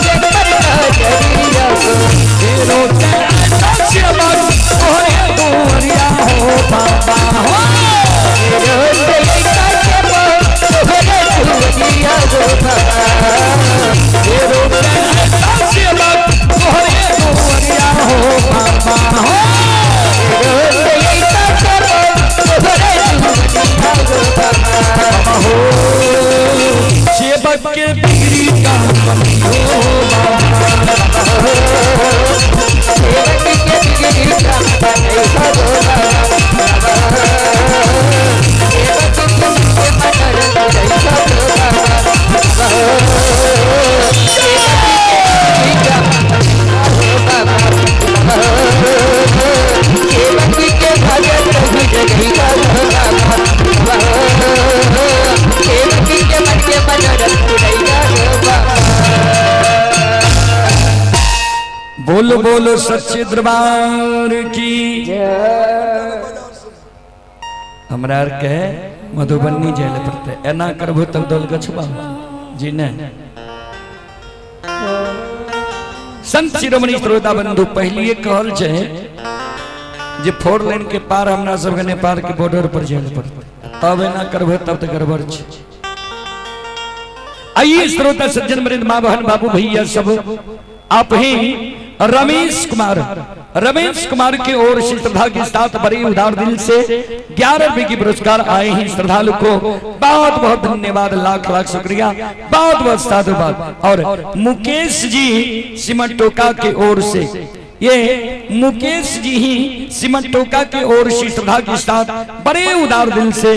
सेवक करना जरिया हो, तेरो तेरा सेवक तोहरे दूरिया हो बाबा हो, तेरो तेरा सेवक तोहरे दूरिया हो बाबा, तेरो तेरा सेवक के बिगड़ी का बनियो सेवक के बिगड़ी का बनियो बोलो बोलो सच्चे दरबार की हमरा के मधुबनी जेल पड़ते एना करबो तब दल गछबा जी ने संत शिरोमणि श्रोता बंधु पहलिए कहल छे जे 4 लाइन के पार हमरा सब के नेपाल के बॉर्डर पर जेल पड़ते तब एना करबो तब तो गड़बड़ छे। आइए श्रोता सज्जन वृंद मां बहन बाबू भैया सब आप ही रमेश कुमार की ओर से श्रद्धा के साथ बड़े उदार दिल से 11 रुपए की पुरस्कार आए हैं श्रद्धालु को बहुत बहुत धन्यवाद लाख लाख शुक्रिया बहुत बहुत साधुवाद। और मुकेश जी सिमटोका की ओर से ये मुकेश जी ही सिमटोका की ओर से श्रद्धा के साथ बड़े उदार दिल से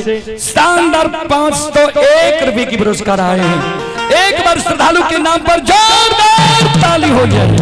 शानदार 501 रुपए की पुरस्कार आए हैं। एक बार श्रद्धालु के नाम पर जोरदार ताली हो जाए।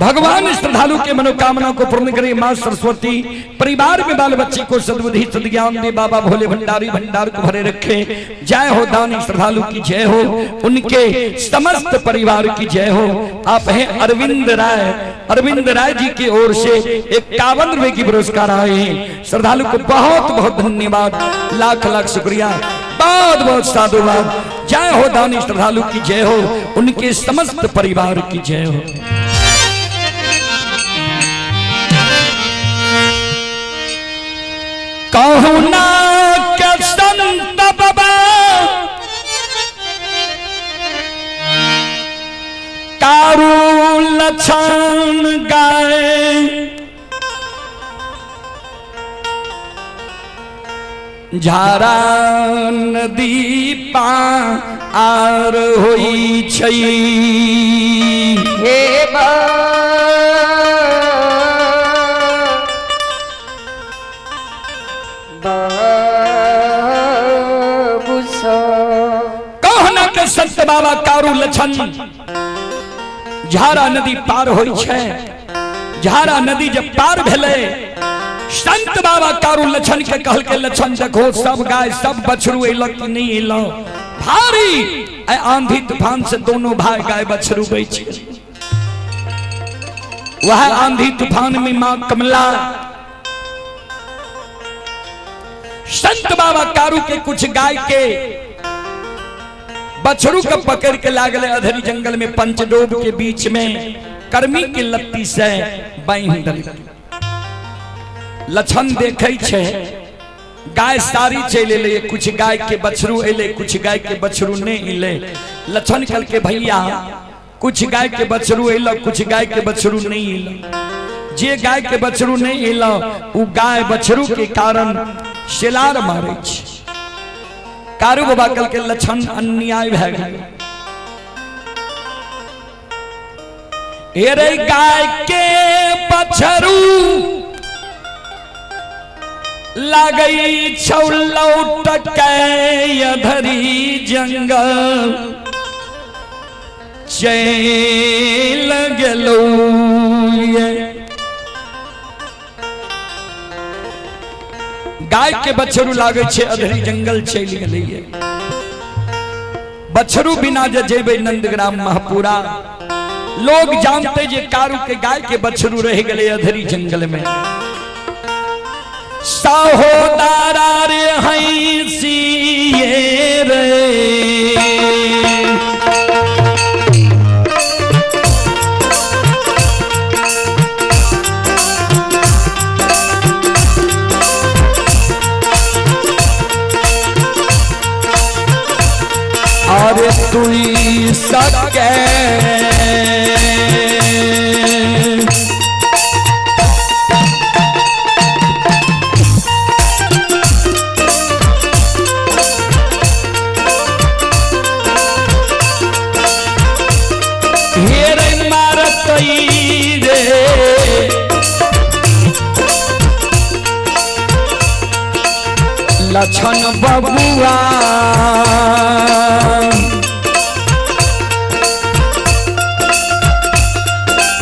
भगवान श्रद्धालु के मनोकामना को पूर्ण करे। मां सरस्वती परिवार में बाल बच्चे को सद्बुद्धि सद्ज्ञान दे। बाबा भोले भंडारी भंडार को भरे रखे। जय हो दानी श्रद्धालु की जय हो, उनके समस्त परिवार की जय हो। आप हैं अरविंद राय जी की ओर से 51 रुपए की पुरस्कार आए हैं। श्रद्धालु को बहुत बहुत धन्यवाद लाख लाख शुक्रिया बहुत बहुत साधुवाद। जय हो दानी श्रद्धालु की जय हो, उनके समस्त परिवार की जय हो। कहूं ना के संत बाबा कारू लछन गाए झारा नदी पार होई छई हे कहना के संत बाबा कारू लछन झारा नदी पार होई छे। झारा नदी जब पार भेले संत बाबा कारू लछन के कहल के लछन देखो सब गाय सब बछरू एलो कि नहीं एलो भारी आंधी तूफान से दोनों भाई गाय बछरू गई छे। वह आंधी तूफान में मां कमला संत बाबा कारू के कुछ गाय के बछरू का पकड़ के लागले अधरी जंगल में पंचडोब के बीच में कर्मी के लत्ती से बांध दल। लछन देखे छे गाय सारी चले ले, कुछ गाय के बछरू एले कुछ गाय के बछरू नहीं एले। लछन कल के भैया कुछ गाय के बछरू एला कुछ गाय के बछरू नहीं एला। जे गाय के बछरू नहीं एला उ गाय बछरू के कारण शिलार मारे छे। कारू बाबा कल के लछन अन्याय भै गेल। एरे गाय के बछरू लागई छौलौट के अधरी जंगल चल गेलो गाय के बछरू लागे छे अधरी जंगल चल गेलिए। बछरू बिना जे जेबे नंदग्राम महपुरा लोग जानते जे कारू के गाय के बछरू रह गए अधरी जंगल में। सहोदारा रे हंसिए रे अरे तुई सके लक्षण बबुआ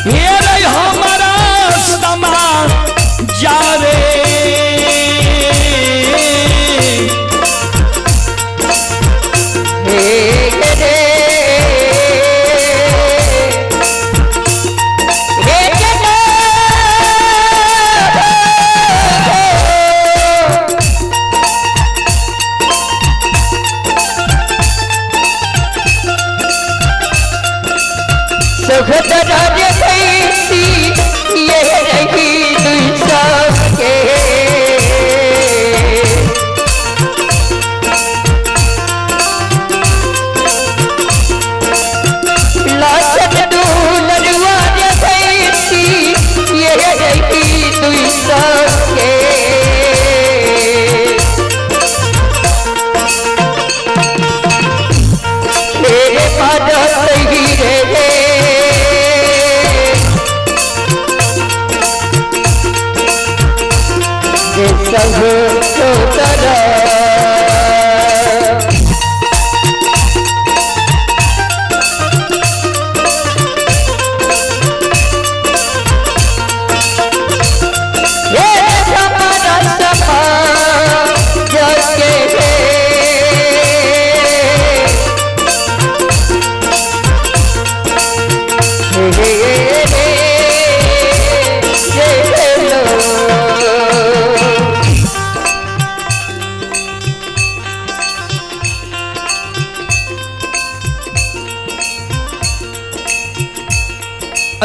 ये रे हमारा समा जा रे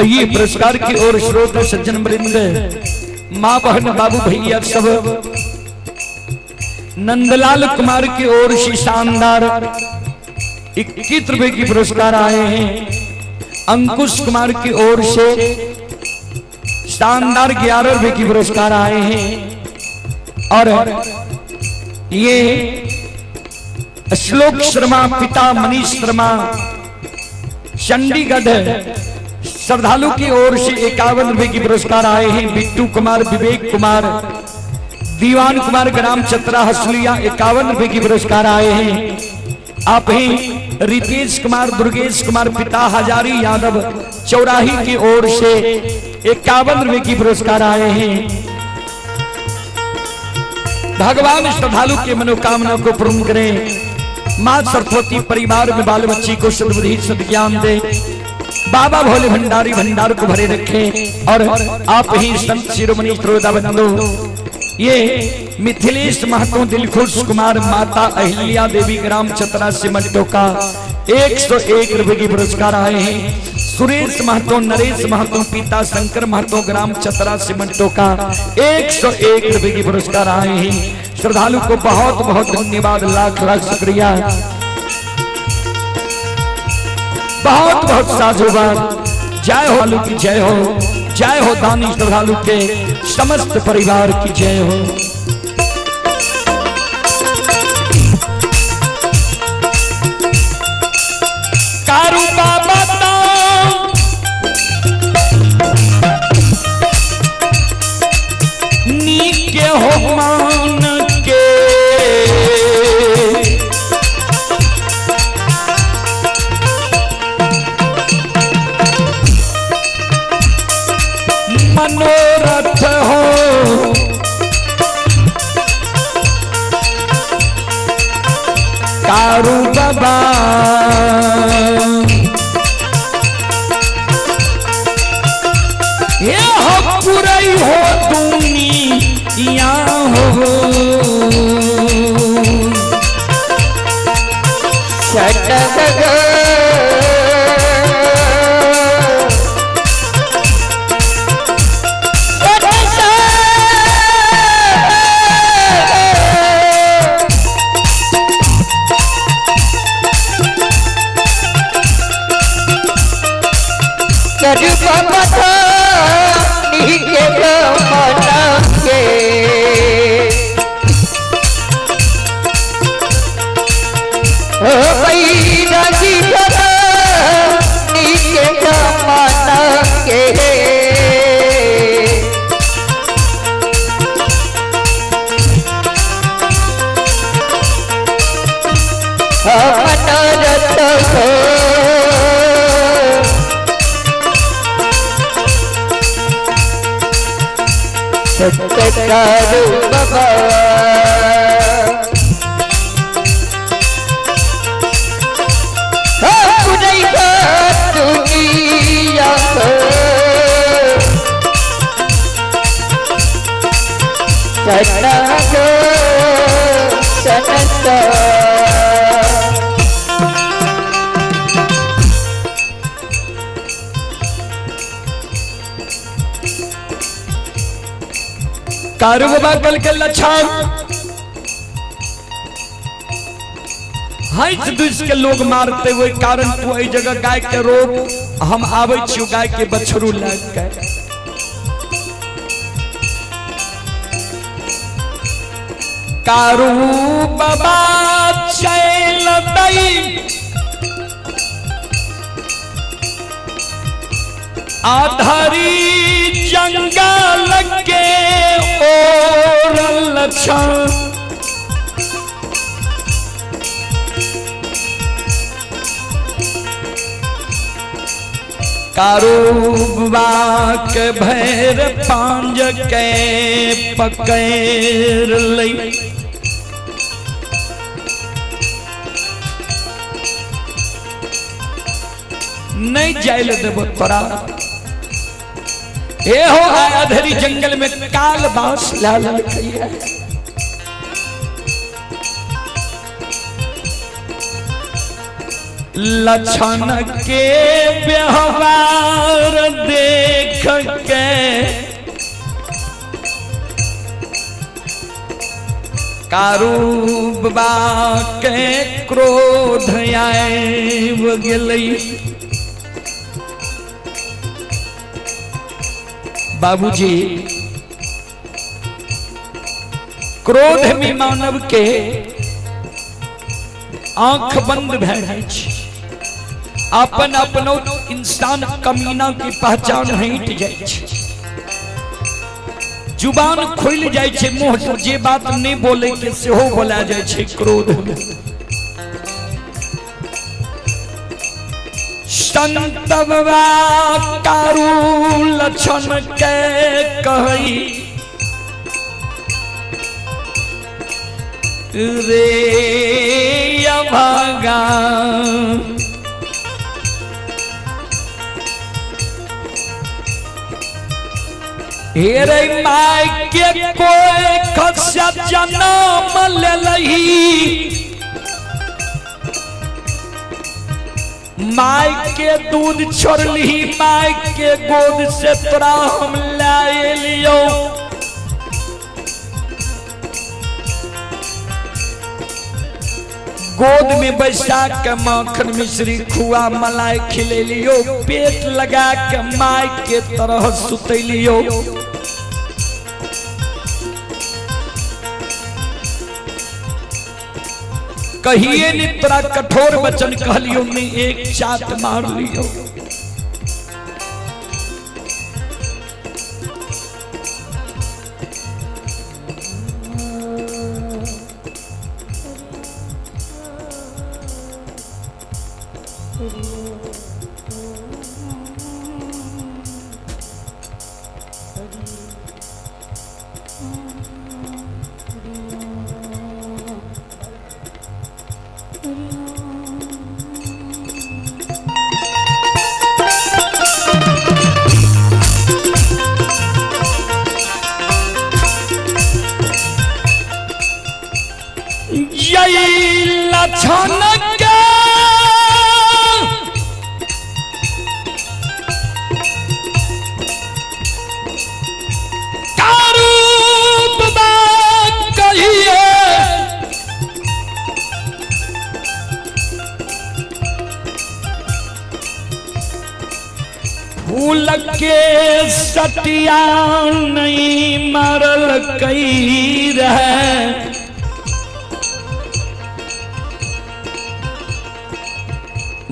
ये पुरस्कार की ओर श्रोता सज्जन वृंद, माँ बहन बाबू भैया सब नंदलाल कुमार की ओर से शानदार 21 रुपए की पुरस्कार आए हैं। अंकुश कुमार की ओर से शानदार 11 रुपए की पुरस्कार आए हैं। और ये श्लोक शर्मा पिता मनीष शर्मा चंडीगढ़ श्रद्धालु की ओर से 51 रुपए की पुरस्कार आए हैं। बिट्टू कुमार, विवेक कुमार, दीवान कुमार, ग्राम चतरा हसलिया 51 रुपए की पुरस्कार आए हैं। आप ही रितेश कुमार, दुर्गेश कुमार पिता हजारी यादव चौराही की ओर से 51 रुपए की पुरस्कार आए हैं। भगवान श्रद्धालु के मनोकामना को पूर्ण करें। मां सरस्वती परिवार में बाल बच्ची को सद्बुद्धि सद्ज्ञान दे। बाबा भोले भंडारी भंडार को भरे रखे। और आप ही संत शिरोमणि श्रोता बंधु, ये मिथिलेश महतो, दिलखुश कुमार, माता अहिल्या देवी ग्राम चतरा सिमटो का 101 रुपए की पुरस्कार आए हैं। सुरेश महतो, नरेश महतो, पिता शंकर महतो, ग्राम चतरा सिमटो का 101 रुपए की पुरस्कार आए हैं। श्रद्धालु को बहुत बहुत धन्यवाद, लाख लाख शुक्रिया, बहुत बहुत साधुवाद। जय हो लालू की जय हो, जय हो दानी श्रद्धालु के समस्त परिवार की जय हो। कारू बाबा नीके हो मान के मनोरथ हो, कारू बाबा ये हो पुरई हो दुनिया हो, मनोरथ हो सत्कारो बाबा कारू बाबा कल के लक्षण हंस दुस के लोग मारते हुए कारण तू एहि जगह गाय के रोग हम आवे छियो गाय के बछरू लाग के कारू बाबा चल दई आधारी जंगल के और लक्षण कारूबा के भैर पांज के पकड़ लई नहीं जाइल देव तोरा ए हो अधरी जंगल में काल बांस लाल लखैया लक्षण के व्यवहार देख के कारूबा के क्रोध आए गेलई बाबूजी क्रोध में मानव के आंख बंद भय अपन अपनो इंसान कमीना की पहचान हट जाए जुबान खोल जाए मुंह जे बात नहीं बोले के सेहो बोला जाए क्रोध में संतवा कारू लक्षण के कही रे अभागा हेरे माय के कोई खस्या जन्म ले लही माय के दूध छोड़ली माय के गोद से तोरा हम लाए लियो गोद में बैसा के माखन मिश्री खुआ मलाई खिले लियो पेट लगा के माय के तरह सुतलियो कहिए ने तोरा कठोर वचन कहलियो में एक चाट मार लियो लक्षण के कारूबा कहिए फूल के सटिया नहीं मरल कई रहे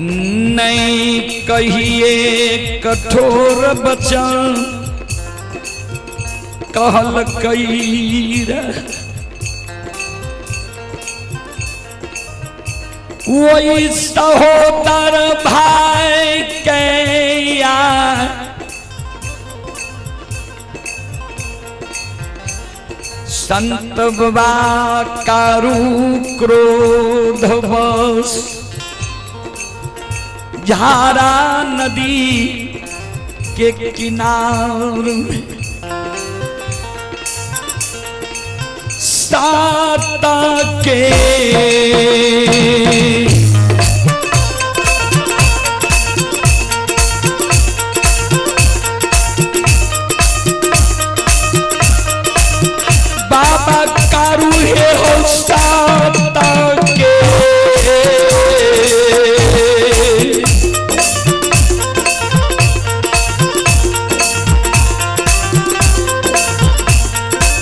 नहीं कहिए कठोर बचन कहल कई वही सहोदर भाई के यार संत बाबा कारू क्रोध बस झारा नदी के किनारे में साता के बाबा कारू है हो साता के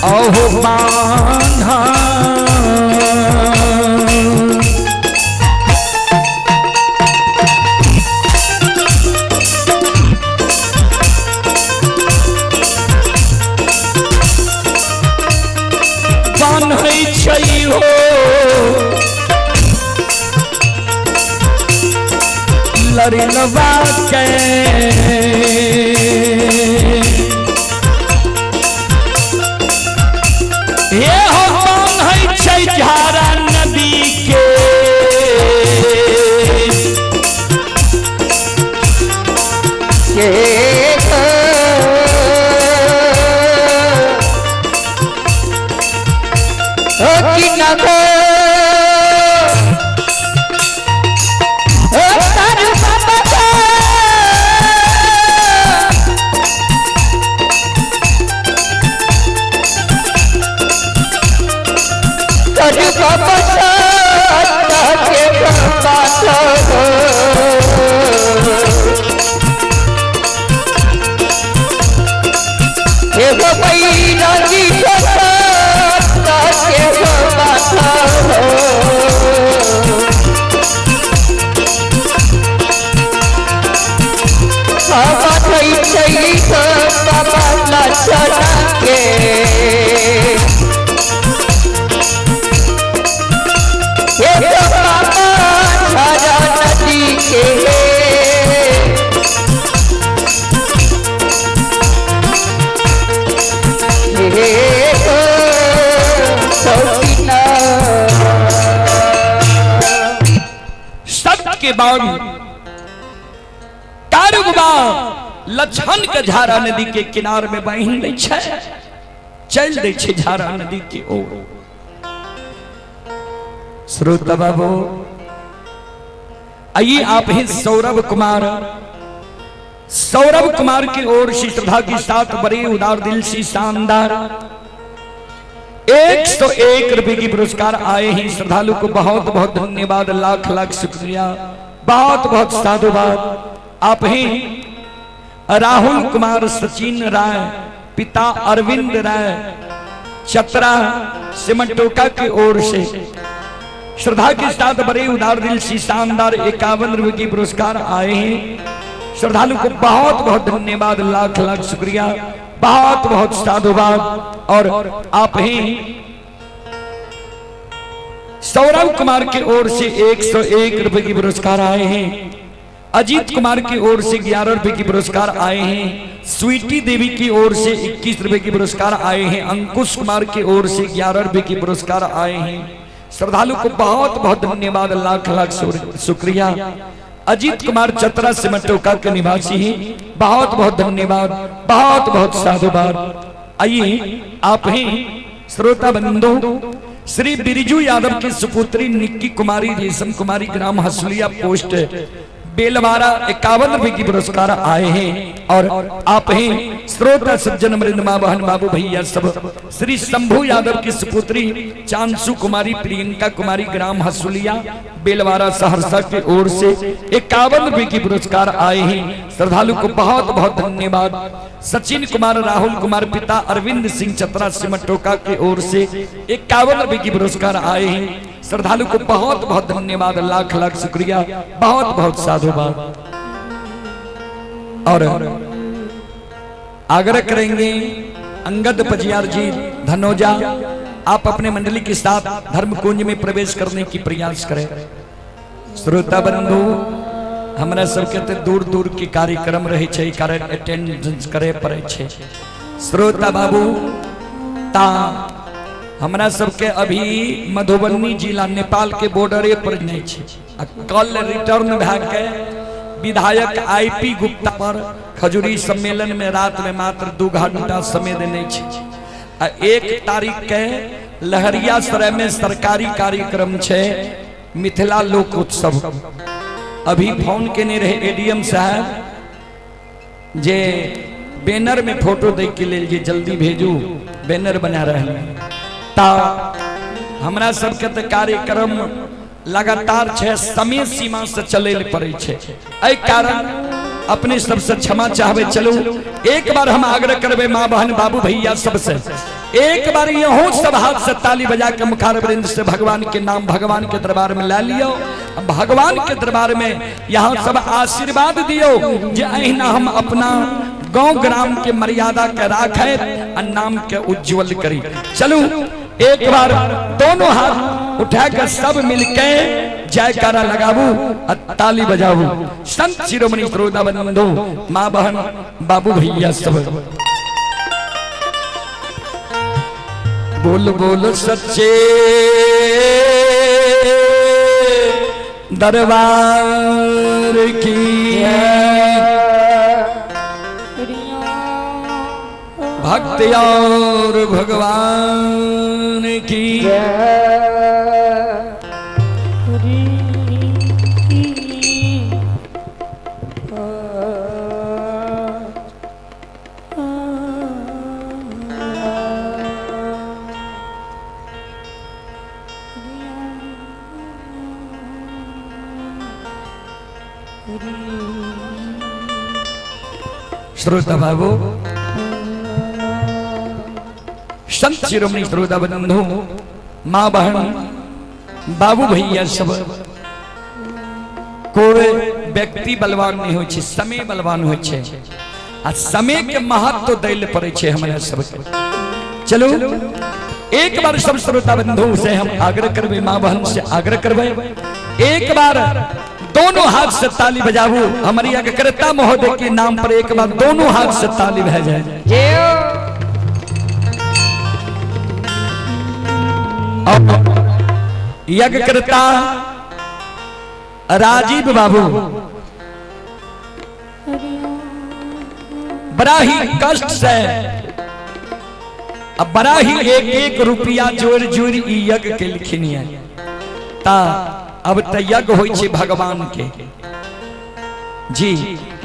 ओहो बांधा बान्है छै हो लड़लबा के ये हो बान्है छै झारा नदी के के बाद कारुबा लछन के झारा नदी के किनार में बहिन दै छै चल दै छै झारा नदी के ओर। श्रोता बाबू आइए आप ही सौरभ कुमार की ओर से श्रद्धा के साथ बड़े उदार दिल से शानदार 101 रुपए की पुरस्कार आए हैं। श्रद्धालु को बहुत बहुत धन्यवाद, लाख लाख शुक्रिया, बहुत बहुत साधुवाद। आप ही राहुल कुमार सचिन राय, पिता अरविंद राय, चतरा सिमटोका की ओर से श्रद्धा के साथ बड़े उदार दिल से शानदार 51 रुपए की पुरस्कार आए हैं। श्रद्धालु को बहुत बहुत धन्यवाद, लाख लाख शुक्रिया, बहुत बहुत साधुवाद। और आप ही सौरभ कुमार की ओर से 101 रुपए की पुरस्कार आए हैं। अजीत कुमार की ओर से 11 रुपए की पुरस्कार आए हैं। स्वीटी देवी की ओर से 21 रुपए की पुरस्कार आए हैं। अंकुश कुमार की ओर से 11 रुपए की पुरस्कार आए हैं। श्रद्धालु को बहुत बहुत धन्यवाद, लाख लाख शुक्रिया। अजीत कुमार चतरा सिमटोका के निवासी हैं, बहुत बहुत धन्यवाद, बहुत बहुत साधुवाद। आइए आप ही श्रोता बंधु श्री बिरजू यादव की सुपुत्री निक्की कुमारी रेशम कुमारी ग्राम हसुलिया पोस्ट बेलवारा 51 रुपए की पुरस्कार आए हैं। और आप ही श्रोता सज्जन मृद मां बहन बाबू भैया सब श्री शंभू यादव की सुपुत्री चांसू कुमारी प्रियंका कुमारी ग्राम हसुलिया बेलवारा सहरसा की ओर से 51 रुपए की पुरस्कार आए हैं। श्रद्धालु को बहुत बहुत धन्यवाद। सचिन कुमार राहुल कुमार पिता अरविंद सिंह चतरा सिमटोका की ओर से 51 रुपए की पुरस्कार आए हैं। श्रद्धालु को बहुत बहुत धन्यवाद, लाख लाख शुक्रिया, बहुत बहुत साधुवाद। और आग्रह करेंगे अंगद पजियार जी धनोजा, आप अपने मंडली के साथ धर्म कुंज में प्रवेश करने की प्रयास करें। श्रोता बंधु हमरा सबके तो दूर दूर के कार्यक्रम रहे छे, कारण अटेंडेंस करे पड़े छे। श्रोता बाबू ता हमरा सबके अभी मधुबनी जिला नेपाल के बॉर्डरे पर नहीं छे। कल रिटर्न भए के विधायक आईपी गुप्ता पर खजूरी सम्मेलन में रात में मात्र 2 घंटा समय देने छे। 1 तारीख के लहरियासराय में सरकारी कार्यक्रम छे मिथिला लोक उत्सव। अभी फोन केने रहे एडीएम साहब जे बैनर में फोटो देख के ले जल्दी भेजू, बैनर बना रहे ता हमरा सबके तो कार्यक्रम लगातार छे, समय सीमा से चले पड़े छे। एहि कारण अपने सबसे क्षमा चाहबे। चलो एक बार हम आग्रह करबे माँ बहन बाबू भैया सबसे, एक बार यहों सब हाथ से ताली बजा के मुखारबिंद से भगवान के नाम भगवान के दरबार में ला लियो। भगवान के दरबार में यहाँ सब आशीर्वाद दियो जे अहिना हम अपना गांव ग्राम के मर्यादा के राखे और नाम के उज्जवल करी। चलो एक बार दोनों हाथ उठा कर सब मिलके जयकारा लगाबू और ताली बजाबू। संत शिरोमणि श्रोता बंधु माँ बहन बाबू भैया सब बोल बोल सच्चे दरबार की भक्त और भगवान की श्रोता बाबू संत शिरोमणि श्रोता बंधु माँ बहन बाबू भैया सब कोई व्यक्ति बलवान नहीं हो, समय बलवान हो। आ समय के महत्व दैल पड़े छे हमरा सबके। चलो एक बार सब श्रोता बंधु से हम आग्रह करबे, माँ बहन से आग्रह करबे, एक बार दोनों हाथ से ताली बजाबू। हमारी अग्रता महोदय के नाम पर एक बार दोनों हाथ से ताली बजा जाए। यज्ञकर्ता राजीव बाबू बड़ा ही कष्ट से अब बड़ा ही 1-1 रुपया जोड़ जोड़ यज्ञ के लिखनी है ता अब तो यज्ञ हो भगवान के जी।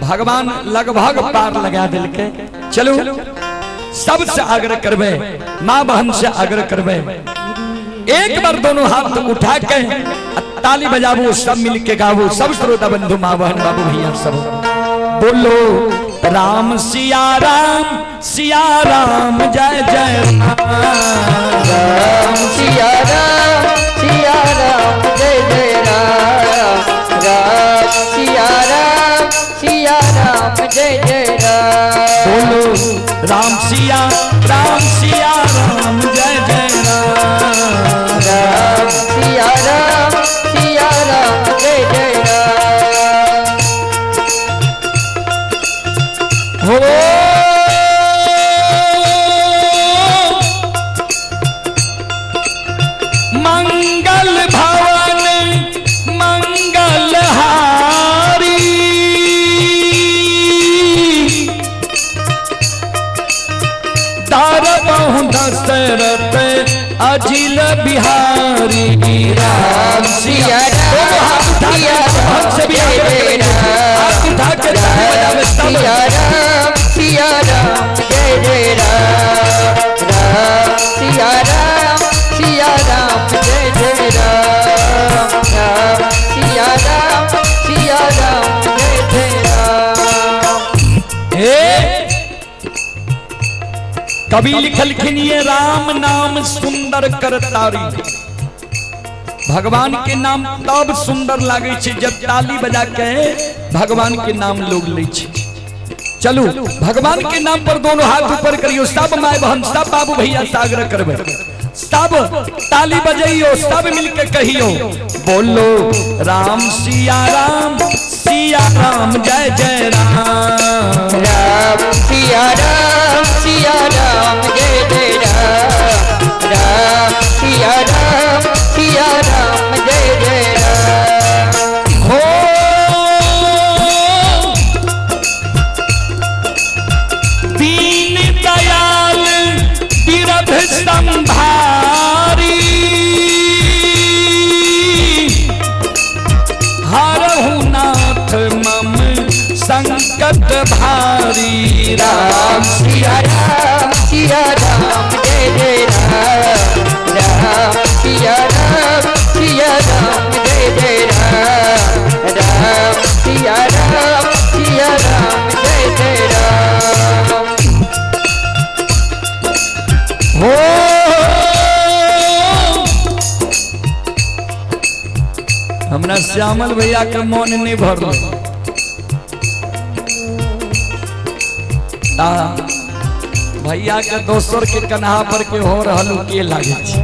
भगवान लगभग पार लगा दिल के। चलो सबसे आग्रह करबे, माँ बहन से आग्रह करबे, एक बार दोनों हाथ उठा के ताली बजाबू, सब मिल के गाबू। सब श्रोता बंधु माँ बहन बाबू भैया सब बोलो राम सिया राम जय जय राम सिया राम जय जय राम सिया राम जय जय राम। बोलो राम सिया राम जय जय राम सिया राम जय जय राम। हो मंगल भवन मंगल हारी दार बहु दशरथ अजिल बिहारी। राम सिया राम सिया राम जय जय राम सिया राम जय जय राम। राम सिया राम जय जय राम। राम सिया राम जय जय राम। कवि लिखलखिन ये राम नाम सुंदर करतारी। भगवान के नाम तब सुंदर लागे छे जब ताली बजा के भगवान के नाम लोग ले छे। चलो भगवान के नाम पर दोनों हाथ ऊपर करियो, सब माय बहन सब बाबू भैया से आग्रह करबे। सब ताली बजाइयो, सब मिलके कहियो, बोलो राम सिया राम जय जय राम। राम सिया राम जय जय राम। राम सिया राम जय जय राम। हो दीन दयाल तीरथ संभारी, हरहु नाथ मम संकट भारी। राम सिया राम जय जय राम। राम सिया राम जय जय राम। राम सिया राम जय जय राम। हो हमरा श्यामल भैया के मन नहीं भरल, भैया के दोसर के कन्हा पर के हो रहल के लागे छै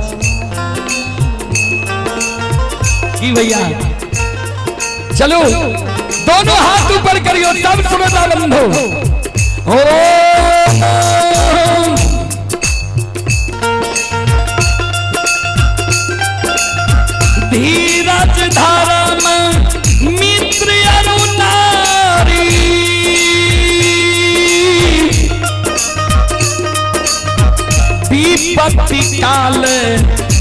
की भैया। चलो दोनों हाथ ऊपर करियो, तब सुनता बंधो। हो धीरज धर्म मित्र अरुणारी, विपत्ति काल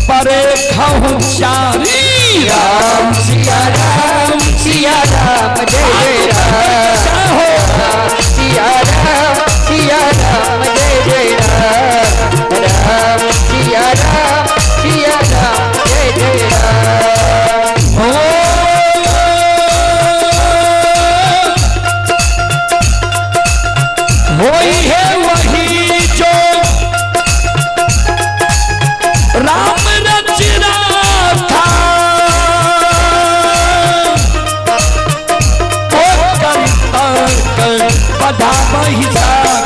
परे खहु चारी। राम सिया राम जय जय राम। राम सिया राम जय जय राम। राम सिया राम जय जय राम। होई है वही जो राम रच राखा, ओ करता कर बधा वही राम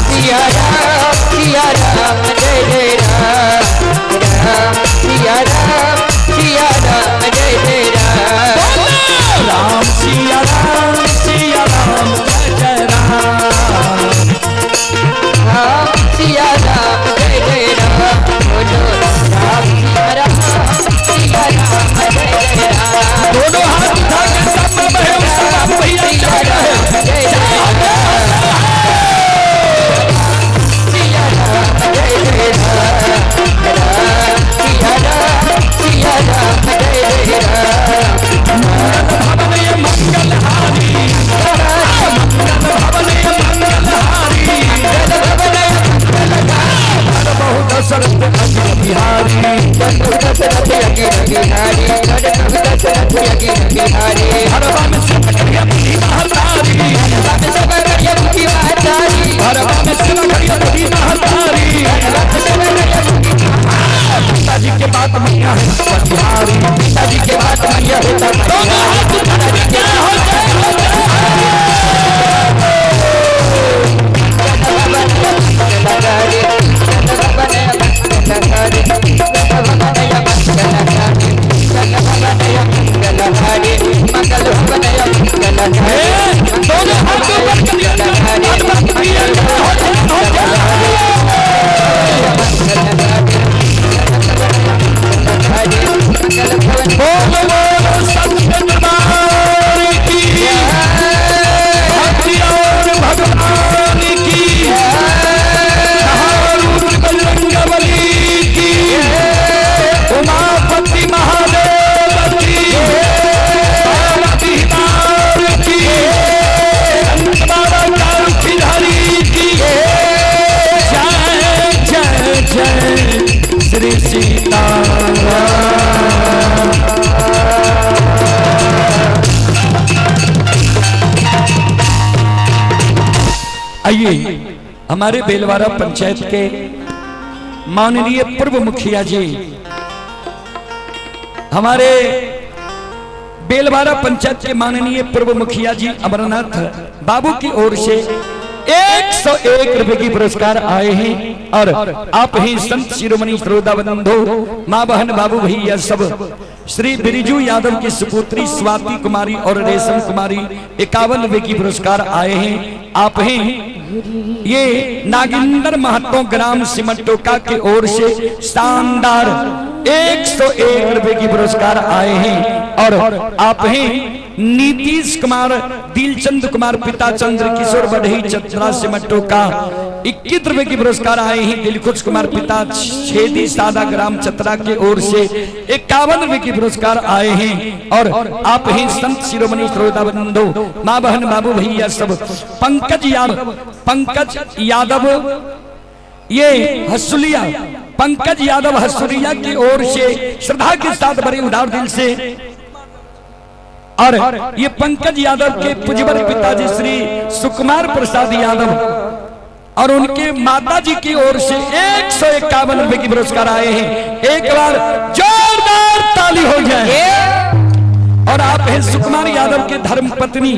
सिया राम जय जय राम। राम सिया राम जय जय राम। राम सिया राम जय जय राम। राम सिया राम जय जय राम। बोलो राम सिया राम जय जय राम। दोनों हाथ उठा के सब में बहे राम भैया जय जय जय जय राम। सिया राम जय जय राम। राम सिया राम जय जय राम। भवने मंगलहारी, भवने मंगलहारी, बहुत दशरथ अग्नि बिहारी। हरवा में शिव घड़िया बुद्धि महतारी, हरवा में शिव घड़िया बुद्धि महतारी। पिताजी के बात मैया है बिहारी, पिताजी के बात मैया है। दोनों हाथ उठा के क्या हो जाए दोनों हाथ ऊपर करिए, भगवान की बजरंगबली की, उमापति महादेव की, की बाबा कारुखिधारी की। जय जय जय श्री सीताराम। आइए हमारे बेलवारा पंचायत के माननीय पूर्व मुखिया जी, हमारे बेलवारा पंचायत के माननीय पूर्व मुखिया जी अमरनाथ बाबू की ओर से 101 रुपए की पुरस्कार आए हैं। और आप ही संत शिरोमणि श्रोता बंधु, माँ बहन बाबू भैया सब श्री बिरजू यादव की सुपुत्री स्वाति कुमारी और रेशम कुमारी 51 रुपए की पुरस्कार आए हैं। आप हैं ये नागिंदर महतो ग्राम सिमटोका की ओर से शानदार 101 रुपए की पुरस्कार आए हैं। और आप हैं नीतीश कुमार, दिलचंद कुमार, पिता चंद्र किशोर बढ़ई चतरा सिमटोका 21 रुपए की पुरस्कार आए हैं। दिलखुश कुमार, पिता छेदी सादा ग्राम चतरा की ओर से 51 रुपए की पुरस्कार आए हैं। और आप हैं संत शिरोमणि श्रोता बंधु, माँ बहन बाबू भैया सब पंकज यादव ये हसुलिया, पंकज यादव हसुलिया की ओर से श्रद्धा के साथ बड़े उदार दिल से। और ये पंकज यादव के पुजवर पिताजी श्री सुकुमार प्रसाद यादव और उनके माता जी की ओर से 151 रुपए की पुरस्कार आए हैं। एक बार जोरदार ताली हो जाए। और आप हैं सुकुमार यादव के धर्म पत्नी,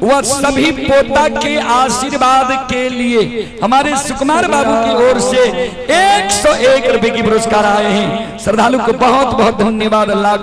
वह सभी पोता के आशीर्वाद के लिए हमारे सुकुमार बाबू की ओर से 101 रुपए की पुरस्कार आए हैं। श्रद्धालु को बहुत बहुत धन्यवाद। अल्लाह